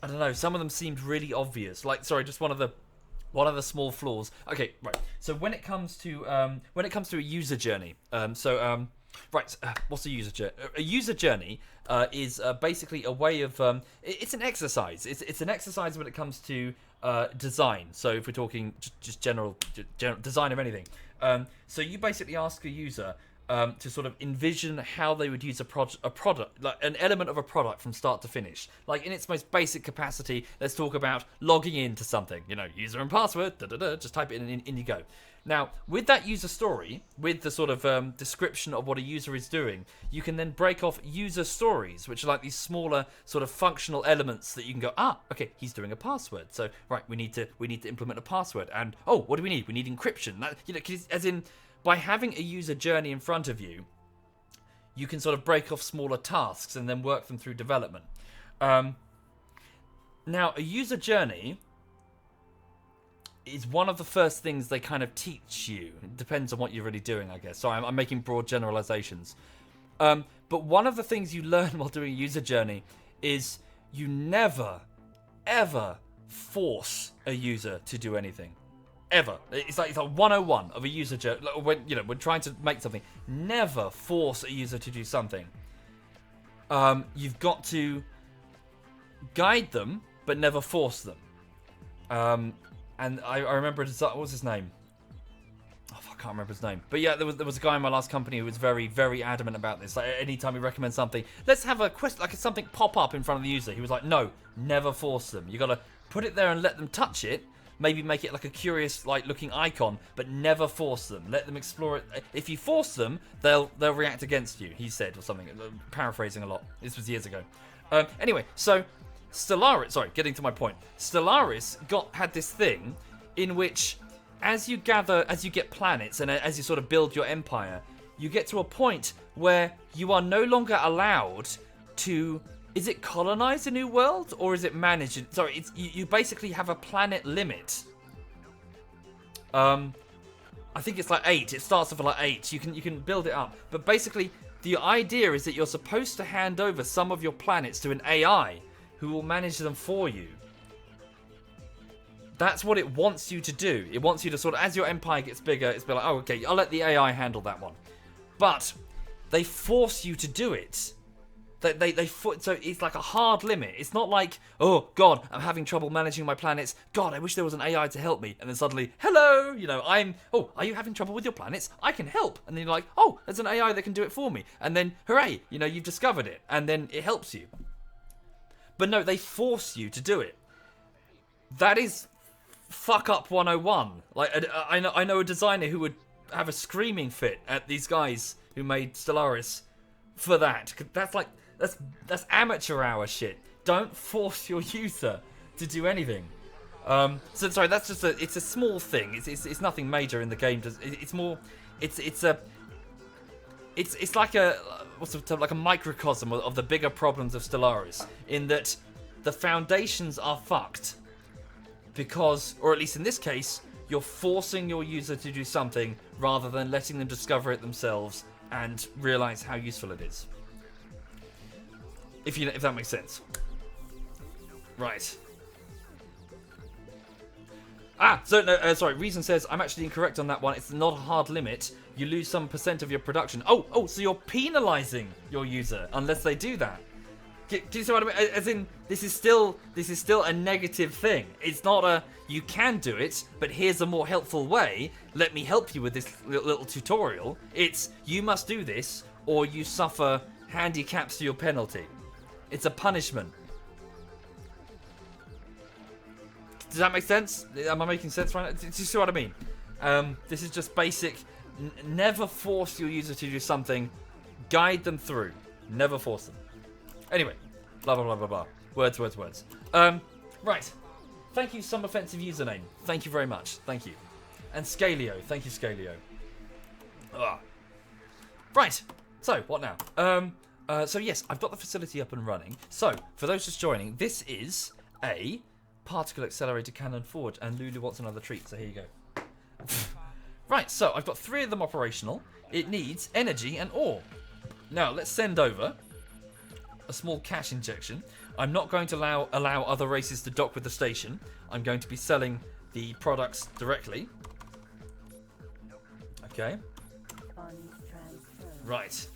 [SPEAKER 1] I don't know, some of them seemed really obvious. Like, sorry, just one of the small flaws. Okay, right. So when it comes to a user journey, what's a user journey? A user journey is basically a way of it's an exercise. It's an exercise when it comes to design. So if we're talking just general design of anything, so you basically ask a user to sort of envision how they would use a product, like an element of a product from start to finish. Like in its most basic capacity, let's talk about logging into something. You know, user and password, just type it in you go. Now, with that user story, with the sort of description of what a user is doing, you can then break off user stories, which are like these smaller sort of functional elements that you can go, okay, he's doing a password. So, right, we need to implement a password. And, what do we need? We need encryption. That, you know, as in... By having a user journey in front of you, you can sort of break off smaller tasks and then work them through development. Now, a user journey is one of the first things they kind of teach you. It depends on what you're really doing, I guess. So I'm making broad generalizations. But one of the things you learn while doing a user journey is you never, ever force a user to do anything. Ever. It's like 101 of a user journey. When we're trying to make something, never force a user to do something. You've got to guide them, but never force them. And I remember what was his name? I can't remember his name. But yeah, there was a guy in my last company who was very, very adamant about this. Like anytime he recommends something, let's have a quest, like something pop up in front of the user. He was like, no, never force them. You got to put it there and let them touch it. Maybe make it like a curious, like looking icon, but never force them. Let them explore it. If you force them, they'll react against you. He said, or something. Paraphrasing a lot. This was years ago. Anyway, so Stellaris. Sorry, getting to my point. Stellaris had this thing in which, as you get planets and as you sort of build your empire, you get to a point where you are no longer allowed to. Is it colonize a new world or is it manage it? Sorry, you basically have a planet limit. I think it's like 8. It starts off at like 8. You can build it up, but basically the idea is that you're supposed to hand over some of your planets to an AI who will manage them for you. That's what it wants you to do. It wants you to sort of, as your empire gets bigger, it's be like, oh, okay, I'll let the AI handle that one. But they force you to do it. So it's like a hard limit. It's not like, oh God, I'm having trouble managing my planets. God, I wish there was an AI to help me. And then suddenly, hello, are you having trouble with your planets? I can help. And then you're like, oh, there's an AI that can do it for me. And then, hooray, you've discovered it. And then it helps you. But no, they force you to do it. That is fuck up 101. Like, I know a designer who would have a screaming fit at these guys who made Stellaris for that. That's amateur hour shit. Don't force your user to do anything. So sorry, that's just it's a small thing. It's nothing major in the game. It's more, it's like a microcosm of the bigger problems of Stellaris, in that the foundations are fucked because, or at least in this case, you're forcing your user to do something rather than letting them discover it themselves and realize how useful it is. If that makes sense. Right. Sorry. Reason says I'm actually incorrect on that one. It's not a hard limit. You lose some % of your production. Oh, so you're penalizing your user unless they do that. Do you see what I mean? As in, this is still a negative thing. It's not a you can do it, but here's a more helpful way. Let me help you with this little tutorial. It's you must do this, or you suffer handicaps to your penalty. It's a punishment. Does that make sense? Am I making sense right now? Do you see what I mean? This is just basic. Never force your user to do something. Guide them through. Never force them. Anyway, blah, blah, blah, blah, blah. Words. Right. Thank you, some offensive username. Thank you very much. Thank you. And Scalio. Thank you, Scalio. Right. So, what now? So, yes, I've got the facility up and running. So, for those just joining, this is a particle accelerator cannon forge, and Lulu wants another treat, so here you go. Right, so I've got 3 of them operational. It needs energy and ore. Now, let's send over a small cash injection. I'm not going to allow other races to dock with the station. I'm going to be selling the products directly. Okay.
[SPEAKER 2] Funds transferred.
[SPEAKER 1] Right.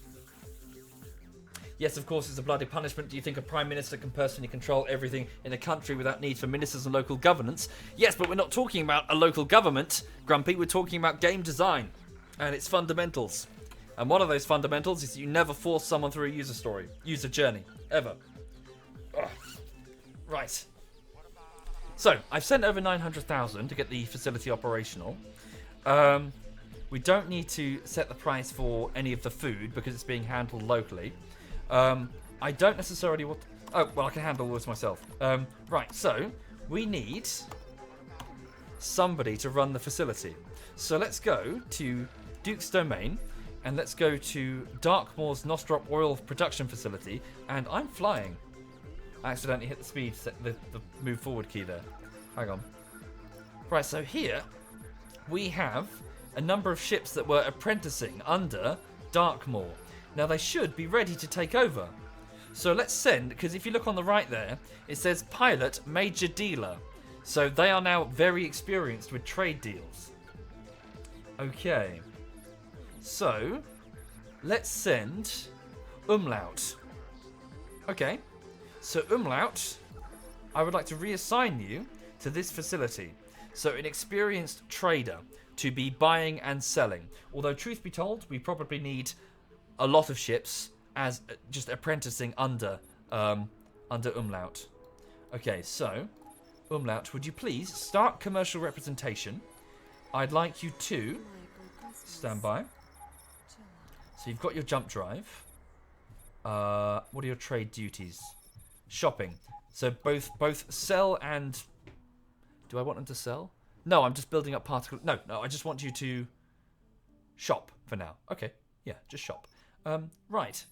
[SPEAKER 1] Yes, of course, it's a bloody punishment. Do you think a prime minister can personally control everything in a country without need for ministers and local governance? Yes, but we're not talking about a local government, Grumpy. We're talking about game design and its fundamentals. And one of those fundamentals is you never force someone through a user journey, ever. Ugh. Right. So, I've sent over 900,000 to get the facility operational. We don't need to set the price for any of the food because it's being handled locally. I don't necessarily want... Oh, well, I can handle all this myself. Right, so we need somebody to run the facility. So let's go to Duke's Domain, and let's go to Darkmoor's Nostrop Oil Production Facility, and I'm flying. I accidentally hit the move forward key there. Hang on. Right, so here we have a number of ships that were apprenticing under Darkmoor. Now they should be ready to take over. So let's send, because if you look on the right there, it says Pilot Major Dealer. So they are now very experienced with trade deals. Okay. So, let's send Umlaut. Okay. So Umlaut, I would like to reassign you to this facility. So an experienced trader to be buying and selling. Although truth be told, we probably need a lot of ships as just apprenticing under Umlaut. Okay, so Umlaut, would you please start commercial representation? I'd like you to stand by. So you've got your jump drive. What are your trade duties? Shopping. So both sell and... Do I want them to sell? No, I'm just building up particle... No, I just want you to shop for now. Okay, yeah, just shop. Right.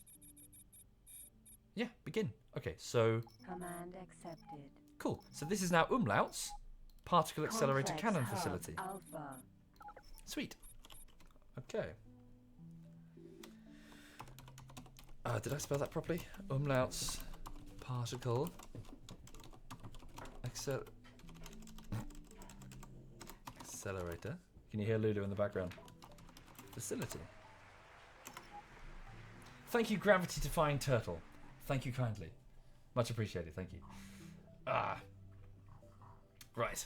[SPEAKER 1] Yeah, begin. Okay, so...
[SPEAKER 2] Command accepted.
[SPEAKER 1] Cool. So this is now Umlaut's particle accelerator
[SPEAKER 2] Complex
[SPEAKER 1] cannon
[SPEAKER 2] hub
[SPEAKER 1] facility.
[SPEAKER 2] Alpha.
[SPEAKER 1] Sweet. Okay. Did I spell that properly? Umlaut's particle accelerator. Can you hear Lulu in the background? Facility. Thank you, Gravity Defying Turtle. Thank you kindly. Much appreciated. Thank you. Right.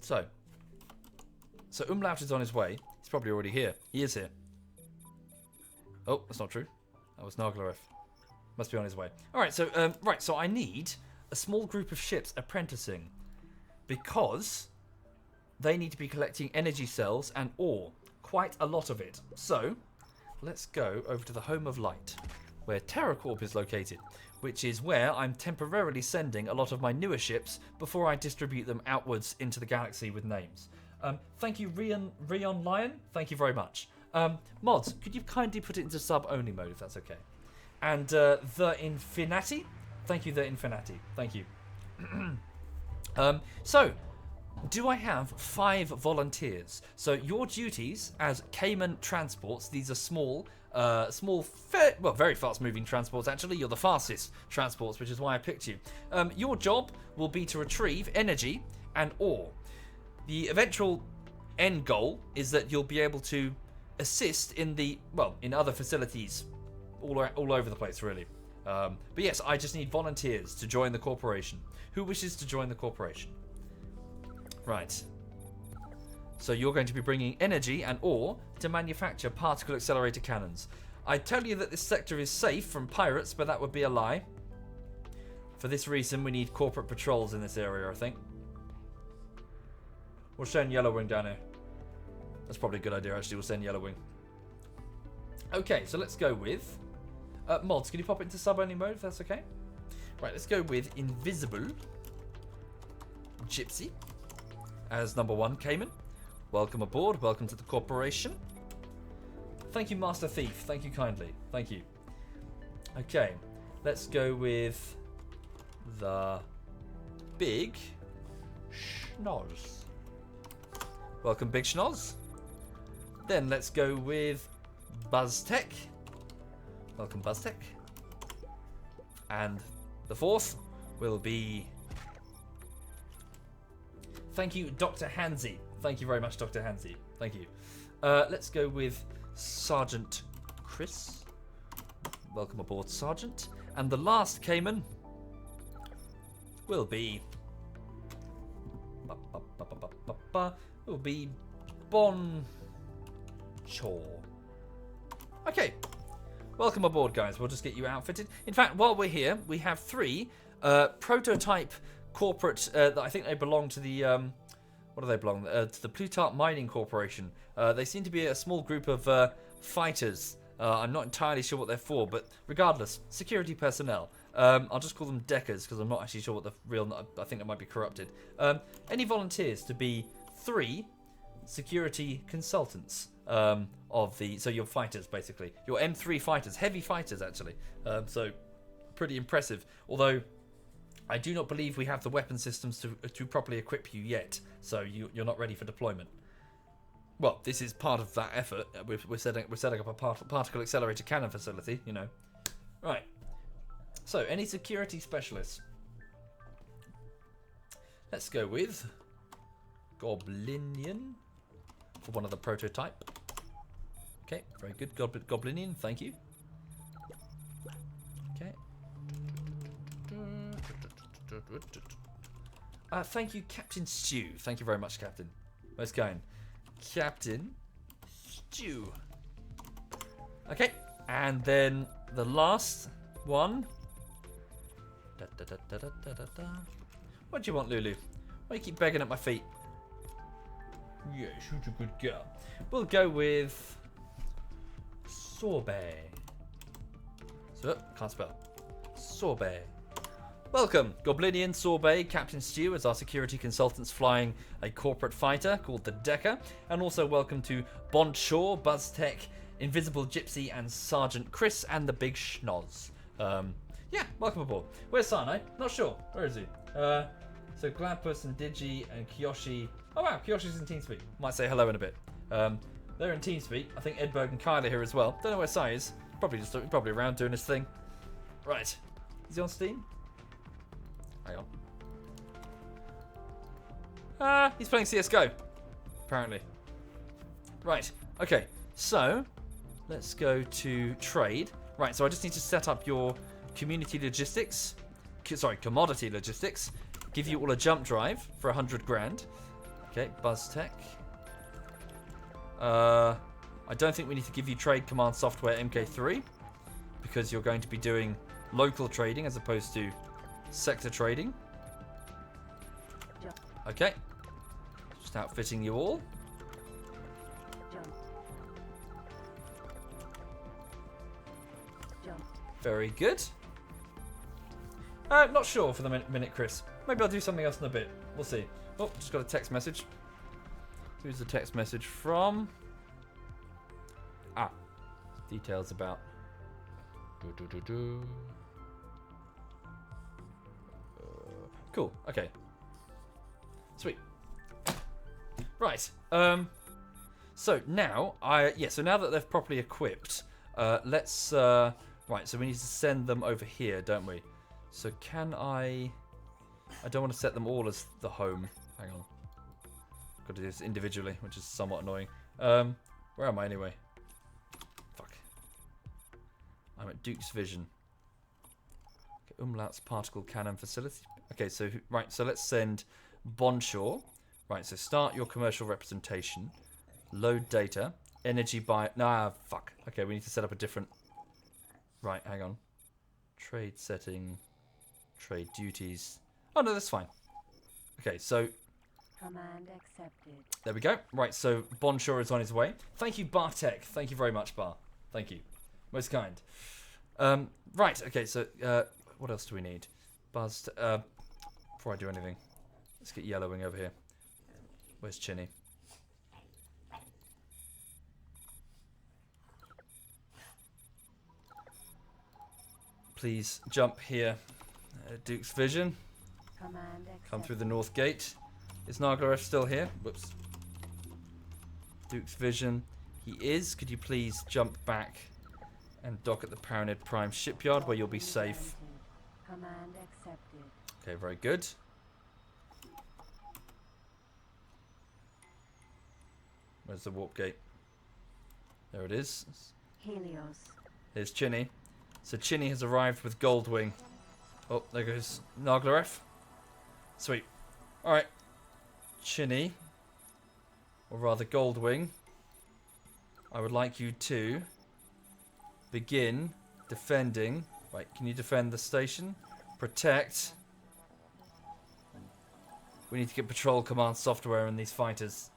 [SPEAKER 1] So Umlaut is on his way. He's probably already here. He is here. Oh, that's not true. That was Narglareth. Must be on his way. Alright, so so I need a small group of ships apprenticing because they need to be collecting energy cells and ore. Quite a lot of it. So let's go over to the Home of Light, where TerraCorp is located, which is where I'm temporarily sending a lot of my newer ships before I distribute them outwards into the galaxy with names. Thank you, Rion Lion. Thank you very much. Mods, could you kindly put it into sub-only mode if that's okay? And The Infinati. Thank you, The Infinati. Thank you. So, Do I have 5 volunteers? So your duties as Cayman Transports, these are small, very fast-moving transports. Actually, you're the fastest transports, which is why I picked you. Your job will be to retrieve energy and ore. The eventual end goal is that you'll be able to assist in in other facilities all over the place, really. But yes, I just need volunteers to join the corporation. Who wishes to join the corporation? Right. So you're going to be bringing energy and ore to manufacture particle accelerator cannons. I tell you that this sector is safe from pirates, but that would be a lie. For this reason, we need corporate patrols in this area, I think. We'll send Yellowwing down here. That's probably a good idea, actually. We'll send Yellowwing. Okay, so let's go with... Mods, can you pop it into sub-only mode, if that's okay? Right, let's go with Invisible Gypsy as number 1, Cayman. Welcome aboard. Welcome to the corporation. Thank you, Master Thief. Thank you kindly. Thank you. Okay, let's go with the Big Schnoz. Welcome, Big Schnoz. Then let's go with BuzzTech. Welcome, BuzzTech. And the 4th will be... Thank you, Dr. Hansy. Thank you very much, Dr. Hansy. Thank you. Let's go with Sergeant Chris. Welcome aboard, Sergeant. And the last Cayman will be... will be Bon Chor. Okay. Welcome aboard, guys. We'll just get you outfitted. In fact, while we're here, we have 3 prototype corporate that I think they belong to the what do they belong to? The Plutarch Mining Corporation. They seem to be a small group of fighters. I'm not entirely sure what they're for, but regardless, security personnel. I'll just call them Deckers because I'm not actually sure what the real... I think it might be corrupted. Any volunteers to be 3 security consultants so your fighters, basically. Your M3 fighters. Heavy fighters, actually. So, pretty impressive. Although... I do not believe we have the weapon systems to properly equip you yet, so you're not ready for deployment. Well, this is part of that effort. We're setting up a particle accelerator cannon facility, you know. Right. So, any security specialists? Let's go with Goblinian for one of the prototype. Okay, very good. Goblinian, thank you. Okay. Thank you, Captain Stew. Thank you very much, Captain. Most kind. Captain Stew. Okay, and then the last one. What do you want, Lulu? Why do you keep begging at my feet? Yeah, she's a good girl. We'll go with Sorbet. So, can't spell. Sorbet. Welcome, Goblinian, Sorbet, Captain Stew as our security consultants flying a corporate fighter called the Decker. And also welcome to Bon Shaw, BuzzTech, Invisible Gypsy, and Sergeant Chris, and the Big Schnoz. Yeah, welcome aboard. Where's Sanai? Not sure. Where is he? So Gladpuss and Digi and Kiyoshi. Oh wow, Kiyoshi's in TeamSpeak. Might say hello in a bit. They're in TeamSpeak. I think Edberg and Kyle are here as well. Don't know where Sai is. Probably around doing his thing. Right. Is he on Steam? Hang on. He's playing CSGO. Apparently. Right. Okay. So, let's go to trade. Right, so I just need to set up your commodity logistics. Give you all a jump drive for 100 grand. Okay, BuzzTech. I don't think we need to give you trade command software MK3 because you're going to be doing local trading as opposed to sector trading.
[SPEAKER 2] Jump.
[SPEAKER 1] Okay. Just outfitting you all.
[SPEAKER 2] Jump. Jump.
[SPEAKER 1] Very good. Not sure for the minute, Chris. Maybe I'll do something else in a bit. We'll see. Oh, just got a text message. Who's the text message from? Details about... Cool, okay. Sweet. Right. So now so now that they've properly equipped, let's right. So we need to send them over here, don't we? So can I don't want to set them all as the home. Hang on. Got to do this individually, which is somewhat annoying. Where am I anyway? Fuck. I'm at Duke's Vision. Okay, Umlaut's particle cannon facility. Okay, so right. So let's send Bonshaw. Right. So start your commercial representation. Load data. Energy buy. Nah, fuck. Okay, we need to set up a different. Right, hang on. Trade setting. Trade duties. Oh no, that's fine. Okay, so
[SPEAKER 2] Command accepted.
[SPEAKER 1] there we go. Right, so Bonshaw is on his way. Thank you, Bartek. Thank you very much, Bar. Thank you. Most kind. Right, okay, so what else do we need? Buzz. Before I do anything, let's get Yellowwing over here. Where's Chinny? Please jump here. Duke's Vision.
[SPEAKER 2] Command accepted.
[SPEAKER 1] Come through the north gate. Is Narglaref still here? Whoops. Duke's Vision. He is. Could you please jump back and dock at the Paranid Prime shipyard where you'll be safe?
[SPEAKER 2] Command accepted.
[SPEAKER 1] Okay, very good. Where's the warp gate? There it is.
[SPEAKER 2] Helios.
[SPEAKER 1] Here's Chinny. So Chinny has arrived with Goldwing. Oh, there goes Narglaref. Sweet. Alright. Chinny, or rather Goldwing, I would like you to begin defending. Wait, can you defend the station? Protect. We need to get patrol command software in these fighters.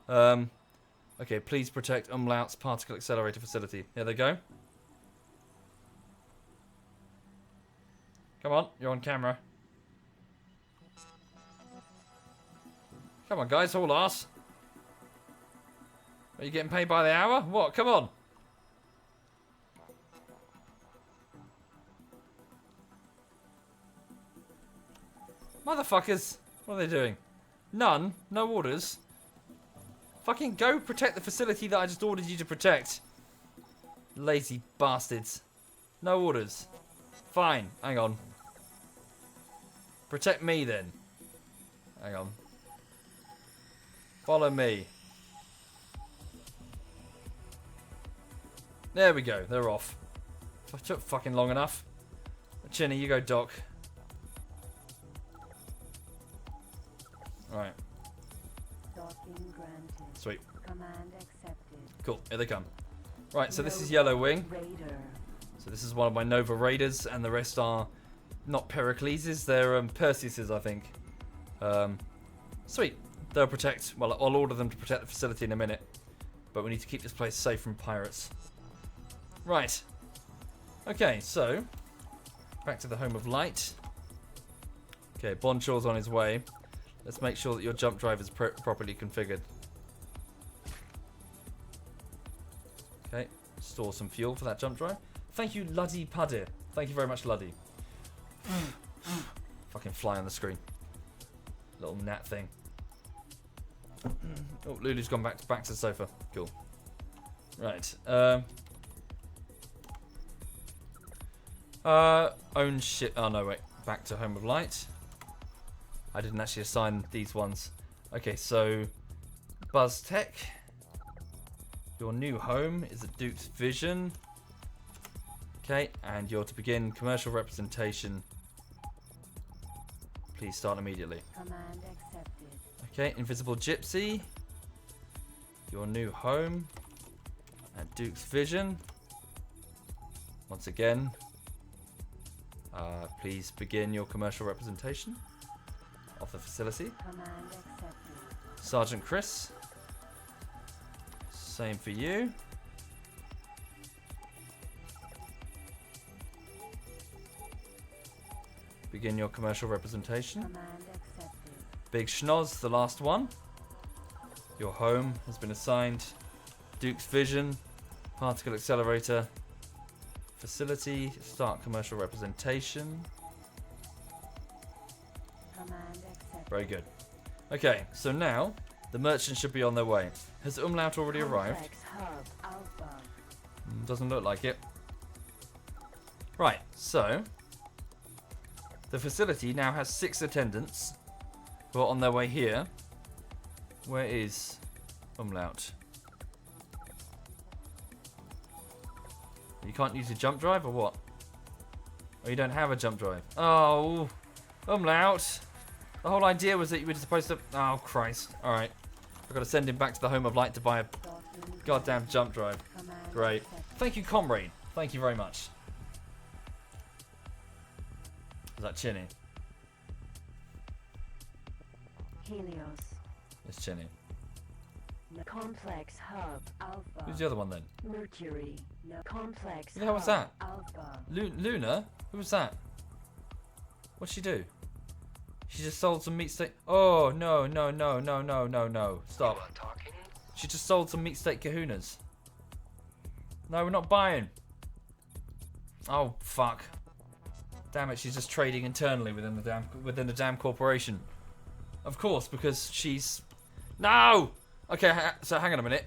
[SPEAKER 1] Okay, please protect Umlaut's particle accelerator facility. Here they go. Come on, you're on camera. Come on, guys, haul ass. Are you getting paid by the hour? What? Come on. Motherfuckers. What are they doing? None? No orders? Fucking go protect the facility that I just ordered you to protect. Lazy bastards. No orders. Fine. Hang on. Protect me then. Hang on. Follow me. There we go. They're off. It took fucking long enough. Chinny, you go dock. Alright.
[SPEAKER 2] Docking granted.
[SPEAKER 1] Sweet.
[SPEAKER 2] Command accepted.
[SPEAKER 1] Cool. Here they come. Right, so this is Yellowwing.
[SPEAKER 2] Raider.
[SPEAKER 1] So this is one of my Nova Raiders, and the rest are not Pericleses, they're Perseuses, I think. Sweet. They'll protect. Well, I'll order them to protect the facility in a minute. But we need to keep this place safe from pirates. Right. Okay, so back to the Home of Light. Okay, Bonshaw's on his way. Let's make sure that your jump drive is properly configured. Okay, store some fuel for that jump drive. Thank you, Luddy Pudir. Thank you very much, Luddy. Fucking fly on the screen. Little gnat thing. Oh, Lulu's gone back to the sofa. Cool. Right. Own ship. Oh no, wait. Back to Home of Light. I didn't actually assign these ones. Okay, so Buzz Tech. Your new home is at Duke's Vision. Okay, and you're to begin commercial representation. Please start immediately.
[SPEAKER 2] Command accepted.
[SPEAKER 1] Okay, Invisible Gypsy. Your new home at Duke's Vision. Once again, please begin your commercial representation of the facility.
[SPEAKER 2] Command accepted.
[SPEAKER 1] Sergeant Chris. Same for you. Begin your commercial representation.
[SPEAKER 2] Command accepted.
[SPEAKER 1] Big Schnoz, the last one. Your home has been assigned. Duke's Vision, Particle Accelerator, Facility, start commercial representation.
[SPEAKER 2] Command accepted.
[SPEAKER 1] Very good. Okay, so now The merchants should be on their way. Has Umlaut already arrived?
[SPEAKER 2] Complex hub Alpha.
[SPEAKER 1] Doesn't look like it. Right, so the facility now has 6 attendants who are on their way here. Where is Umlaut? You can't use a jump drive or what? Oh, you don't have a jump drive. Oh, Umlaut. The whole idea was that you were supposed to... Oh, Christ. Alright. I've got to send him back to the Home of Light to buy a goddamn jump drive. Great. Thank you, comrade. Thank you very much. Is that Chinny?
[SPEAKER 2] Helios.
[SPEAKER 1] It's Chinny.
[SPEAKER 2] Complex hub Alpha.
[SPEAKER 1] Who's the other one then?
[SPEAKER 2] Mercury. Complex
[SPEAKER 1] Who the hell was
[SPEAKER 2] hub
[SPEAKER 1] that?
[SPEAKER 2] Alpha.
[SPEAKER 1] Luna? Who was that? What'd she do? She just sold some meat steak. Oh, no. Stop.
[SPEAKER 5] You are talking?
[SPEAKER 1] She just sold some meat steak kahunas. No, we're not buying. Oh, fuck. Damn it, she's just trading internally within the damn corporation. Of course, because she's... No! Okay, so hang on a minute.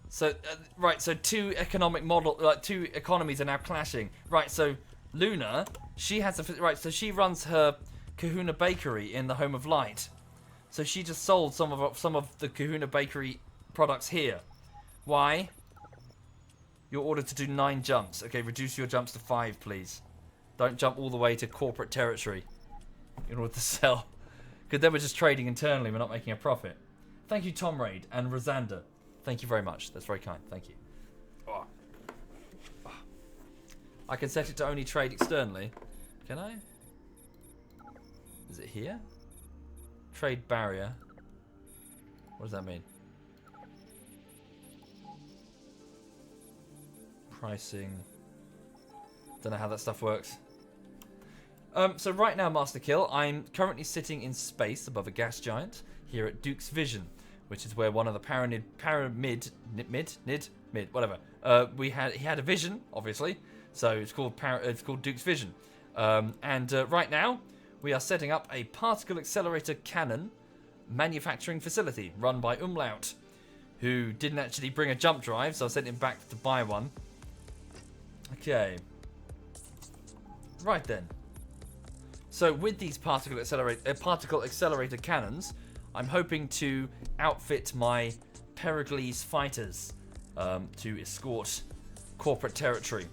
[SPEAKER 1] So, right, so two economies are now clashing. Right, so Luna, she has a... Right, so she runs her Kahuna Bakery in the Home of Light. So she just sold some of the Kahuna Bakery products here. Why? You're ordered to do 9 jumps. Okay, reduce your jumps to 5, please. Don't jump all the way to corporate territory in order to sell. Because then we're just trading internally. We're not making a profit. Thank you, Tom Raid and Rosanda. Thank you very much. That's very kind. Thank you. Oh. Oh. I can set it to only trade externally. Can I? Is it here? Trade barrier. What does that mean? Pricing. Don't know how that stuff works. So right now, Master Kill, I'm currently sitting in space above a gas giant here at Duke's Vision, which is where one of the he had a vision, obviously, so it's called Duke's Vision. Right now, we are setting up a particle accelerator cannon manufacturing facility run by Umlaut, who didn't actually bring a jump drive, so I sent him back to buy one. Okay. Right then. So with these particle accelerator cannons, I'm hoping to outfit my Pericles fighters to escort corporate territory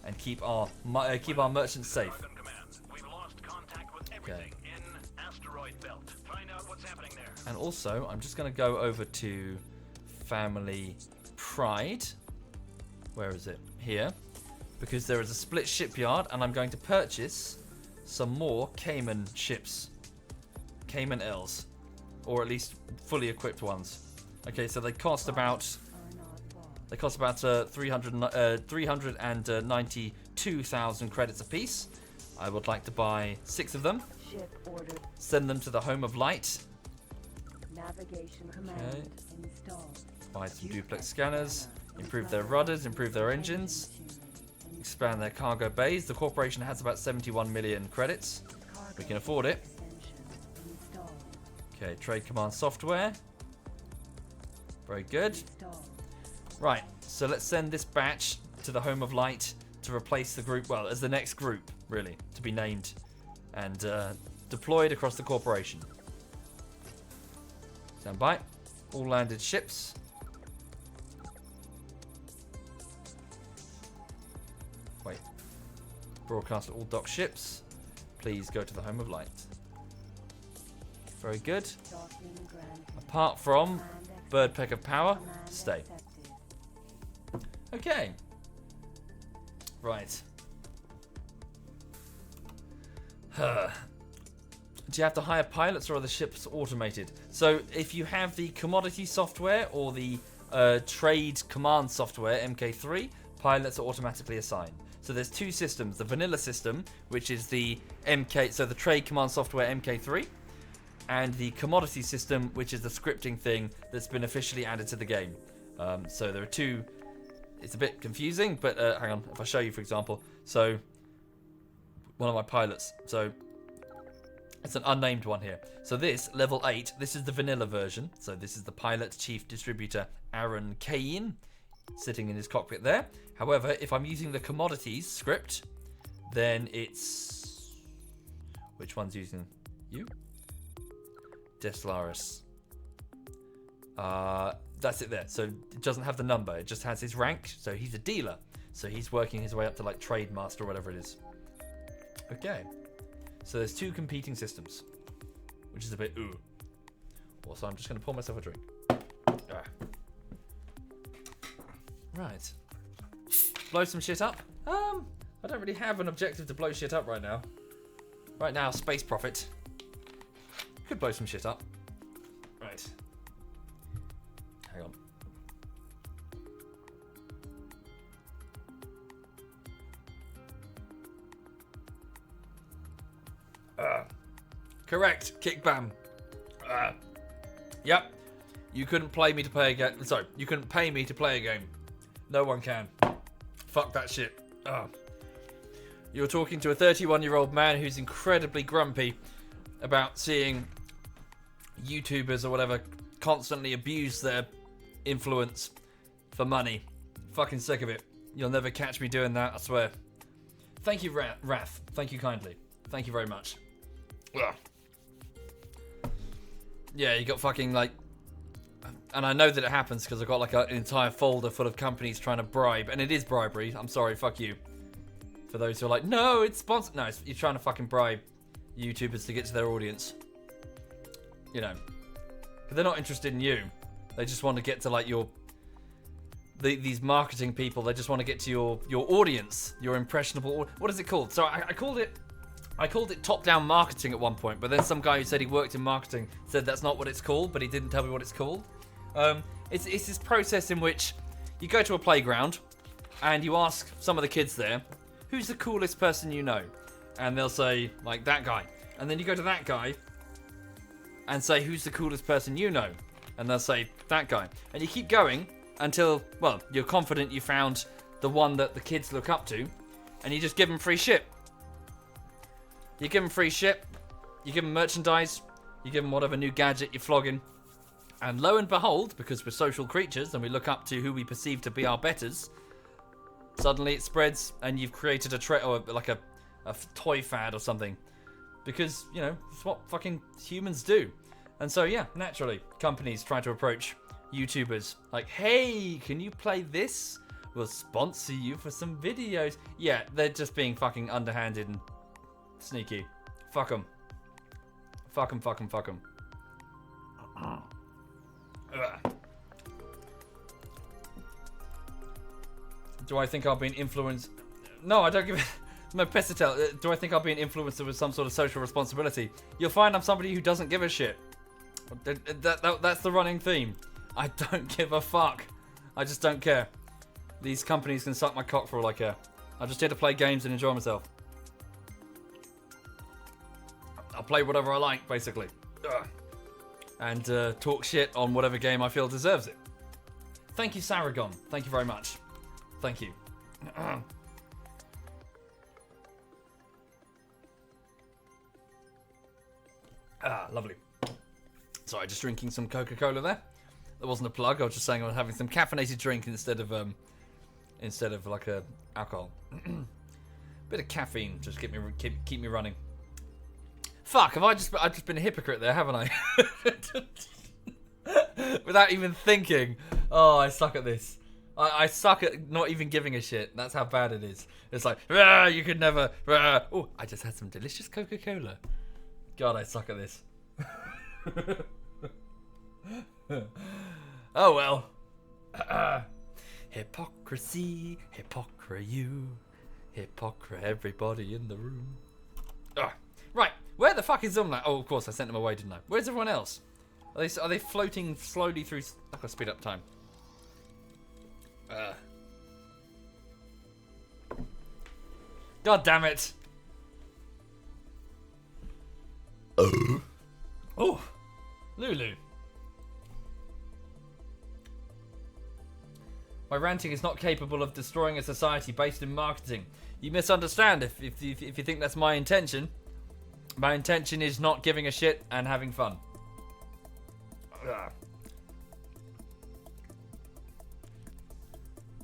[SPEAKER 1] and keep our merchants safe.
[SPEAKER 4] Argon Command, we've lost contact with everything in asteroid belt. Find out what's happening there.
[SPEAKER 1] And also, I'm just going to go over to Family Pride. Where is it? Here. Because there is a split shipyard, and I'm going to purchase some more Cayman ships. Cayman L's. Or at least fully equipped ones. Okay, so they cost about 392,000 credits apiece. I would like to buy 6 of them.
[SPEAKER 2] Ship ordered.
[SPEAKER 1] Send them to the Home of Light.
[SPEAKER 2] Navigation command installed.
[SPEAKER 1] Buy some duplex scanners. Improve their rudders. Improve their engines. Expand their cargo bays. The corporation has about 71 million credits. We can afford it. Okay, trade command software. Very good. Right, so let's send this batch to the Home of Light to replace the group, well, as the next group, really, to be named and deployed across the corporation. Stand by. All landed ships. Wait. Broadcast all dock ships. Please go to the Home of Light. Very good. Apart from Bird Peck of Power, stay. Okay. Right. Do you have to hire pilots or are the ships automated? So if you have the commodity software or the trade command software, MK3, pilots are automatically assigned. So there's 2 systems. The vanilla system, which is the the trade command software MK3, and the commodity system, which is the scripting thing that's been officially added to the game. So there are 2. It's a bit confusing, but hang on. If I show you, for example, so one of my pilots. So It's an unnamed one here. So this, level 8, this is the vanilla version. So this is the pilot chief distributor Aaron Kane sitting in his cockpit there. However, if I'm using the commodities script, then it's... Which one's using you? Deslaris. That's it there. So it doesn't have the number. It just has his rank. So he's a dealer. So he's working his way up to like trade master or whatever it is. Okay. So there's 2 competing systems, which is a bit ooh. Also, I'm just going to pour myself a drink. Ah. Right. Blow some shit up. I don't really have an objective to blow shit up right now. Right now, space profit. Could blow some shit up. Right. Hang on. Correct. Kick bam. Yep. You couldn't play me to play a game. Sorry, you couldn't pay me to play a game. No one can. Fuck that shit. You're talking to a 31-year-old man who's incredibly grumpy about seeing YouTubers or whatever constantly abuse their influence for money. Fucking sick of it. You'll never catch me doing that, I swear. Thank you, Wrath. Thank you kindly. Thank you very much. Ugh. Yeah, you got fucking like... And I know that it happens because I've got like an entire folder full of companies trying to bribe. And it is bribery. I'm sorry, fuck you. For those who are like, no, it's sponsored. No, you're trying to fucking bribe YouTubers to get to their audience. You know. But they're not interested in you. They just want to get to like your... These marketing people, they just want to get to your audience. Your impressionable... What is it called? So I called it top-down marketing at one point, but then some guy who said he worked in marketing said that's not what it's called, but he didn't tell me what it's called. It's this process in which you go to a playground and you ask some of the kids there, who's the coolest person you know? And they'll say, like, that guy. And then you go to that guy and say, who's the coolest person you know? And they'll say, that guy. And you keep going until, well, you're confident you found the one that the kids look up to, and you just give them free shit. You give them free shit, you give them merchandise, you give them whatever new gadget you're flogging, and lo and behold, because we're social creatures and we look up to who we perceive to be our betters, suddenly it spreads and you've created or like a toy fad or something. Because, you know, it's what fucking humans do. And so, yeah, naturally, companies try to approach YouTubers like, hey, can you play this? We'll sponsor you for some videos. Yeah, they're just being fucking underhanded and sneaky. Fuck them. Fuck them, fuck them, fuck them. Do I think I'll be an influence? No, I don't give a... No, Pestitel, do I think I'll be an influencer with some sort of social responsibility? You'll find I'm somebody who doesn't give a shit. That's the running theme. I don't give a fuck. I just don't care. These companies can suck my cock for all I care. I'm just here to play games and enjoy myself. I'll play whatever I like, basically. And talk shit on whatever game I feel deserves it. Thank you, Saragon. Thank you very much. Thank you. Lovely. Sorry, just drinking some Coca-Cola there. That wasn't a plug. I was just saying I was having some caffeinated drink instead of like a alcohol. Bit of caffeine just keep me running. Fuck, have I just been a hypocrite there, haven't I? Without even thinking. Oh, I suck at this. I suck at not even giving a shit. That's how bad it is. It's like, you could never. Oh, I just had some delicious Coca-Cola. God, I suck at this. Oh well. Hypocrisy, you, everybody in the room. Right, where the fuck is Zumla? Oh, of course, I sent them away, didn't I? Where's everyone else? Are they floating slowly through? I've got to speed up time. God damn it! Oh, Lulu. My ranting is not capable of destroying a society based in marketing. You misunderstand if you think that's my intention. My intention is not giving a shit and having fun. Ugh.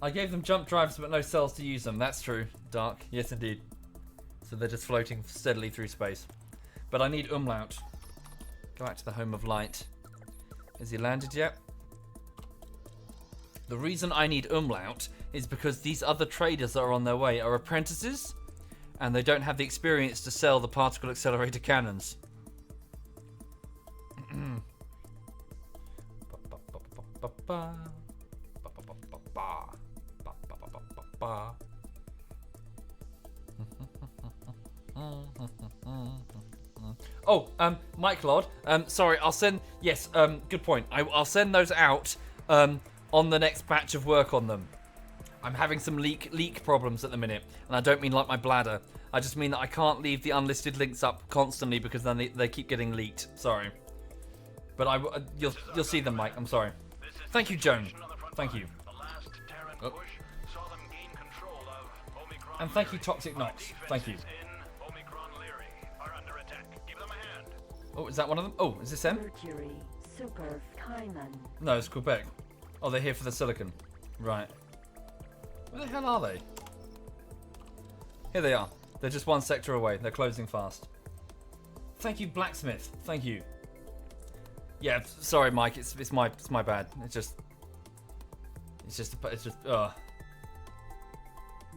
[SPEAKER 1] I gave them jump drives but no cells to use them. That's true, Dark. Yes, indeed. So they're just floating steadily through space. But I need umlaut. Go back to the home of light. Has he landed yet? The reason I need umlaut is because these other traders that are on their way are apprentices, and they don't have the experience to sell the particle accelerator cannons. Oh, Mike Lord. Sorry, I'll send. Yes, good point. I'll send those out on the next batch of work on them. I'm having some leak problems at the minute, and I don't mean like my bladder. I just mean that I can't leave the unlisted links up constantly because then they keep getting leaked. Sorry, but you'll see them, Mike. I'm sorry. Thank you, Joan. Thank you. Oh. And thank you, Toxic Nox. Thank you. Oh, is that one of them? Oh, is this them?
[SPEAKER 2] Mercury, Super, Kaiman.
[SPEAKER 1] No, it's Quebec. Oh, they're here for the silicon. Right. Where the hell are they? Here they are. They're just one sector away. They're closing fast. Thank you, Blacksmith. Thank you. Yeah, sorry, Mike. It's my bad. It's just.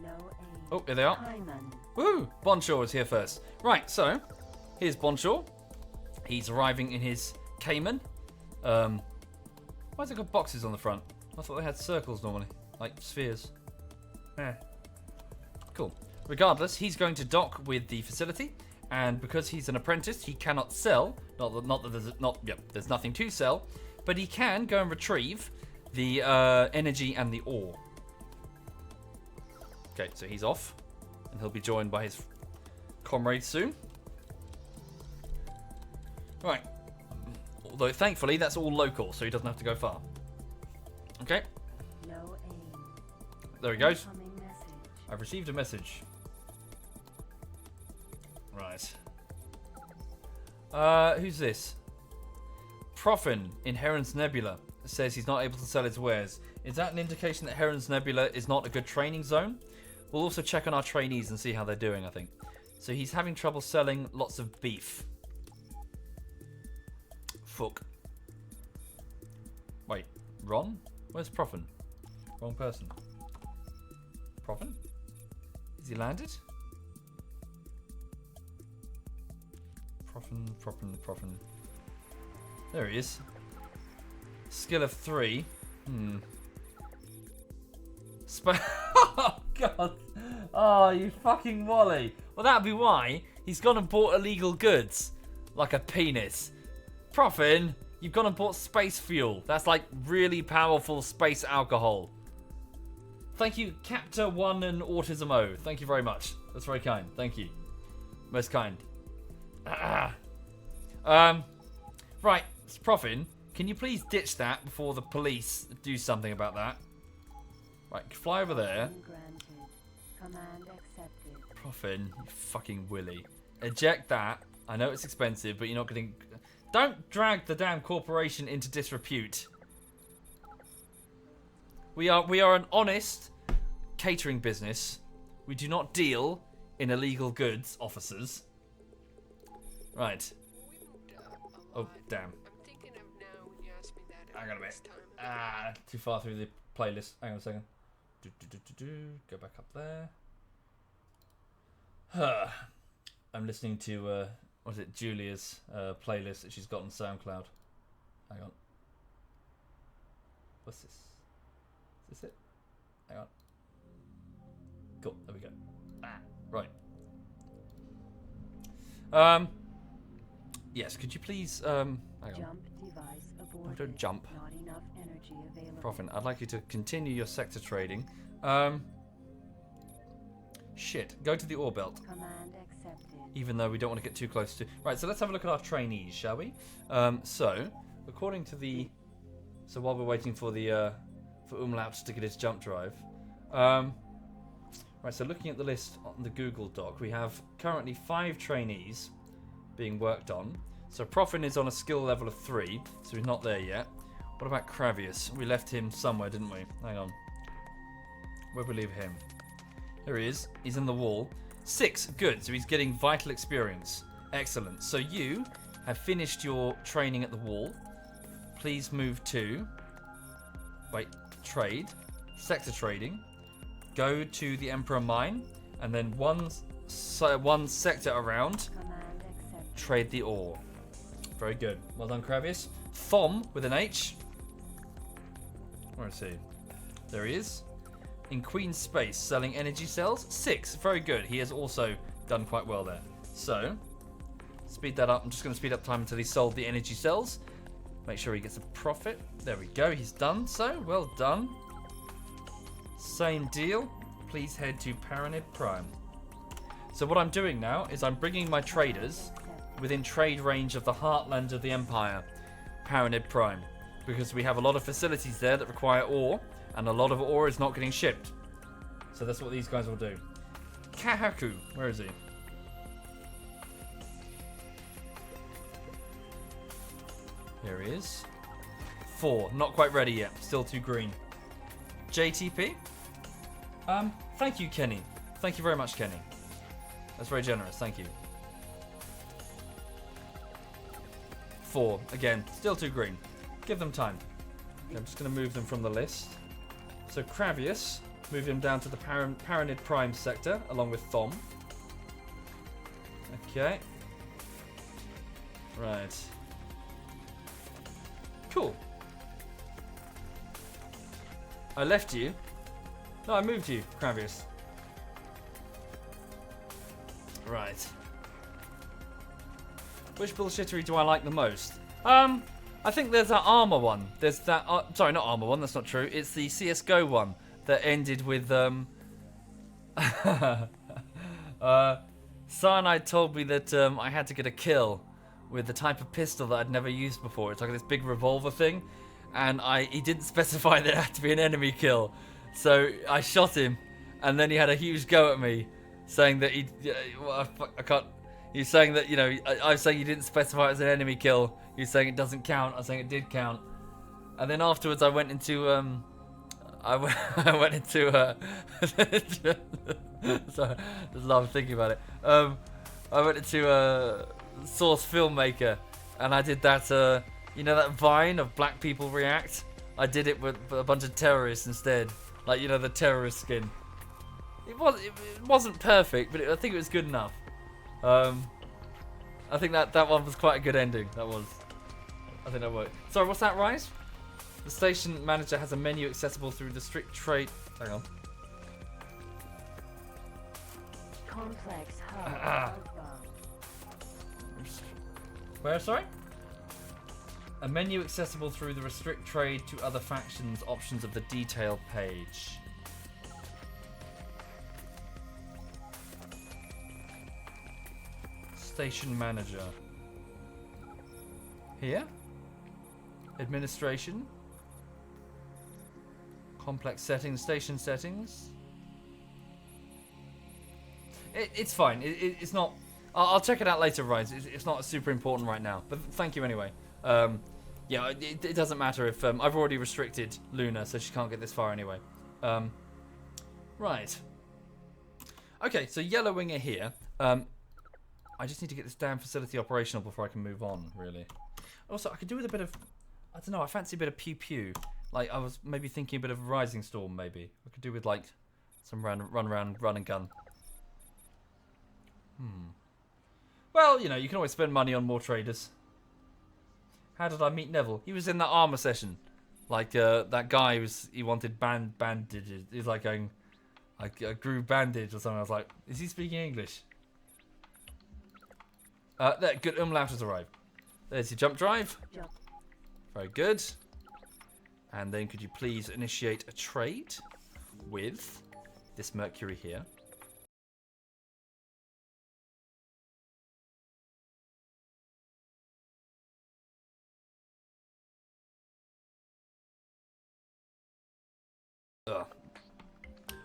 [SPEAKER 2] No aim.
[SPEAKER 1] Oh, here they are.
[SPEAKER 2] Kaiman.
[SPEAKER 1] Woo! Bonshaw is here first. Right, so here's Bonshaw. He's arriving in his Cayman. Why's it got boxes on the front? I thought they had circles normally, like spheres. Yeah. Cool. Regardless, he's going to dock with the facility, and because he's an apprentice, he cannot sell. Not that there's nothing to sell, but he can go and retrieve the energy and the ore. Okay, so he's off, and he'll be joined by his comrades soon. Right. Although thankfully that's all local, so he doesn't have to go far. Okay.
[SPEAKER 2] No aim.
[SPEAKER 1] There he goes.
[SPEAKER 2] Incoming message.
[SPEAKER 1] I've received a message. Right. Who's this? Profin in Heron's Nebula says he's not able to sell his wares. Is that an indication that Heron's Nebula is not a good training zone? We'll also check on our trainees and see how they're doing, I think. So he's having trouble selling lots of beef. Fuck. Wait, Ron? Where's Profin? Wrong person. Profin? Is he landed? Profin. There he is. Skill of 3. Oh, God. Oh, you fucking Wally. Well, that'd be why he's gone and bought illegal goods. Like a penis. Profin, you've gone and bought space fuel. That's like really powerful space alcohol. Thank you, Captor 1 and Autism O. Thank you very much. That's very kind. Thank you. Most kind. Right, Profin, can you please ditch that before the police do something about that? Right, fly over there.
[SPEAKER 2] Granted. Command accepted.
[SPEAKER 1] Profin, you fucking willy. Eject that. I know it's expensive, but you're not getting... Don't drag the damn corporation into disrepute. We are an honest catering business. We do not deal in illegal goods, officers. Right. Oh, damn.
[SPEAKER 5] I'm thinking of now when you ask me that.
[SPEAKER 1] Hang on a minute. Too far through the playlist. Hang on a second. Go back up there. I'm listening to, what is it, Julia's playlist that she's got on SoundCloud. Hang on. What's this? Is this it? Hang on. Cool, there we go. Right. Yes, could you please, hang on.
[SPEAKER 2] Jump device aborted.
[SPEAKER 1] Don't jump.
[SPEAKER 2] Not enough energy available.
[SPEAKER 1] Profin, I'd like you to continue your sector trading. Shit, go to the ore belt.
[SPEAKER 2] Command accepted.
[SPEAKER 1] Even though we don't want to get too close to... Right, so let's have a look at our trainees, shall we? So, according to the... So while we're waiting for the... for Umlaut to get his jump drive. Right, so looking at the list on the Google Doc, we have currently 5 trainees. being worked on. So Profin is on a skill level of 3, so he's not there yet. What about Cravius? We left him somewhere, didn't we? Hang on. Where'd we leave him? Here he is. He's in the wall. 6. Good. So he's getting vital experience. Excellent. So you have finished your training at the wall. Please move to... Wait. Trade. Sector trading. Go to the Emperor Mine. And then one sector around.
[SPEAKER 2] Command accepted.
[SPEAKER 1] Trade the ore. Very good. Well done, Cravius. Thom with an H. Where is he? There he is. In Queen's Space, selling energy cells. 6. Very good. He has also done quite well there. So, speed that up. I'm just going to speed up time until he sold the energy cells. Make sure he gets a profit. There we go. He's done so. Well done. Same deal. Please head to Paranid Prime. So what I'm doing now is I'm bringing my traders within trade range of the heartland of the Empire, Paranid Prime, because we have a lot of facilities there that require ore, and a lot of ore is not getting shipped. So that's what these guys will do. Kahaku, where is he? Here he is. 4, not quite ready yet, still too green. JTP? Thank you, Kenny. Thank you very much, Kenny. That's very generous, thank you. 4, again, still too green. Give them time. Okay, I'm just going to move them from the list. So Cravius, move him down to the Paranid Prime sector, along with Thom. Okay. Right. Cool. I left you. No, I moved you, Cravius. Right. Which bullshittery do I like the most? I think there's that armor one. There's that. Sorry, not armor one. That's not true. It's the CS:GO one that ended with Cyanide told me that I had to get a kill with the type of pistol that I'd never used before. It's like this big revolver thing, and he didn't specify that it had to be an enemy kill. So I shot him, and then he had a huge go at me, saying that I can't. He's saying that, you know, I was saying you didn't specify it as an enemy kill. He was saying it doesn't count. I was saying it did count. And then afterwards, I went into I went into sorry, just love thinking about it. I went into Source Filmmaker, and I did that. You know that Vine of black people react? I did it with a bunch of terrorists instead. Like, you know, the terrorist skin. It wasn't perfect, but I think it was good enough. I think that one was quite a good ending. I think that worked. Sorry, what's that, Rise? The station manager has a menu accessible through the strict trade. Hang on.
[SPEAKER 2] Complex hub.
[SPEAKER 1] Where, sorry? A menu accessible through the restrict trade to other factions options of the detail page. Station manager. Here? Administration. Complex settings, station settings. It's fine. It's not... I'll check it out later, Rise. It's not super important right now. But thank you anyway. Yeah, it doesn't matter if... I've already restricted Luna, so she can't get this far anyway. Right. Okay, so Yellow Wing are here. I just need to get this damn facility operational before I can move on, really. Also, I could do with a bit of... I don't know, I fancy a bit of pew-pew. Like, I was maybe thinking a bit of Rising Storm, maybe. I could do with, like, some run and gun. Well, you know, you can always spend money on more traders. How did I meet Neville? He was in that armor session. Like, that guy he wanted bandages. He was like going, I grew bandage or something. I was like, is he speaking English? There, good, umlaut has arrived. There's your jump drive.
[SPEAKER 2] Jump.
[SPEAKER 1] Very good. And then could you please initiate a trade with this Mercury here? Ugh.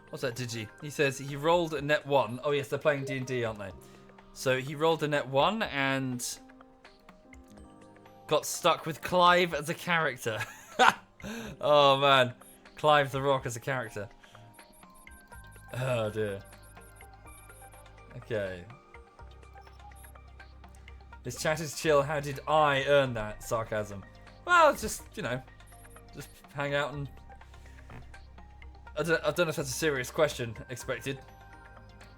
[SPEAKER 1] What's that, Digi? He says he rolled a net 1. Oh yes, they're playing D&D, aren't they? So he rolled a net 1 and got stuck with Clive as a character. Oh man, Clive the Rock as a character. Oh dear. Okay. This chat is chill. How did I earn that sarcasm? Well, just, you know, just hang out and... I don't know if that's a serious question expected.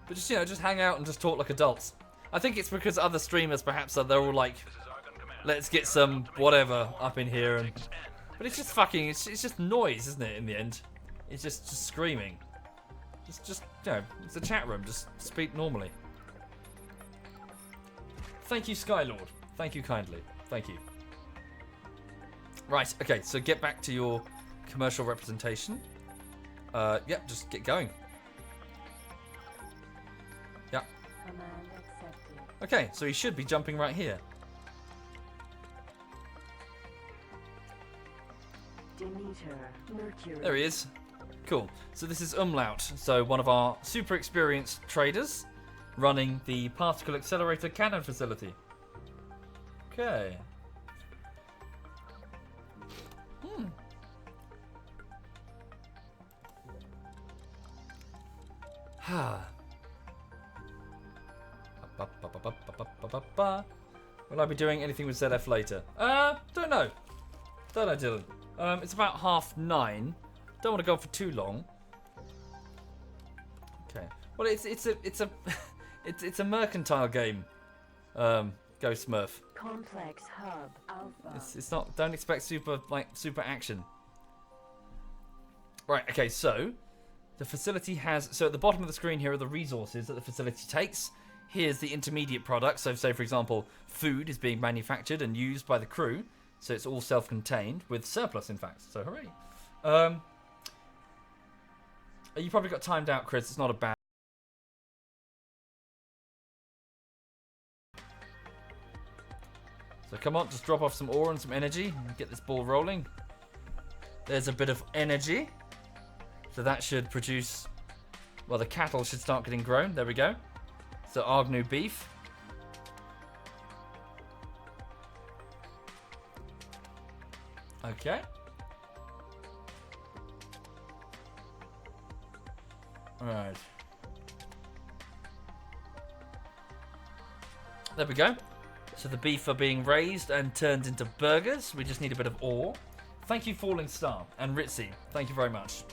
[SPEAKER 1] But just, you know, just hang out and just talk like adults. I think it's because other streamers perhaps they're all like, let's get some whatever up in here. And but it's just fucking, it's just noise, isn't it, in the end? It's just screaming. Just, you know, it's a chat room. Just speak normally. Thank you, Skylord. Thank you kindly. Thank you. Right, okay, so get back to your commercial representation. Yep, just get going. Yep.
[SPEAKER 2] Command accepted.
[SPEAKER 1] Okay, so he should be jumping right here.
[SPEAKER 2] Demeter, Mercury.
[SPEAKER 1] There he is. Cool. So this is Umlaut, so one of our super experienced traders running the particle accelerator cannon facility. Okay. Will I be doing anything with ZF later? Don't know. Don't know, Dylan. It's about 9:30. Don't want to go for too long. Okay. Well, it's a mercantile game. Ghost Smurf.
[SPEAKER 2] Complex hub alpha.
[SPEAKER 1] It's not. Don't expect super action. Right. Okay. So the facility has. So at the bottom of the screen here are the resources that the facility takes. Here's the intermediate products. So say for example, food is being manufactured and used by the crew. So it's all self-contained with surplus, in fact. So hooray. You probably got timed out, Chris. It's not a bad. So come on, just drop off some ore and some energy and get this ball rolling. There's a bit of energy. So that should produce... Well, the cattle should start getting grown. There we go. So Agnew beef. Okay. Alright. There we go. So the beef are being raised and turned into burgers. We just need a bit of ore. Thank you, Falling Star and Ritzy. Thank you very much.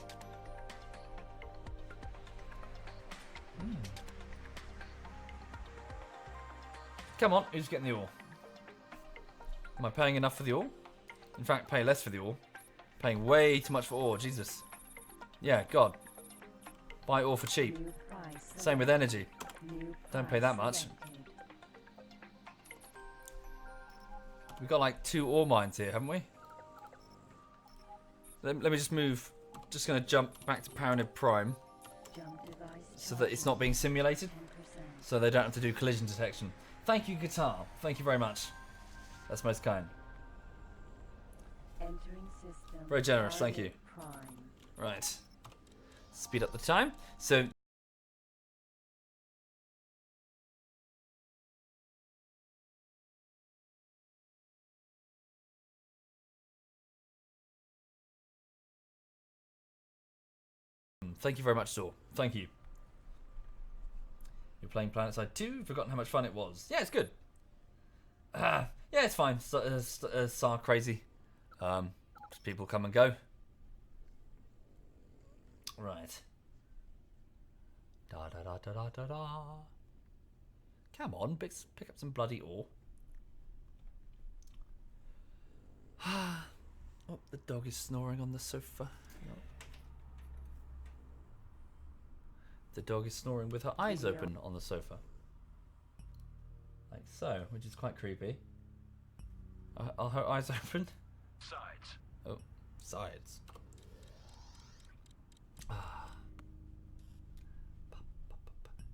[SPEAKER 1] Come on, who's getting the ore? Am I paying enough for the ore? In fact, pay less for the ore. Paying way too much for ore, Jesus. Yeah, God. Buy ore for cheap.
[SPEAKER 2] New price
[SPEAKER 1] Same with energy.
[SPEAKER 2] New
[SPEAKER 1] Don't pay that much.
[SPEAKER 2] selected.
[SPEAKER 1] We've got like 2 ore mines here, haven't we? Let me just move. Just going to jump back to Paranid Prime
[SPEAKER 2] Jump device
[SPEAKER 1] so that it's not being simulated.
[SPEAKER 2] 10%.
[SPEAKER 1] So they don't have to do collision detection. Thank you, Guitar. Thank you very much. That's most kind.
[SPEAKER 2] Entering system.
[SPEAKER 1] Very generous, thank you.
[SPEAKER 2] Prime.
[SPEAKER 1] Right. Speed up the time. So... Thank you very much, Saw. Thank you. You're playing PlanetSide 2? Forgotten how much fun it was. Yeah, it's good. Yeah, it's fine. Sar crazy. Just people come and go. Right. Da da da da da da da. Come on, pick up some bloody ore. Oh, the dog is snoring on the sofa. No. The dog is snoring with her eyes open on the sofa. Like so, which is quite creepy. Are her eyes open?
[SPEAKER 4] Sides.
[SPEAKER 1] Oh, sides.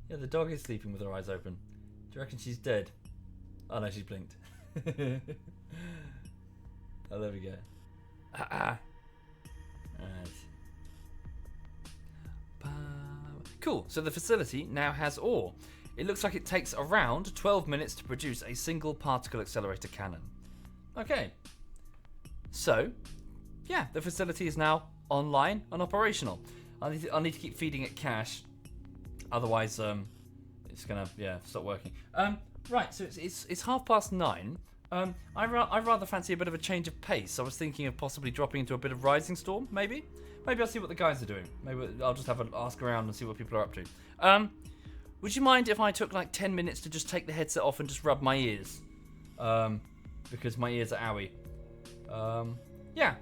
[SPEAKER 1] Yeah, the dog is sleeping with her eyes open. Do you reckon she's dead? Oh no, she's blinked. Oh, there we go. Right. Cool, so the facility now has ore. It looks like it takes around 12 minutes to produce a single particle accelerator cannon. Okay. So, yeah, the facility is now online and operational. I need to keep feeding it cash, otherwise it's gonna stop working. Right, so it's 9:30. I rather fancy a bit of a change of pace. I was thinking of possibly dropping into a bit of Rising Storm, maybe. Maybe I'll see what the guys are doing. Maybe I'll just have an ask around and see what people are up to. Would you mind if I took like 10 minutes to just take the headset off and just rub my ears? Because my ears are owie. Yeah.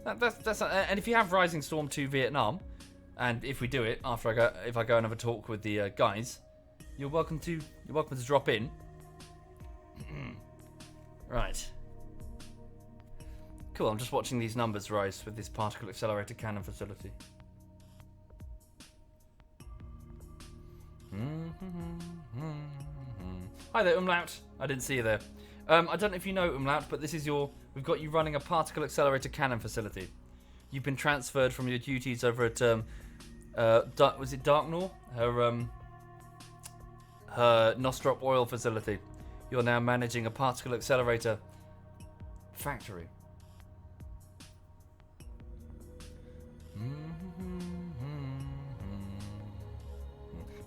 [SPEAKER 1] That's and if you have Rising Storm 2 Vietnam, and if we do it after if I go and have a talk with the guys, you're welcome to drop in. Right. Cool. I'm just watching these numbers rise with this particle accelerator cannon facility. Hi there, Umlaut. I didn't see you there. I don't know if you know, Umlaut, but we've got you running a particle accelerator cannon facility. You've been transferred from your duties over at was it Darknor? Her Nostrop oil facility. You're now managing a particle accelerator factory.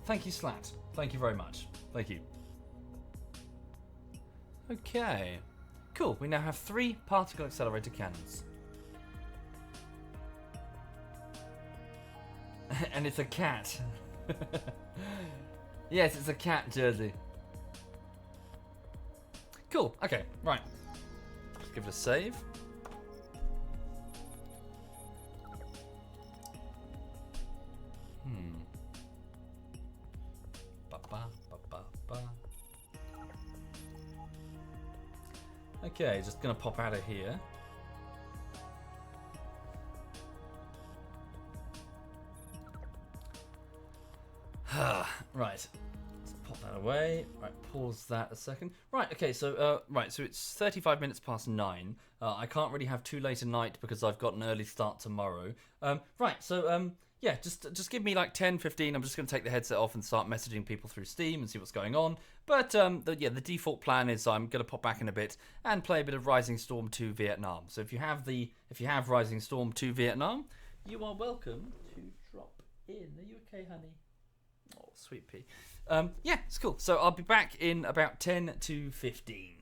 [SPEAKER 1] Thank you, Slat. Thank you very much. Thank you. Okay. Cool. We now have 3 particle accelerator cannons. And it's a cat. Yes, it's a cat jersey. Cool. Okay, right. Let's give it a save. Okay, just gonna pop out of here. Right. Let's pop that away. Right, pause that a second. Right, okay, so so it's 35 minutes past 9. I can't really have too late a night because I've got an early start tomorrow. Yeah, just give me like 10, 15. I'm just going to take the headset off and start messaging people through Steam and see what's going on. But the default plan is I'm going to pop back in a bit and play a bit of Rising Storm 2 Vietnam. So if you have Rising Storm 2 Vietnam, you are welcome to drop in. Are you okay, honey? Oh, sweet pea. Yeah, it's cool. So I'll be back in about 10 to 15.